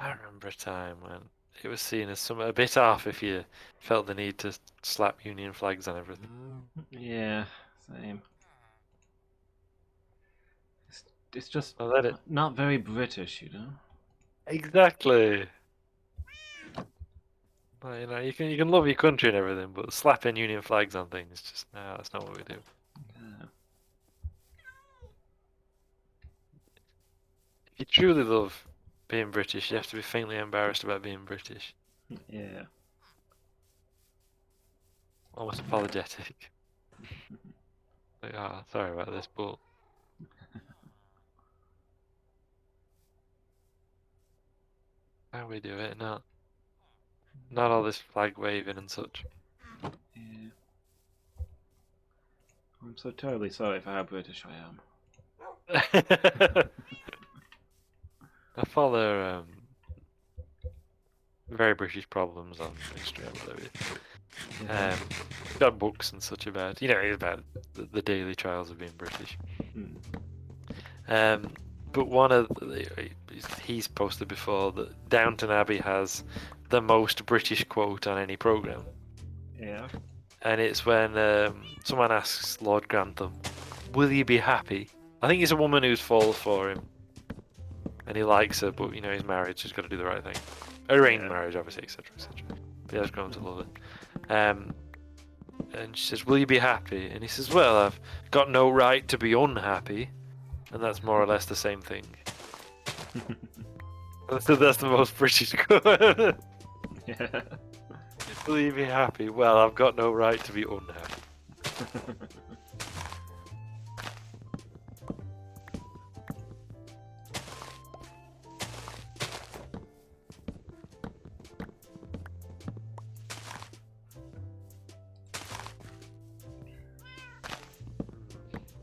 I remember a time when it was seen as a bit off if you felt the need to slap Union flags on everything. Yeah, same. It's just Well, let it. not very British, you know? Exactly. Well, you can love your country and everything, but slapping Union flags on things, just no, that's not what we do. Yeah. If you truly love being British, you have to be faintly embarrassed about being British. Yeah. Almost apologetic. Like, oh, sorry about this, but how we do it, not all this flag waving and such. Yeah. I'm so terribly sorry for how British I am. I follow very British problems on Instagram. Got books and such about, about the daily trials of being British. But one of he's posted before that Downton Abbey has the most British quote on any program. Yeah. And it's when someone asks Lord Grantham, "Will you be happy?" I think it's a woman who's fallen for him, and he likes her, but he's married, so he's got to do the right thing. Arranged marriage, obviously, etc., etc. But he has grown to love it. And she says, "Will you be happy?" And he says, "Well, I've got no right to be unhappy," and that's more or less the same thing. So that's the most British quote. Yeah. Will you be happy? Well, I've got no right to be unhappy.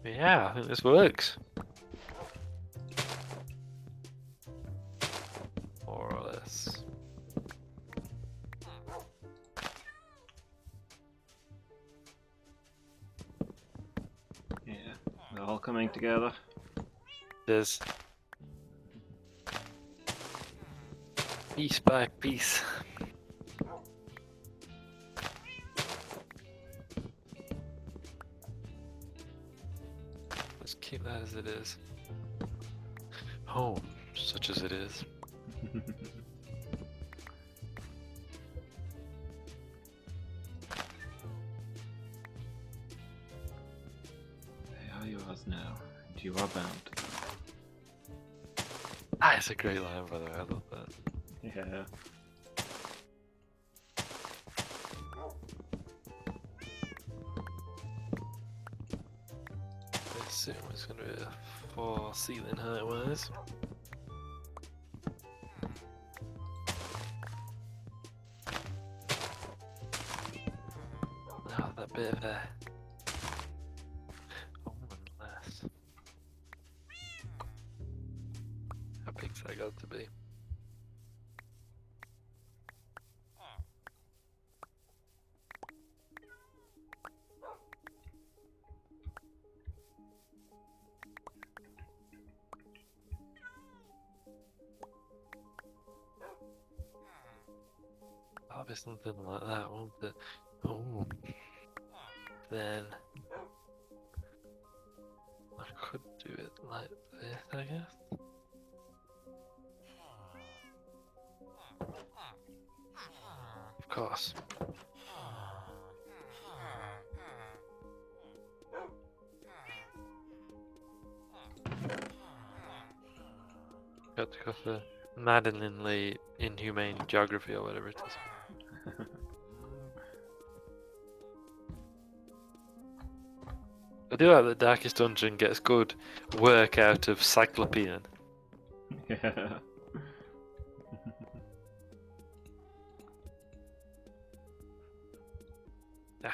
Yeah, I think this works. More or less. Yeah. They're all coming together. It is. Piece by piece. Let's keep that as as it is. Home, such as it is. They are yours now, and you are bound. Ah, it's a great line, by the way. I love that. Yeah. I assume it's going to be a 4 ceiling height wise. Now that bit of a... Oh, less. How big's that got to be? That'll be something like that, won't it? Oh. Then I could do it like this, I guess. Of course. Got to go for maddeningly inhumane geography or whatever it is. I do like that Darkest Dungeon gets good work out of Cyclopean. Yeah. Yeah.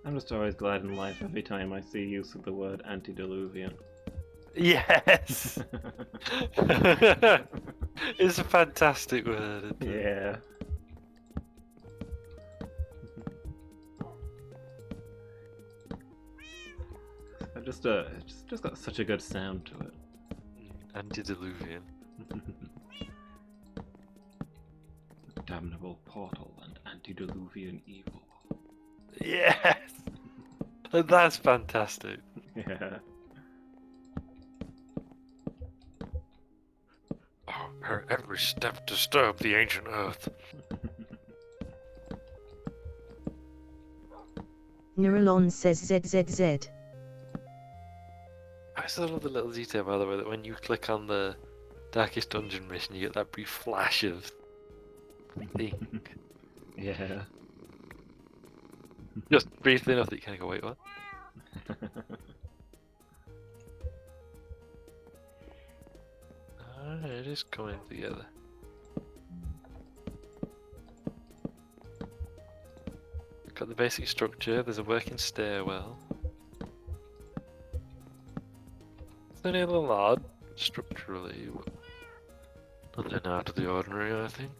I'm just always glad in life every time I see use of the word antediluvian. Yes! It's a fantastic word. Isn't it? Yeah. It's just got such a good sound to it. Antediluvian. Damnable portal and antediluvian evil. Yes! That's fantastic. Yeah. Her every step disturbed the ancient earth. Neuralon says ZZZ. I still love the little detail, by the way, that when you click on the Darkest Dungeon mission, you get that brief flash of thing. Yeah. Just briefly enough that you kind of go, wait, what? Alright, it is coming together. Got the basic structure, there's a working stairwell. It's only a little odd, structurally, but nothing out of the ordinary, I think.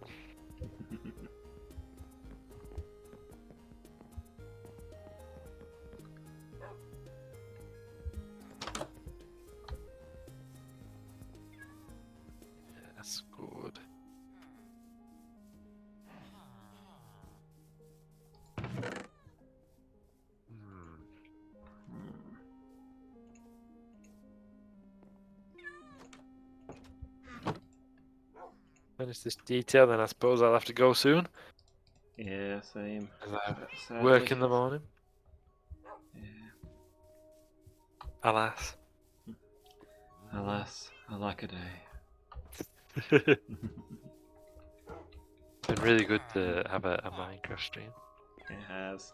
That's good. Finish this detail, then I suppose I'll have to go soon. Yeah, same. 'Cause I Sadly. work in the morning. Yeah. Alas. Alas, alack-a-day. Been really good to have a Minecraft stream. It has.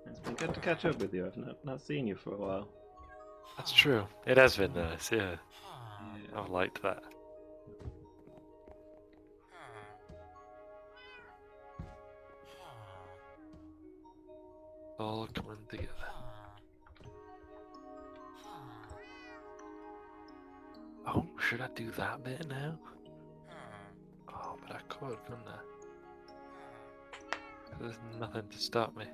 It's been good to catch up with you. I've not seen you for a while. That's true. It has been nice, yeah. Yeah. I've liked that. All coming together. Oh, should I do that bit now? Oh, but I could, couldn't I? There's nothing to stop me.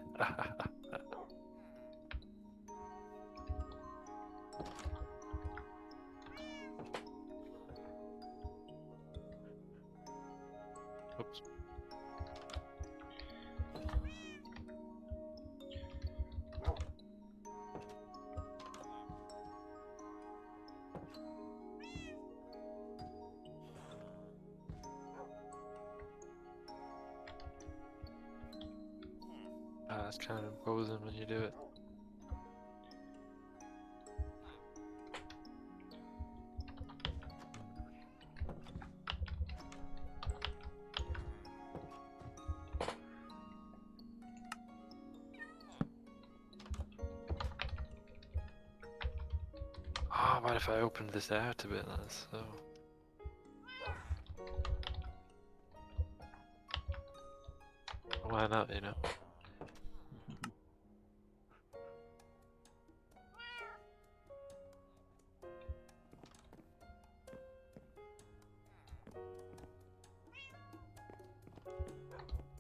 Oops. It's kind of imposing when you do it. Oh, what if I opened this out a bit? That's so. Why not, you know?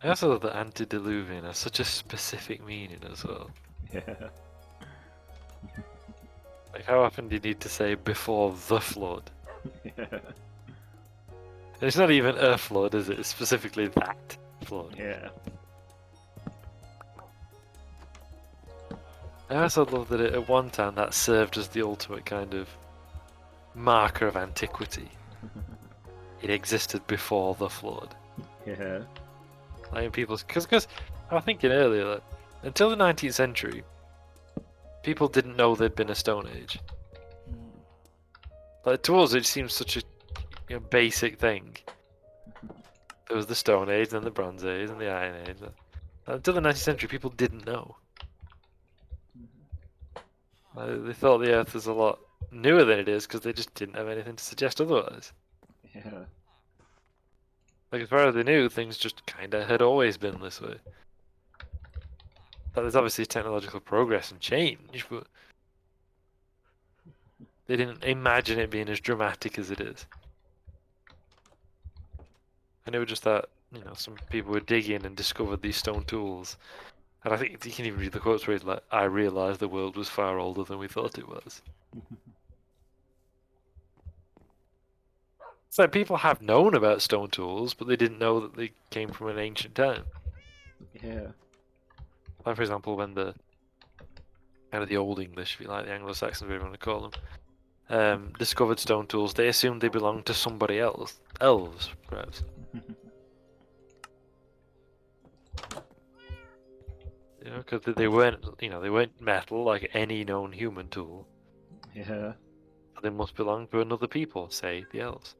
I also love that antediluvian has such a specific meaning as well. Yeah. Like, how often do you need to say before the flood? Yeah. It's not even a flood, is it? It's specifically that flood. Yeah. I also love that at one time that served as the ultimate kind of marker of antiquity. It existed before the flood. Yeah. Like people's, because I was thinking earlier that until the 19th century, people didn't know there'd been a Stone Age. Like to us, it seems such a basic thing. There was the Stone Age, then the Bronze Age, and the Iron Age. Until the 19th century, people didn't know. They thought the Earth was a lot newer than it is because they just didn't have anything to suggest otherwise. Yeah. Like as far as they knew, things just kinda had always been this way. But there's obviously technological progress and change, but they didn't imagine it being as dramatic as it is. And it was just that, some people were digging and discovered these stone tools. And I think you can even read the quotes where it's like, I realised the world was far older than we thought it was. It's like people have known about stone tools, but they didn't know that they came from an ancient time. Yeah. Like, for example, when the Old English, if you like, the Anglo-Saxons, whatever you want to call them, discovered stone tools, they assumed they belonged to somebody else. Elves, perhaps. Because they weren't metal like any known human tool. Yeah. They must belong to another people, say the elves.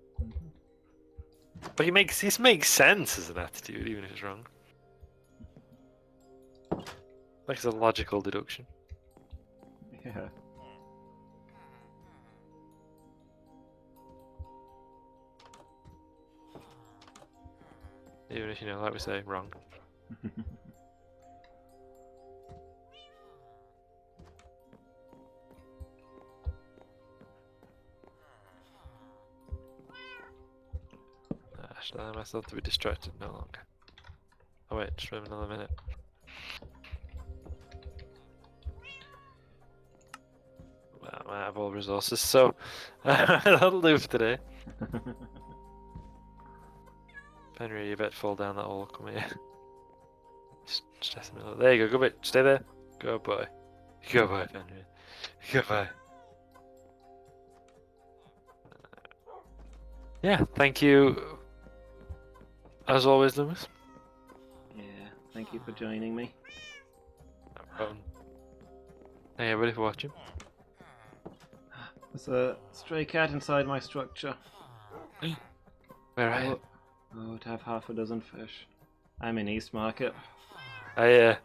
But this makes sense as an attitude, even if it's wrong. Like it's a logical deduction. Yeah. Even if, like we say, wrong. Should I allow myself to be distracted no longer? Oh wait, just wait another minute. Well, I have all resources, so that'll do for today. Henry, you better fall down that hole. Come here. Stressing me. There you go. Go bit. Stay there. Go boy. Go boy, Henry. Go boy. Yeah, thank you. As always, Lewis. Yeah. Thank you for joining me. No problem. Hey everybody for watching. There's a stray cat inside my structure. Where are you? Oh, to have half a dozen fish. I'm in East Market. Oh yeah.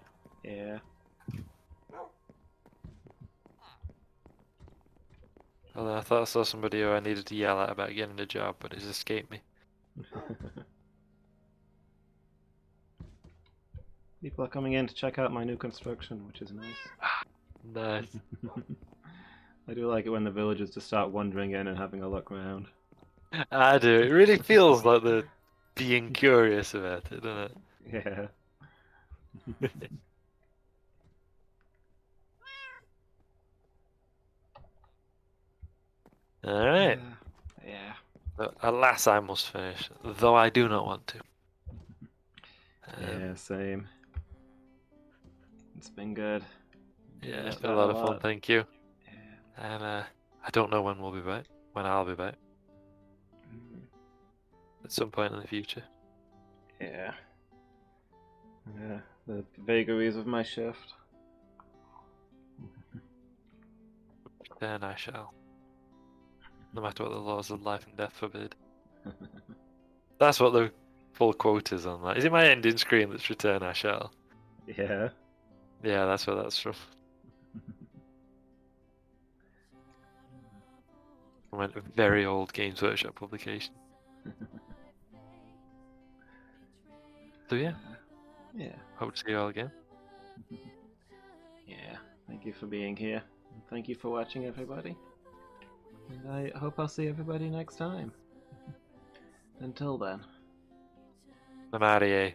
Yeah. Although I thought I saw somebody who I needed to yell at about getting a job, but it's escaped me. People are coming in to check out my new construction, which is nice. Nice. I do like it when the villagers just start wandering in and having a look around. I do. It really feels like they're being curious about it, doesn't it? Yeah. Alright. Yeah. Alas, I must finish, though I do not want to. Yeah, same. It's been good. Yeah, Enjoyed it's been a that lot of fun. lot. Thank you. Yeah. And I don't know when we'll be back. When I'll be back. Mm, At some point in the future. Yeah. Yeah. The vagaries of my shift. Then I shall. No matter what the laws of life and death forbid. That's what the full quote is on that. Is it my ending screen that's return I shall? Yeah. Yeah, that's where that's from. From a very old Games Workshop publication. So yeah, Yeah. hope to see you all again. Yeah. Thank you for being here. And thank you for watching, everybody. And I hope I'll see everybody next time. Until then. I'm out of here.